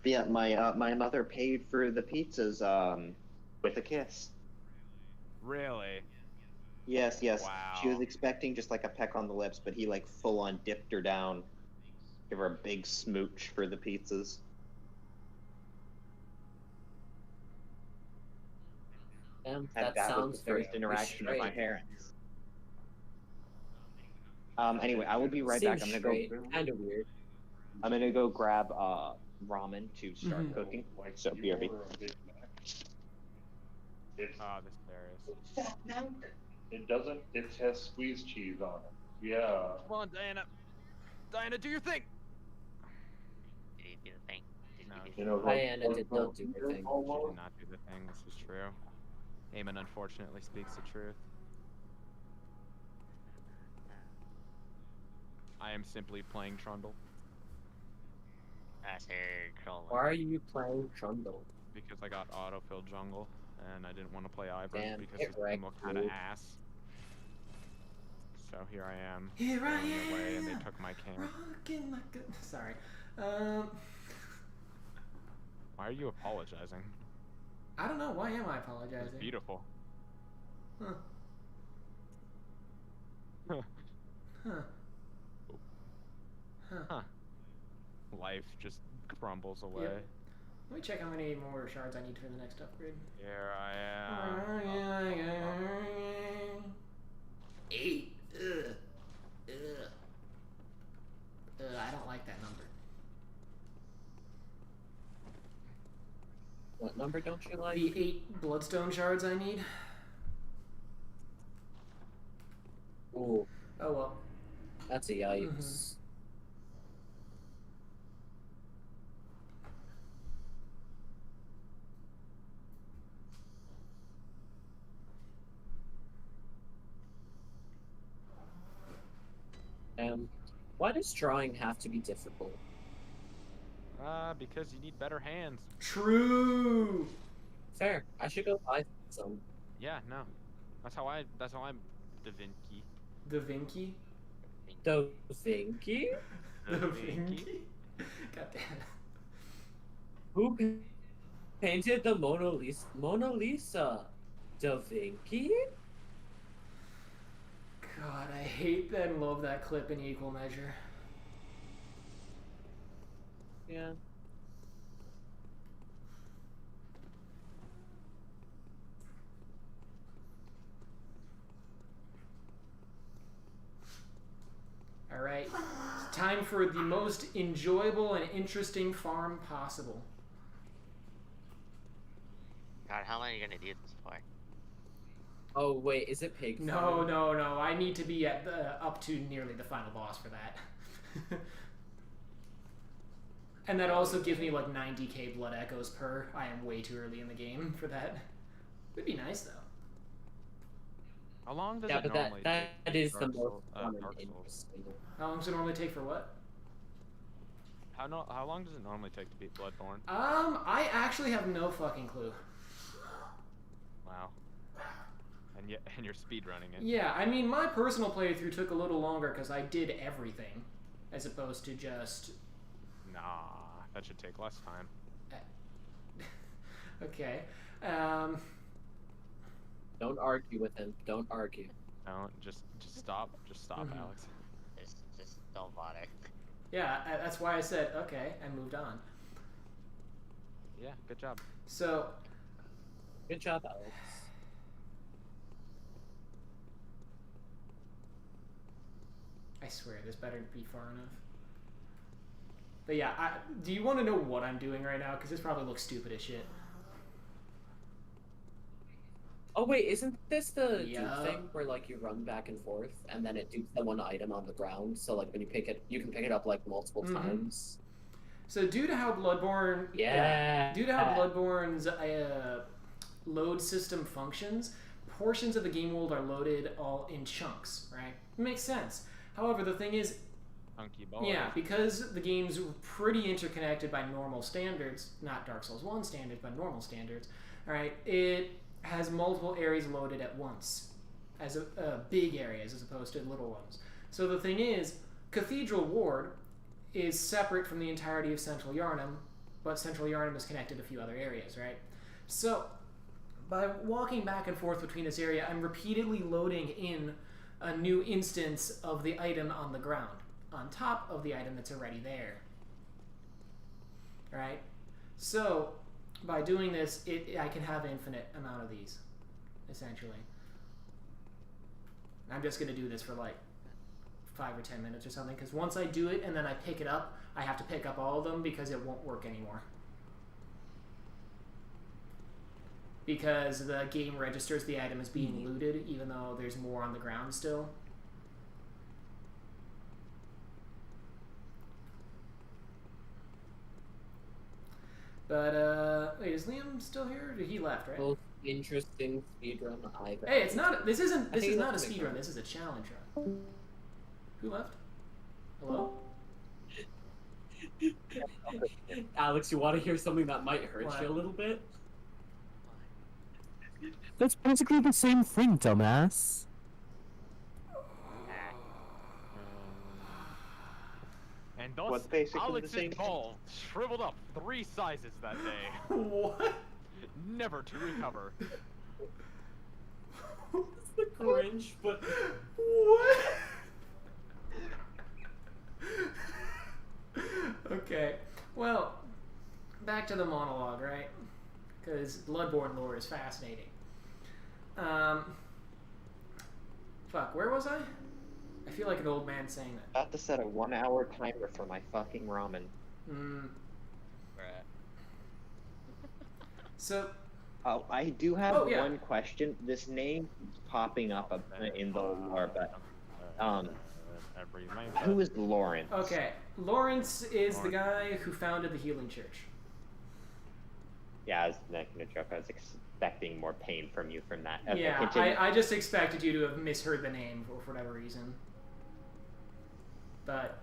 Yeah, my mother paid for the pizzas with a kiss. Really? Yes. Wow. She was expecting just like a peck on the lips, but he like full on dipped her down, give her a big smooch for the pizzas. Damn, And that that was sounds the very first interaction with my straight. parents. Anyway, I will be right Seems back. I'm straight, kinda weird. gonna go grab ramen to start cooking. So BRB. It's, This there is. it doesn't, it has squeezed cheese on it. Yeah. Come on, Diana. Diana, do your thing. Did he do the thing? Did No. he do You know, Diana did not do her thing. She did not do the thing. This is true. Eamon unfortunately speaks the truth. I am simply playing Trundle. That's her trolling. Why are you playing Trundle? Because I got autofill jungle, and I didn't want to play Ivern Damn, because get his team wrecked, looked kind of dude. ass. So here I am. Here I going away, and am. they took my camp. Rocking like a... Sorry. Why are you apologizing? I don't know. Why am I It's apologizing? beautiful. Huh. Huh. Huh. Huh. Huh. Life just crumbles away. Yep. Let me check how many more shards I need for the next upgrade. Here I am. 8. Ugh. Ugh. I don't like that number. What number don't you like? The 8 bloodstone shards I need. Ooh, Oh well. that's a yikes. Why does drawing have to be difficult? Because you need better hands. True. Fair. I should go buy some. Yeah, no. That's how I'm Da Vinci. Da Vinci. Da Vinci? Da Vinci. God damn it. Who painted the Mona Lisa? Mona Lisa. Da Vinci? God, I hate that and love that clip in equal measure. Yeah. Alright, it's time for the most enjoyable and interesting farm possible. God, how long are you gonna do this for? Oh wait, is it pig? No, farm? no, no. I need to be at the up to nearly the final boss for that. And that also gives me like 90k blood echoes per. I am way too early in the game for that. Would be nice though. How long does Yeah, it but normally that take? is the Dark most Souls- fun Dark and Souls. interesting. How long does it normally take for what? How long does it normally take to beat Bloodborne? I actually have no fucking clue. Wow. And you're speedrunning it. Yeah, I mean, my personal playthrough took a little longer because I did everything, as opposed to just... Nah, that should take less time. Okay. Don't argue with him. Don't argue. No, just stop. Just stop, Mhm. Alex. Just don't bother. Yeah, that's why I said, okay, and moved on. Yeah, good job. So, Good job, Alex. I swear, this better be far enough. But yeah, do you want to know what I'm doing right now? Because this probably looks stupid as shit. Oh wait, isn't this the Yeah. dupe thing where like you run back and forth and then it dupes the one item on the ground? So like when you pick it, you can pick it up like multiple Mhm. times. So due to how Bloodborne... Yeah. Due to how Bloodborne's load system functions, portions of the game world are loaded all in chunks, right? It makes sense. However, the thing is, Hunky balls. yeah, because the game's pretty interconnected by normal standards, not Dark Souls 1 standards, but normal standards, alright, it has multiple areas loaded at once, as big areas as opposed to little ones. So the thing is, Cathedral Ward is separate from the entirety of Central Yharnam, but Central Yharnam is connected to a few other areas, right? So, by walking back and forth between this area, I'm repeatedly loading in a new instance of the item on the ground, on top of the item that's already there. Right? So, by doing this, I can have an infinite amount of these, essentially. I'm just going to do this for like 5 or 10 minutes or something, because once I do it and then I pick it up, I have to pick up all of them because it won't work anymore. Because the game registers the item as being looted, even though there's more on the ground still. But, wait, is Liam still here? He left, right? Well, interesting speedrun I've Hey, it's not. This isn't. I This think is not a that's speed run. This is a challenge run. Who left? Hello? Alex, you want to hear something that might hurt What? you a little bit? That's basically the same thing, dumbass. And thus, What's basically the Alex's same- ball shriveled up 3 sizes that day, What? never to recover. It's the cringe, but What? Okay. Well, back to the monologue, right? Because Bloodborne lore is fascinating. Fuck, where was I? I feel like an old man saying that. About to set a 1-hour timer for my fucking ramen. So, Oh, I do have Oh, yeah. one question. This name keeps popping up in the lore, but who is Lawrence? okay. Lawrence is the guy who founded the Healing Church. Yeah, I was making a joke. I was expecting more pain from you from that. Okay, Yeah, continue. I just expected you to have misheard the name for whatever reason. But,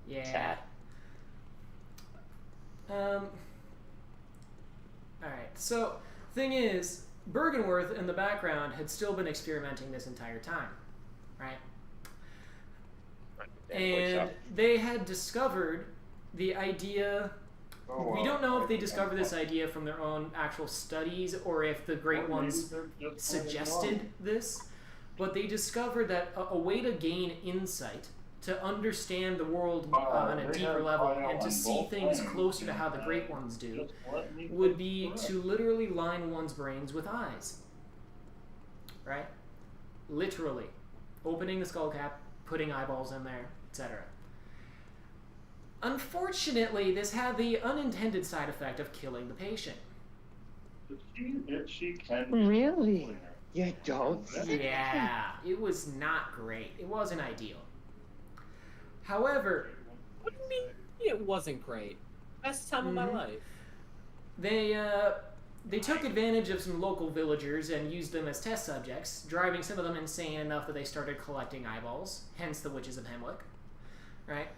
yeah. Sad. Alright, so, thing is, Bergenworth in the background had still been experimenting this entire time, right? And they had discovered the idea. We don't know if they discovered this idea from their own actual studies or if the Great Ones suggested this, but they discovered that a way to gain insight, to understand the world on a deeper level, and to see things closer to how the Great Ones do, would be to literally line one's brains with eyes. Right? Literally. Opening the skull cap, putting eyeballs in there, etc. Unfortunately, this had the unintended side effect of killing the patient. She can. Really? You don't? Yeah, it was not great. It wasn't ideal. However, what do you mean it wasn't great? Best time of my life. they took advantage of some local villagers and used them as test subjects, driving some of them insane enough that they started collecting eyeballs, hence the Witches of Hemwick, right?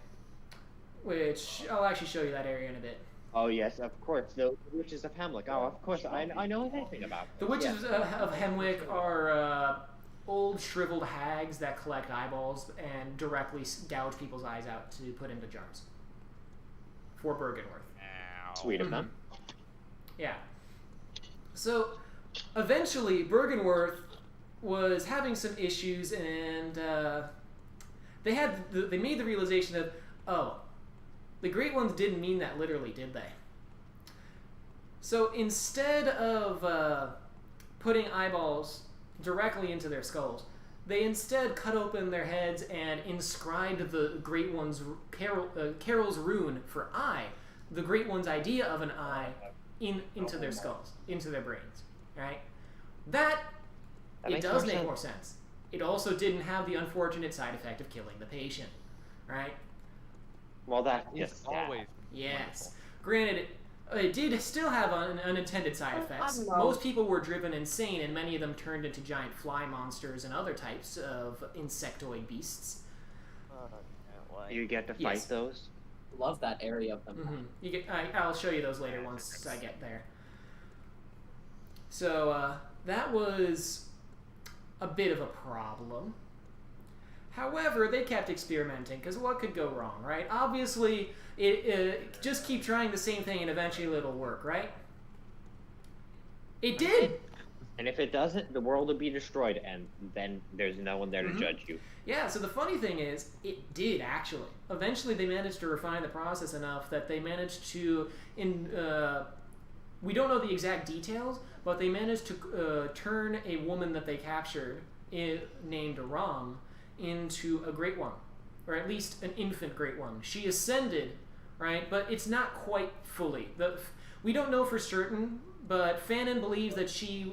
Which, I'll actually show you that area in a bit. Oh yes, of course. The Witches of Hemwick. Oh, of course. I know anything about The them. Witches of Hemwick are old shriveled hags that collect eyeballs and directly gouge people's eyes out to put into jars. For Bergenworth. Sweet of them. Yeah. So, eventually, Bergenworth was having some issues, and they made the realization of, oh, the Great Ones didn't mean that literally, did they? So instead of putting eyeballs directly into their skulls, they instead cut open their heads and inscribed the Great One's Carol's rune for eye, the Great One's idea of an eye, into their skulls, into their brains, right? That it makes does more make sense. more sense. It also didn't have the unfortunate side effect of killing the patient, right? Well, that It's just always Yes. Granted, it did still have unintended side effects. Most people were driven insane, and many of them turned into giant fly monsters and other types of insectoid beasts. You get to fight Yes. those. Love that area of them. I'll show you those later once I get there. So that was a bit of a problem. However, they kept experimenting, because what could go wrong, right? Obviously, just keep trying the same thing and eventually it'll work, right? It did! And if it doesn't, the world will be destroyed, and then there's no one there to judge you. Yeah, so the funny thing is, it did actually. Eventually they managed to refine the process enough that they managed to, we don't know the exact details, but they managed to turn a woman that they captured, named Ram, into a Great One, or at least an infant Great One. She ascended, right, but it's not quite fully. We don't know for certain, but Fanon believes that she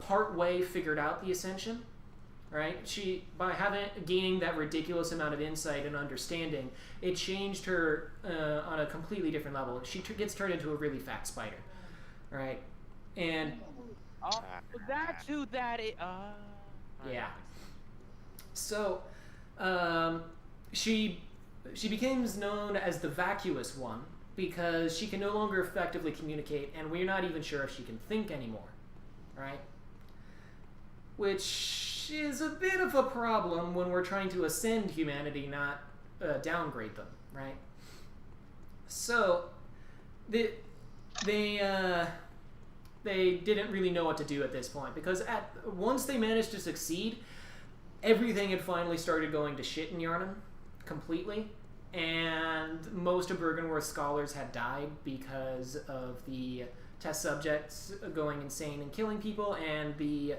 part-way figured out the ascension, right? She, by gaining that ridiculous amount of insight and understanding, it changed her on a completely different level. She gets turned into a really fat spider, right? And Oh, that's who that is. Yeah. So, she becomes known as the vacuous one because she can no longer effectively communicate, and we're not even sure if she can think anymore, right? Which is a bit of a problem when we're trying to ascend humanity, not downgrade them, right? So, they didn't really know what to do at this point because once they managed to succeed, everything had finally started going to shit in Yharnam completely, and most of Bergenworth's scholars had died because of the test subjects going insane and killing people, and the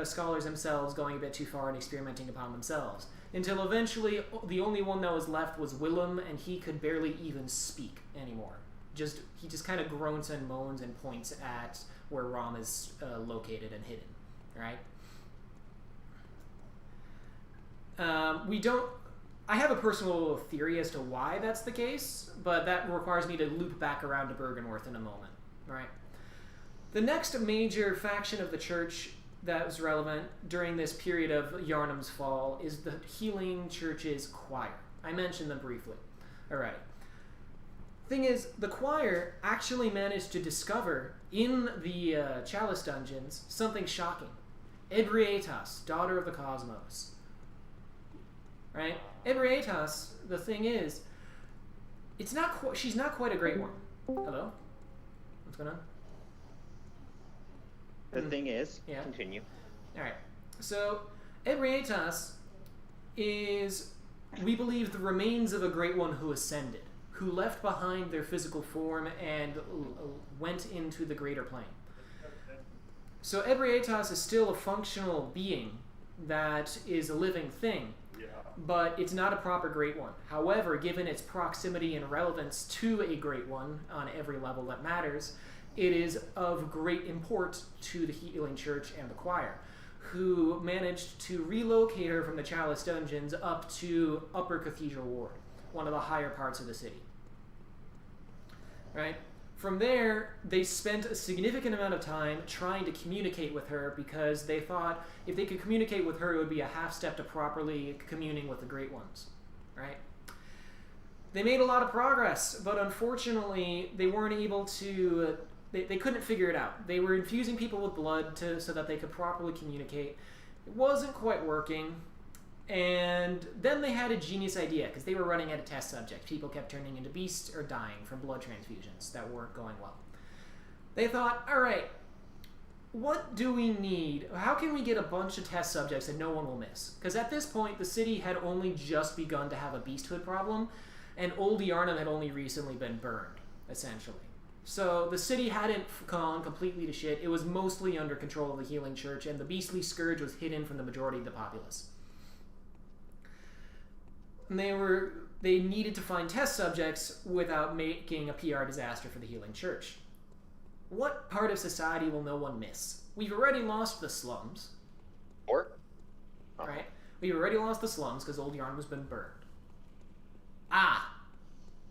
scholars themselves going a bit too far and experimenting upon themselves. Until eventually, the only one that was left was Willem, and he could barely even speak anymore. He just kind of groans and moans and points at where Rom is located and hidden, right? I have a personal theory as to why that's the case, but that requires me to loop back around to Bergenworth in a moment, right? The next major faction of the church that was relevant during this period of Yharnam's fall is the Healing Church's choir. I mentioned them briefly already. Thing is, the choir actually managed to discover in the Chalice dungeons something shocking. Ebrietas, daughter of the cosmos. Right? Ebrietas, the thing is, she's not quite a great one. Hello? What's going on? The thing is, yeah. Continue. Alright. So, Ebrietas is, we believe, the remains of a great one who ascended, who left behind their physical form and went into the greater plane. So Ebrietas is still a functional being that is a living thing, but it's not a proper great one. However, given its proximity and relevance to a great one on every level that matters, it is of great import to the Healing Church and the choir, who managed to relocate her from the Chalice dungeons up to Upper Cathedral Ward, one of the higher parts of the city. Right? From there, they spent a significant amount of time trying to communicate with her because they thought if they could communicate with her, it would be a half step to properly communing with the Great Ones. Right? They made a lot of progress, but unfortunately, they weren't able to... They couldn't figure it out. They were infusing people with blood so that they could properly communicate. It wasn't quite working. And then they had a genius idea, because they were running out of test subjects. People kept turning into beasts or dying from blood transfusions that weren't going well. They thought, all right, what do we need? How can we get a bunch of test subjects that no one will miss? Because at this point, the city had only just begun to have a beasthood problem, and Old Yharnam had only recently been burned, essentially. So the city hadn't gone completely to shit. It was mostly under control of the Healing Church, and the beastly scourge was hidden from the majority of the populace. And they needed to find test subjects without making a PR disaster for the Healing Church. What part of society will no one miss? We've already lost the slums. Right? We've already lost the slums because Old Yharnam has been burned.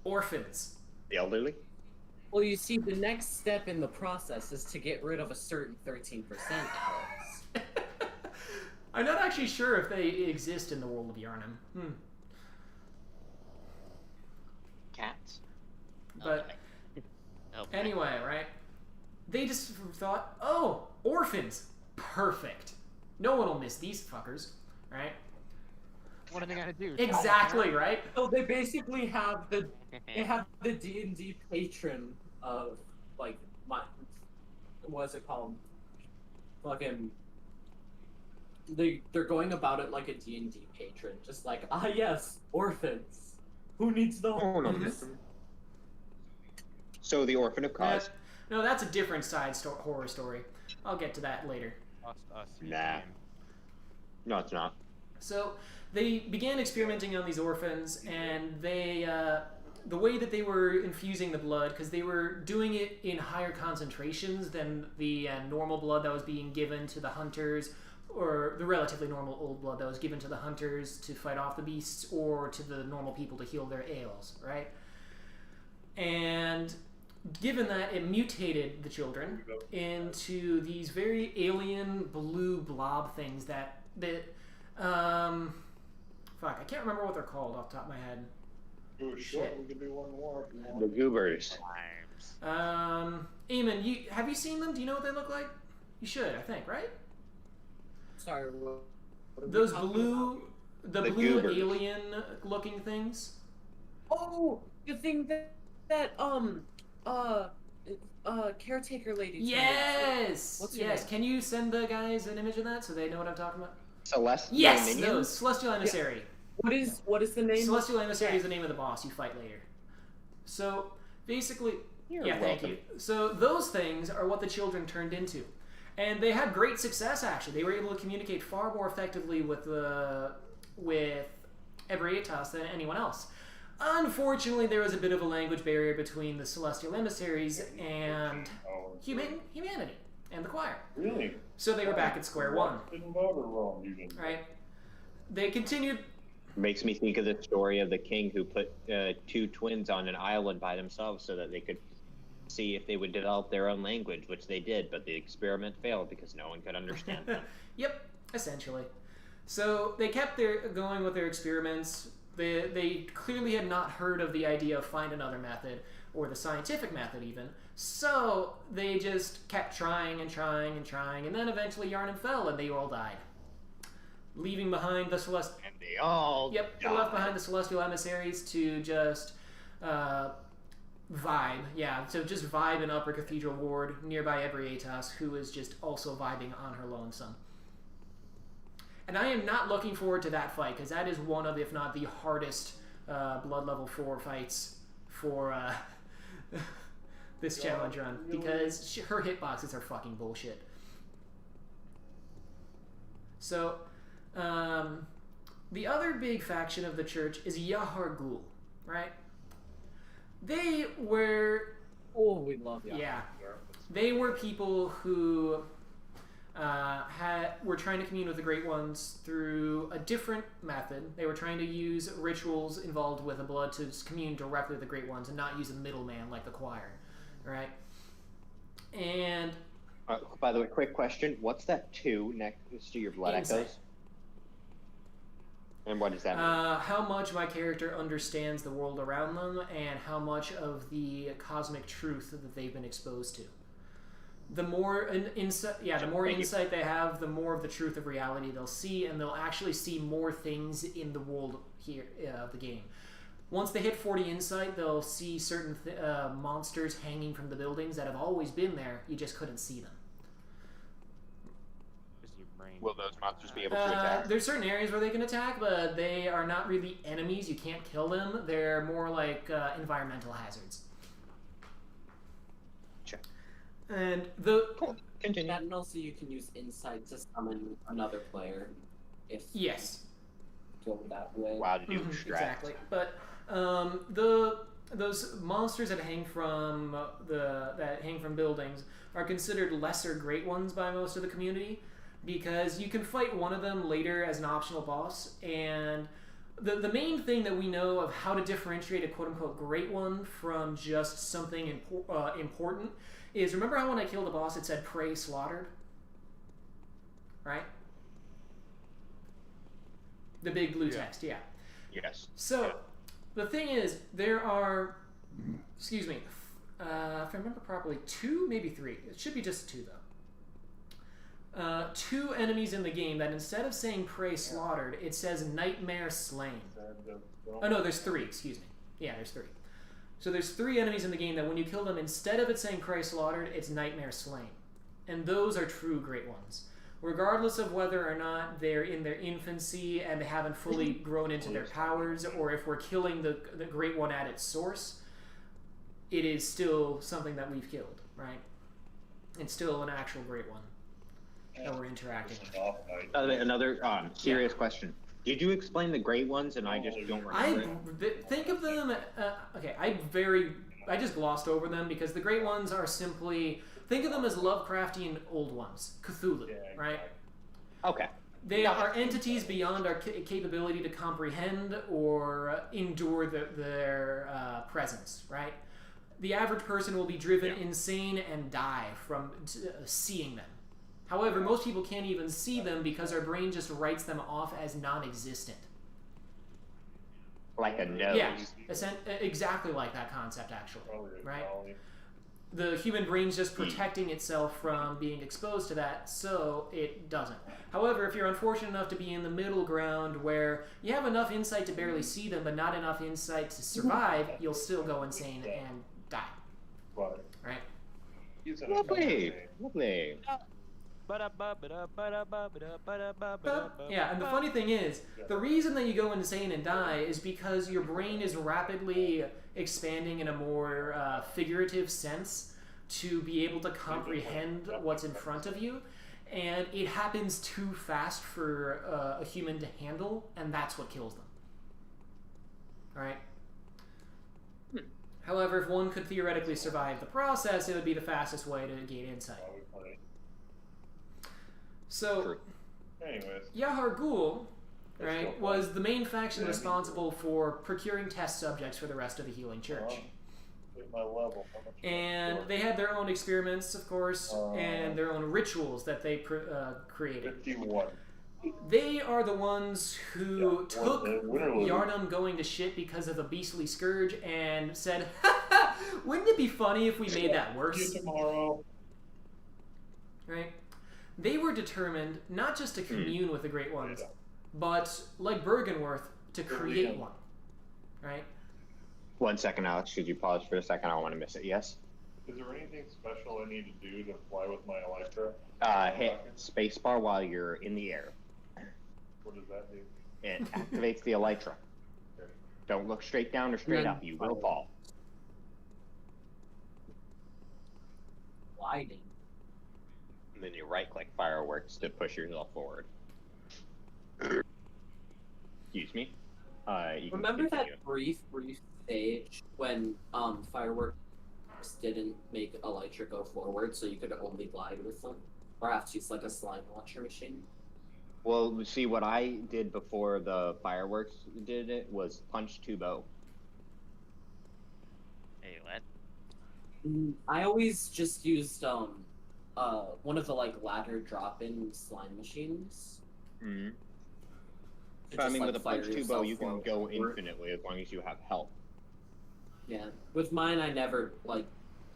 Orphans. The elderly? Well, you see, the next step in the process is to get rid of a certain 13%, Alex. I'm not actually sure if they exist in the world of Yharnam. Cats. But Okay. anyway, right? They just thought, oh, orphans. Perfect. No one will miss these fuckers, right? What are they gonna do? Exactly, right? So they basically have the D&D patron of, like, what's it called? Fucking... They're going about it like a D&D patron. Just like, yes, orphans. Who needs the orphans? So the Orphan of Cause. No, that's a different side horror story. I'll get to that later. Nah. No, it's not. So they began experimenting on these orphans, and they, the way that they were infusing the blood, because they were doing it in higher concentrations than the normal blood that was being given to the hunters, or the relatively normal old blood that was given to the hunters to fight off the beasts, or to the normal people to heal their ails, right? And given that it mutated the children into these very alien blue blob things that fuck, I can't remember what they're called off the top of my head. Shit. We can do one more. The goobers. Eamon, have you seen them? Do you know what they look like? You should, I think, right? Sorry. Those blue, the blue goobers. alien-looking things. Oh, the thing that caretaker lady. Yes. What's her Yes. name? Can you send the guys an image of that so they know what I'm talking about? Celestial Yes, minions? those Celestial Emissary. What is the name? Celestial Emissary is the name of the boss you fight later. So basically, thank welcome. you. So those things are what the children turned into, and they had great success. Actually, they were able to communicate far more effectively with Ebrietas than anyone else. Unfortunately, there was a bit of a language barrier between the Celestial Emissaries and humanity and the choir. Really? So they were back at square one. Didn't vote her wrong, even. Right? They continued. Makes me think of the story of the king who put two twins on an island by themselves so that they could see if they would develop their own language, which they did, but the experiment failed because no one could understand them. Yep, essentially. So they kept going with their experiments. They clearly had not heard of the idea of find another method, or the scientific method even. So they just kept trying and trying and trying, and then eventually Yharnam fell and they all died. Leaving behind the Celestial... And they all Yep, they left behind the Celestial Emissaries to just vibe. Yeah, so just vibe in Upper Cathedral Ward nearby Ebrietas, who is just also vibing on her lonesome. And I am not looking forward to that fight, because that is one of, if not the hardest Blood Level 4 fights for this challenge run, because her hitboxes are fucking bullshit. So, the other big faction of the church is Yahar Ghul, right? They were... Oh, we love Yahar. Yeah. They were people who were trying to commune with the Great Ones through a different method. They were trying to use rituals involved with the blood to commune directly with the Great Ones and not use a middleman like the choir, right? And... by the way, quick question. What's that 2 next to your blood Insight. echoes? And what does that mean? How much my character understands the world around them and how much of the cosmic truth that they've been exposed to. The more insight they have, the more of the truth of reality they'll see, and they'll actually see more things in the world here of the game. Once they hit 40 insight, they'll see certain monsters hanging from the buildings that have always been there. You just couldn't see them. Will those monsters be able to attack? There's certain areas where they can attack, but they are not really enemies. You can't kill them. They're more like environmental hazards. Sure. And Continue. And also you can use insight to summon another player if yes, go that way. Wow, to do exactly. But those monsters that hang from buildings are considered lesser Great Ones by most of the community, because you can fight one of them later as an optional boss. And the main thing that we know of how to differentiate a quote-unquote Great One from just something important is, remember how when I killed a boss it said prey slaughtered? Right? The big blue text, yeah. Yes. So, the thing is, there are, excuse me, if I remember properly, 2, maybe 3. It should be just 2, though. 2 enemies in the game that instead of saying prey slaughtered, it says nightmare slain. Oh no, there's 3, excuse me. Yeah, there's 3. So there's 3 enemies in the game that when you kill them, instead of it saying prey slaughtered, it's nightmare slain. And those are true Great Ones. Regardless of whether or not they're in their infancy and they haven't fully grown into their powers, or if we're killing the Great One at its source, it is still something that we've killed, right? It's still an actual Great One that we're interacting with. Another serious question. Did you explain the Great Ones and I just don't remember it? Think of them... okay, I just glossed over them because the Great Ones are simply... Think of them as Lovecraftian old ones. Cthulhu, right? Okay. They are entities beyond our capability to comprehend or endure their presence, right? the average person will be driven insane and die from seeing them. However, most people can't even see them because our brain just writes them off as non-existent. Like a nose. Yeah, exactly like that concept, actually, right? The human brain's just protecting itself from being exposed to that, so it doesn't. However, if you're unfortunate enough to be in the middle ground where you have enough insight to barely see them, but not enough insight to survive, you'll still go insane and die. Right? Lovely. Lovely. Yeah, and the funny thing is, the reason that you go insane and die is because your brain is rapidly expanding in a more figurative sense to be able to comprehend what's in front of you, and it happens too fast for a human to handle, and that's what kills them. Alright? However, if one could theoretically survive the process, it would be the fastest way to gain insight. So, Yahar Ghul, right, was the main faction responsible for procuring test subjects for the rest of the Healing Church. And they had their own experiments, of course, and their own rituals that they created. They are the ones who took Yharnam going to shit because of a beastly scourge and said, "Ha, wouldn't it be funny if we made that worse?" Right? They were determined not just to commune with the Great Ones, but, like Bergenworth, to create one. Right? 1 second, Alex. Should you pause for a second? I don't want to miss it. Yes? Is there anything special I need to do to fly with my Elytra? Hit spacebar while you're in the air. What does that do? It activates the Elytra. Don't look straight down or straight up. You will fall. Gliding. And then you right-click fireworks to push yourself forward. Excuse me? You Remember that brief stage when fireworks didn't make Elytra go forward, so you could only glide with them? Or have to use like a slime launcher machine? Well, see, what I did before the fireworks did it was punch to bow. Hey, what? I always just used one of the like ladder drop-in slime machines. Mm-hmm. So, I mean, with a punch to bow, you can go infinitely as long as you have health. Yeah, with mine, I never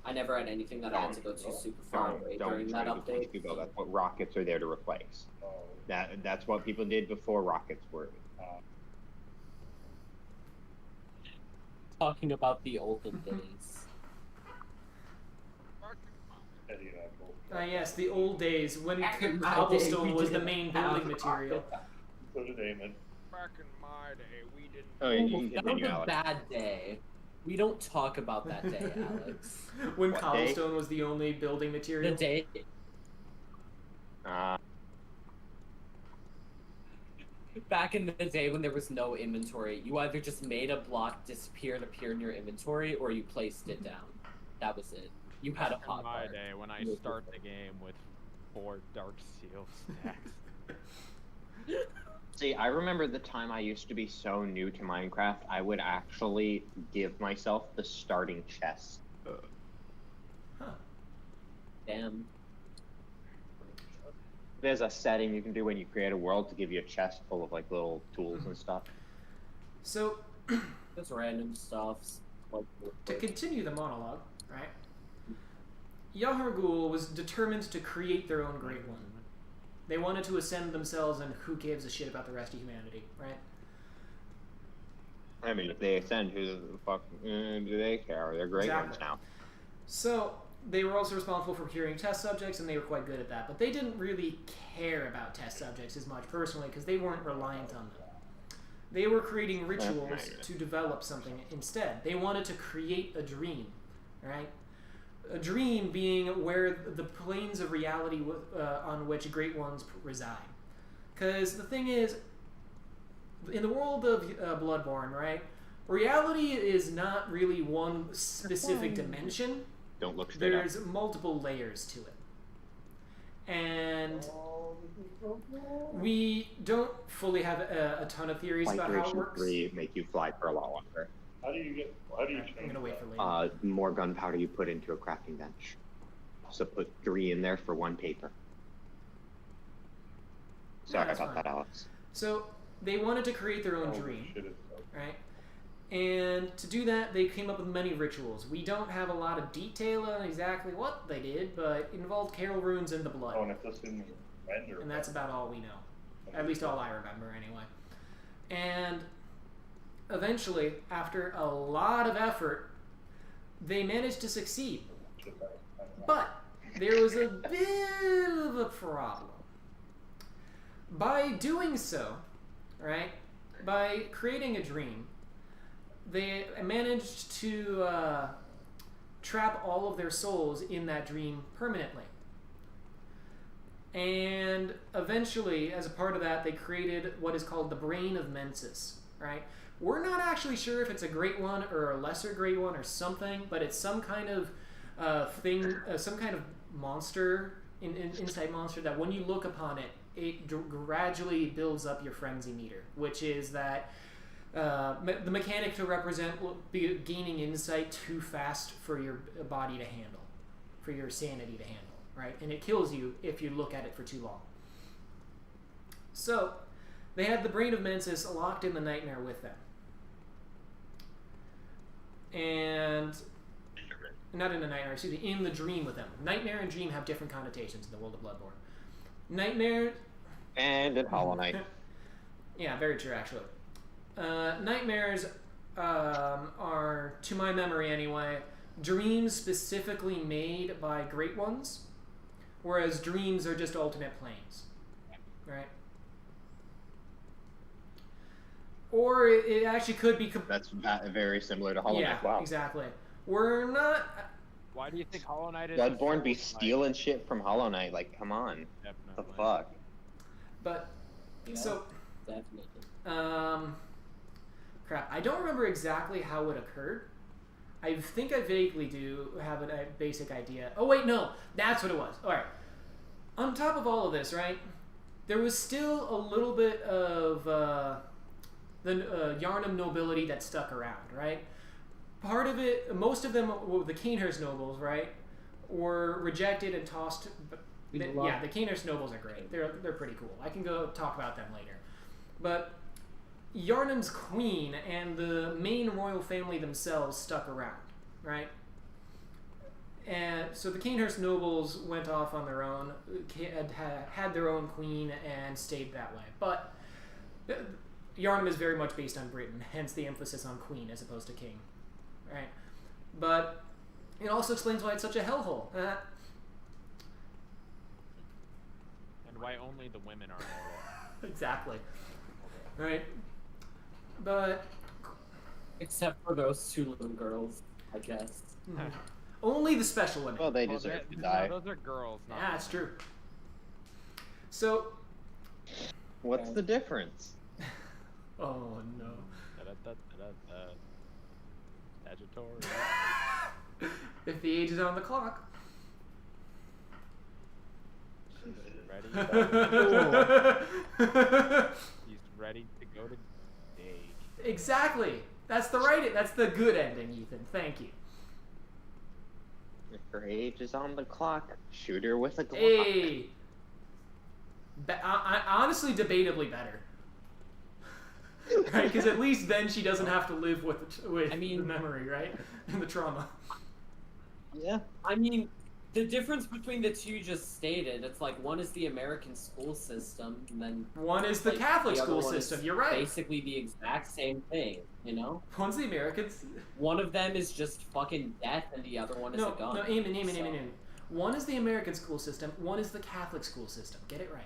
had anything that I had to go too super far away during that update. That's what rockets are there to replace. That's what people did before rockets were. Talking about the olden days. Yes, the old days when cobblestone was the main building material. So did Eamon. Back in my day, we didn't. Oh, yeah, you that was a bad day. We don't talk about that day, Alex. When cobblestone was the only building material? The day. Back in the day when there was no inventory, you either just made a block disappear and appear in your inventory, or you placed it down. That was it. You had a hot my day when I start the game with 4 Dark Seal stacks. See, I remember the time I used to be so new to Minecraft, I would actually give myself the starting chest. Huh. Damn. There's a setting you can do when you create a world to give you a chest full of like little tools and stuff. So, just random stuff. To continue the monologue, right? Yahar Ghul was determined to create their own Great One. They wanted to ascend themselves, and who gives a shit about the rest of humanity, right? I mean, if they ascend, who the fuck do they care? They're Great Ones now. So, they were also responsible for procuring test subjects, and they were quite good at that. But they didn't really care about test subjects as much personally, because they weren't reliant on them. They were creating rituals to develop something instead. They wanted to create a dream, right? A dream being where the planes of reality on which Great Ones reside. Because the thing is, in the world of Bloodborne, right, reality is not really one specific dimension. Don't look straight up. There's multiple layers to it. And we don't fully have a ton of theories about how it works. 3 make you fly for a lot longer. How do you change I'm gonna wait for later. More gunpowder you put into a crafting bench. So put 3 in there for 1 paper. Sorry that's about fine. that, Alex. So they wanted to create their own dream, right? And to do that, they came up with many rituals. We don't have a lot of detail on exactly what they did, but it involved carol runes and the blood. Oh, and if this in render. And that's about all we know. At least all I remember, anyway. And eventually, after a lot of effort, they managed to succeed. But there was a bit of a problem. By doing so, right, by creating a dream, they managed to trap all of their souls in that dream permanently. And eventually, as a part of that, they created what is called the Brain of Mensis, right? We're not actually sure if it's a great one or a lesser great one or something, but it's some kind of thing, some kind of monster, insight monster, that when you look upon it, it gradually builds up your frenzy meter, which is that the mechanic to represent gaining insight too fast for your body to handle, for your sanity to handle, right? And it kills you if you look at it for too long. So they had the Brain of Mensis locked in the nightmare with them. And not in the nightmare, excuse me, in the dream with them. Nightmare and dream have different connotations in the world of Bloodborne. Nightmare... And in Hollow Knight. Yeah, very true, actually. Nightmares are, to my memory anyway, dreams specifically made by great ones, whereas dreams are just alternate planes, right? Or it actually could be... That's very similar to Hollow Knight. Yeah, Wow. exactly. We're not... Why do you think Hollow Knight is... Bloodborne be stealing shit from Hollow Knight, like, come on. Definitely. What the fuck? But, Yeah, so... Definitely. Crap, I don't remember exactly how it occurred. I think I vaguely do have a basic idea. Oh wait, no, that's what it was. Alright. On top of all of this, right, there was still a little bit of the Yharnam nobility that stuck around, right? Part of it, most of them, the Cainhurst nobles, right, were rejected and tossed. Yeah, the Cainhurst nobles are great. They're pretty cool. I can go talk about them later. But Yharnam's queen and the main royal family themselves stuck around, right? And so the Cainhurst nobles went off on their own, had their own queen, and stayed that way. But Yharnam is very much based on Britain, hence the emphasis on queen as opposed to king, right? But it also explains why it's such a hellhole. And why only the women are mortal. Exactly. Right? But... Except for those 2 little girls, I guess. Only the special women. Well, they deserve to die. No, those are girls. Not Yeah, it's true. So... What's the difference? Oh, no. Sagittarius. If the age is on the clock. Ready? He's ready to go to day. Exactly. That's the good ending, Ethan. Thank you. If her age is on the clock, shoot her with a Glock. Hey. Honestly, debatably better. Right? Because at least then she doesn't have to live with the memory, right? And the trauma. Yeah. I mean, the difference between the two you just stated, it's like one is the American school system, and then one is the Catholic school system. You're right. Basically the exact same thing, you know? One's the Americans. One of them is just fucking death, and the other one is a gun. No, amen. One is the American school system. One is the Catholic school system. Get it right.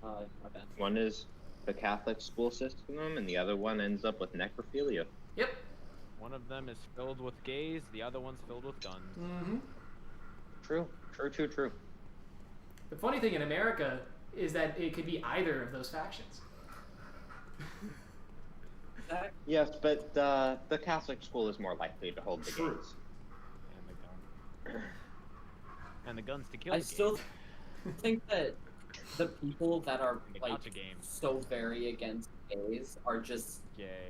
My bad. One is the Catholic school system, and the other one ends up with necrophilia. Yep. One of them is filled with gays, the other one's filled with guns. Mm-hmm. True. The funny thing in America is that it could be either of those factions. Yes, but the Catholic school is more likely to hold the gays. And the gun. And the guns to kill I the still gays. think that the people that are like Gotcha game. so very against gays are just Gay.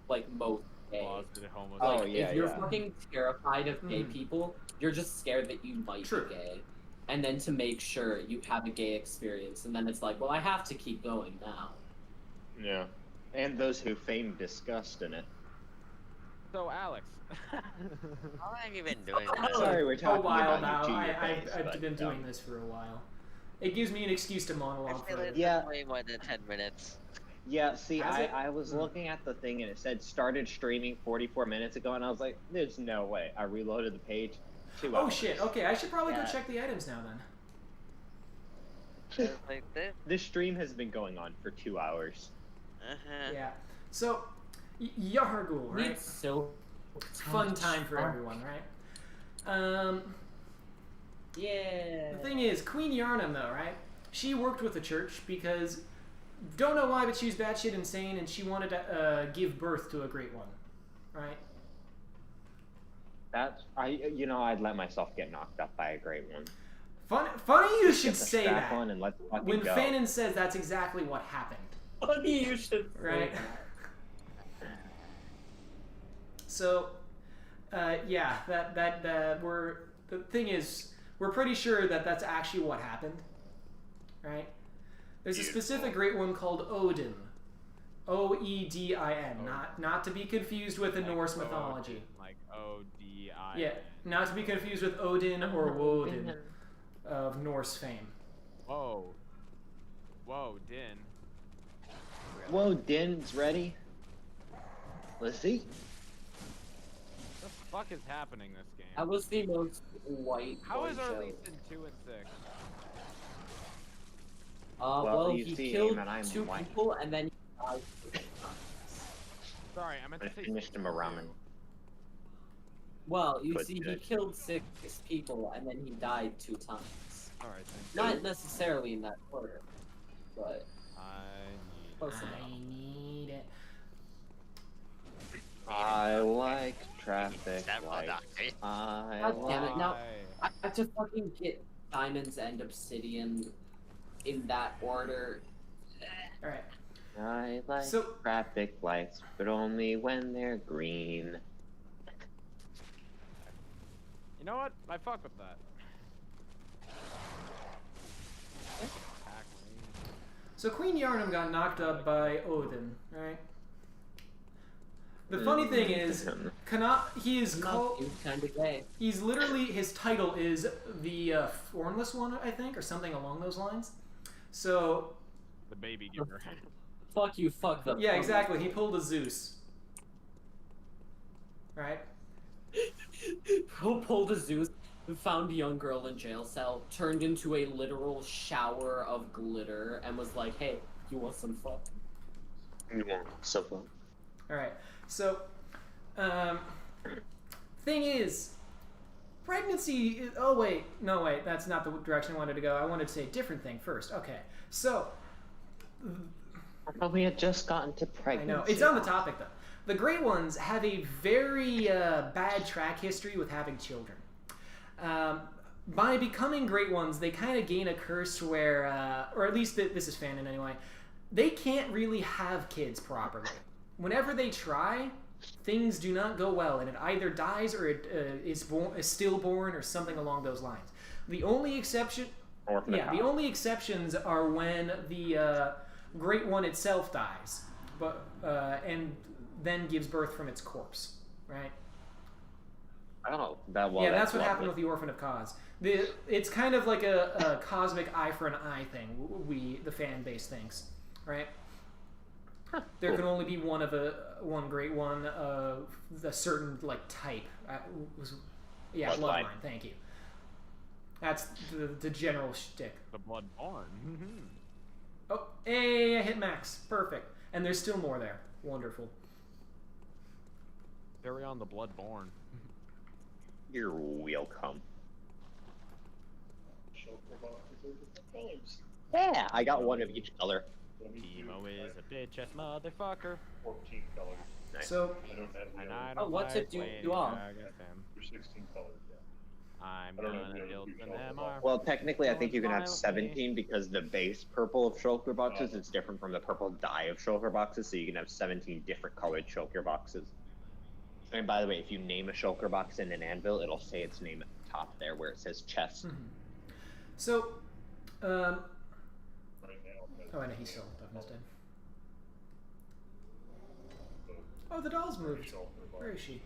like most gay. Closeted homosexual. Oh, Like, yeah, if you're yeah. fucking terrified of gay Mhm. people, you're just scared that you might True. be gay. And then to make sure you have a gay experience, and then it's like, well, I have to keep going now. Yeah. And those who feign disgust in it. So Alex. How have you been doing this? Sorry, we're A talking while about now. you to your face, I've but, been doing this for a while. It gives me an excuse to I monologue feel for it's Yeah. been way more than 10 minutes. Yeah, see, Has it? I was looking at the thing and it said started streaming 44 minutes ago, and I was like, there's no way. I reloaded the page. 2 Oh hours. shit, okay, I should probably go Yeah. check the items now then. It's like this. This stream has been going on for 2 hours. Yeah. So, Yargul, right? It's so Fun time for everyone, right? Yeah. The thing is, Queen Yarnum, though, right? She worked with the church because, don't know why, but she was batshit insane, and she wanted to give birth to a great one, right? I'd let myself get knocked up by a great one. Funny you Just should get the say strap that. on and let's fucking When go. Fanon says that's exactly what happened, Funny you should right? say So, yeah, the thing is, we're pretty sure that that's actually what happened, right? There's a specific great one called Odin, O-E-D-I-N, not to be confused with the Norse mythology. Like O-D-I-N. Yeah, not to be confused with Odin or Woden of Norse fame. Whoa. Whoa, Din. Whoa, Din's ready. Let's see. What the fuck is happening this game? That was the most white How is boy our show. least in 2 and 6? Well, you he see killed him and I'm 2 white. people and then he died. Sorry, I meant I to say finished him a ramen. Well, you But see, he good. killed 6 people and then he died 2 times. Alright, thank Not necessarily in that order, but you. close enough. I need it. I like traffic That lights. doctor. I God damn it, like... now I have to fucking get diamonds and obsidian in that order. Alright, I like So- traffic lights, but only when they're green. You know what? I fuck with that. so Queen Yarnum got knocked up by Odin, right? The funny thing is, he is called... He was kind of gay. He's literally, his title is the Thornless One, I think, or something along those lines. So, The baby giver. Fuck you, fuck the. yeah, exactly. He pulled a Zeus. Right? Who pulled a Zeus, found a young girl in jail cell, turned into a literal shower of glitter, and was like, hey, you want some fun? You want some fun? Alright. So, thing is, pregnancy. Oh, wait. No, wait. That's not the direction I wanted to go. I wanted to say a different thing first. Okay. So, But we had just gotten to I pregnancy. know. It's on the topic, though. The Great Ones have a very bad track history with having children. By becoming Great Ones, they kind of gain a curse where, or at least this is Fanon anyway, they can't really have kids properly. Whenever they try, things do not go well, and it either dies or it is stillborn or something along those lines. The only exception... Yeah, the only exceptions are when the Great One itself dies, but and then gives birth from its corpse, right? Oh, that was. Yeah, that's what happened with the Orphan of Cause. It's kind of like a cosmic eye for an eye thing. The fan base thinks, right? There can only be one Great One of a certain type. Bloodline. Thank you. That's the general shtick. The Bloodborne. Oh, hey, I hit max. Perfect. And there's still more there. Wonderful. Carry on the Bloodborne. You're welcome. Yeah, I got one of each color. Emo is a bitch ass motherfucker. 14 colors. Nice. So, I don't have And the I other. don't what's like it do playing you all? Dragon Sim. There's 16 colors, yeah. I'm I don't know gonna if you build know an who MR. Well, technically, I think you can have Violently. 17 because the base purple of shulker boxes is different from the purple dye of shulker boxes, so you can have 17 different colored shulker boxes. And by the way, if you name a shulker box in an anvil, it'll say its name at the top there where it says chest. So, right now. oh, I know he's still dead. Oh, the doll's moved. Where is she? Is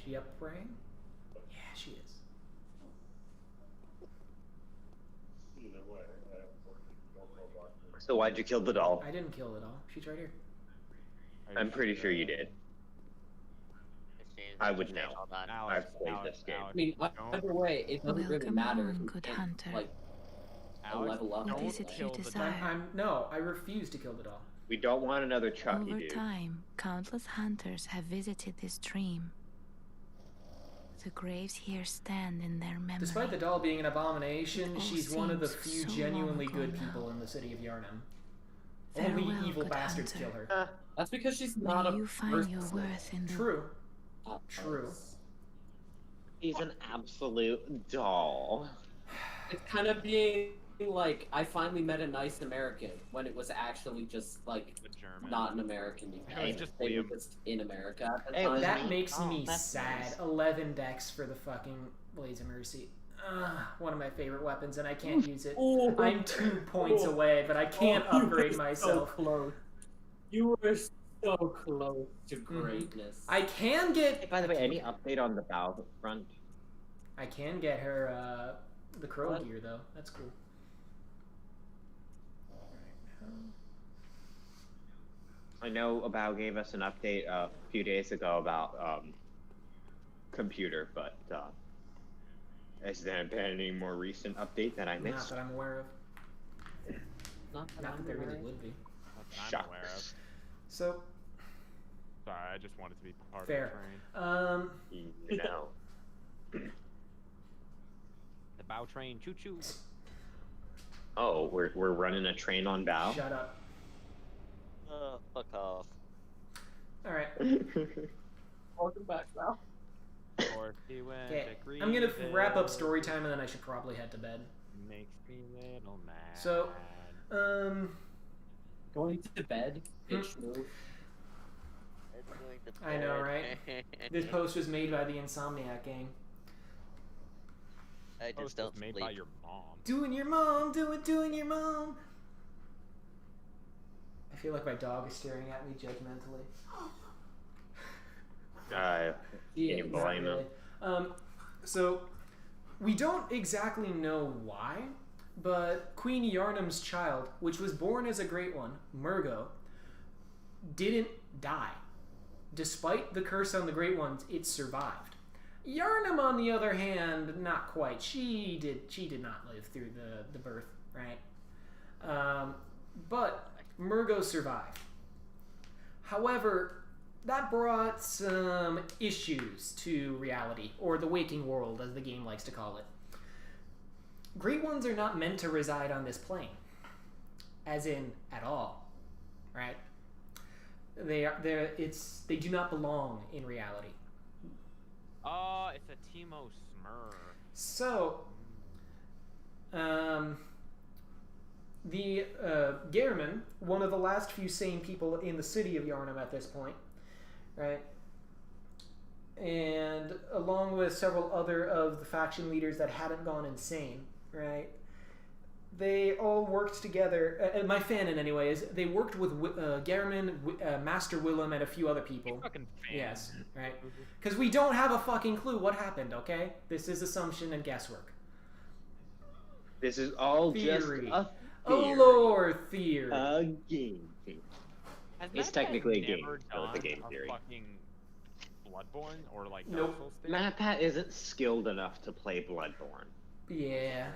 she up praying? Yeah, she is. Either way, I have 14 boxes. So why'd you kill the doll? I didn't kill the doll. She's right here. I'm pretty sure you did. I would know. Alex, I've played Alex, this game. I mean, either way, it doesn't really Welcome matter. home, who good can, hunter. Like, Alex, level up. What don't is it you kill the desire? No, I refuse to kill the doll. We don't want another Chucky, Over dude. time, countless hunters have visited this stream. The graves here stand in their memory. Despite the doll being an abomination, It all she's one of the seems few so genuinely long good ago people now. in the city of Yarnum. Farewell, Only evil good bastards hunter. kill her. That's because she's not May a you find your worth in the True. True. He's an absolute doll. It's kind of being like, I finally met a nice American when it was actually just like The German. not an American. It was just They were Liam. just in America at the Hey, time. That makes Oh, me that's sad. nice. 11 decks for the fucking Blades of Mercy. One of my favorite weapons, and I can't use it. Oh, I'm 2 points away, but I can't you upgrade were myself. So close. You were so close to greatness. I can get. Hey, by the way, any update on the Battlefront? I can get her the crow What? gear though. That's cool. I know About gave us an update a few days ago about computer, but has there been any more recent update that I Not missed? that I'm aware of. Not Not that there really would be. Not that I'm Shock. aware of. So Sorry, I just wanted to be part fair. of the train. You know. The bow train, choo choo. Oh, we're running a train on Bow. Shut up. Fuck off. All right. Welcome back now. Forky went Okay. to I'm gonna Greenville. wrap up story time, and then I should probably head to bed. Makes me little mad. So, Going to bed. Bitch move. I know, right? This post was made by the Insomniac gang. I Post just don't was made sleep. by your mom. Doing your mom, doing your mom. I feel like my dog is staring at me judgmentally. Can you blame him? So, we don't exactly know why, but Queen Yarnum's child, which was born as a great one, Murgo, didn't die. Despite the curse on the Great Ones, it survived. Yarnum, on the other hand, not quite. She did not live through the birth, right? But Murgo survived. However, that brought some issues to reality, or the waking world, as the game likes to call it. Great Ones are not meant to reside on this plane, as in at all, right? They do not belong in reality. Oh, it's a Timo Smur. So, the Gehrman, one of the last few sane people in the city of Yarnum at this point, right? And along with several other of the faction leaders that hadn't gone insane, right? They all worked together. My fanon, anyways. They worked with Gehrman, Master Willem, and a few other people. Fucking fan. Yes, right. Because we don't have a fucking clue what happened. Okay, this is assumption and guesswork. This is all Theory. just a A theory. lore theory. A game. Has It's Matt technically a never game, so done it's a game theory. Fucking Bloodborne or like Nope. Dark Souls thing? Matt Pat isn't skilled enough to play Bloodborne. Yeah.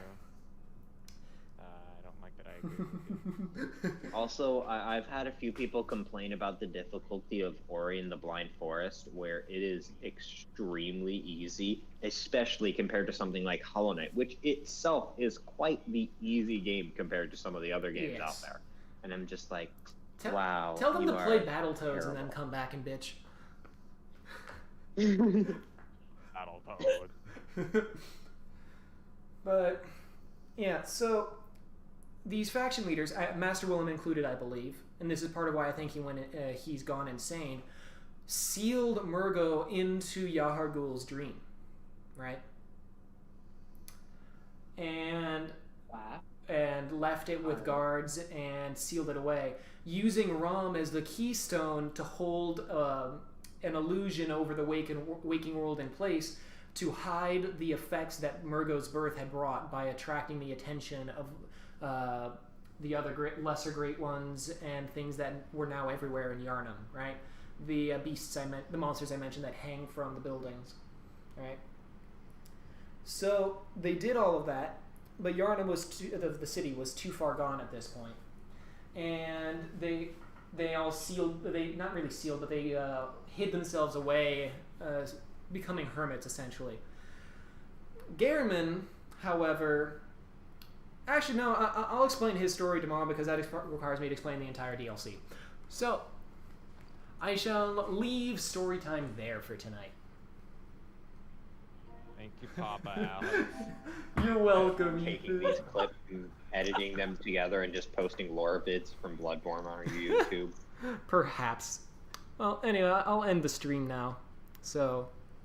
I don't like that I agree with you. Also, I've had a few people complain about the difficulty of Ori and the Blind Forest, where it is extremely easy, especially compared to something like Hollow Knight, which itself is quite the easy game compared to some of the other games Yes. out there. And I'm just like, Tell- wow. Tell them you to are play Battletoads and then terrible. come back and bitch. Battletoad. But yeah, so these faction leaders, Master Willem included, I believe, and this is part of why I think he's gone insane, sealed Murgo into Yahar Ghul's dream, right? And left it with guards and sealed it away, using Rom as the keystone to hold an illusion over the waking world in place to hide the effects that Murgo's birth had brought by attracting the attention of the other lesser great ones and things that were now everywhere in Yharnam, right? The beasts the monsters I mentioned that hang from the buildings, right? So they did all of that, but Yharnam the city was too far gone at this point, and they all sealed. They not really sealed, but they hid themselves away, becoming hermits essentially. Gehrman, however, actually no, I'll explain his story tomorrow because that requires me to explain the entire DLC. So I shall leave story time there for tonight. Thank you, Papa Alex. You're welcome. Taking these clips and editing them together and just posting lore vids from Bloodborne on YouTube. Perhaps. Well, anyway, I'll end the stream now. So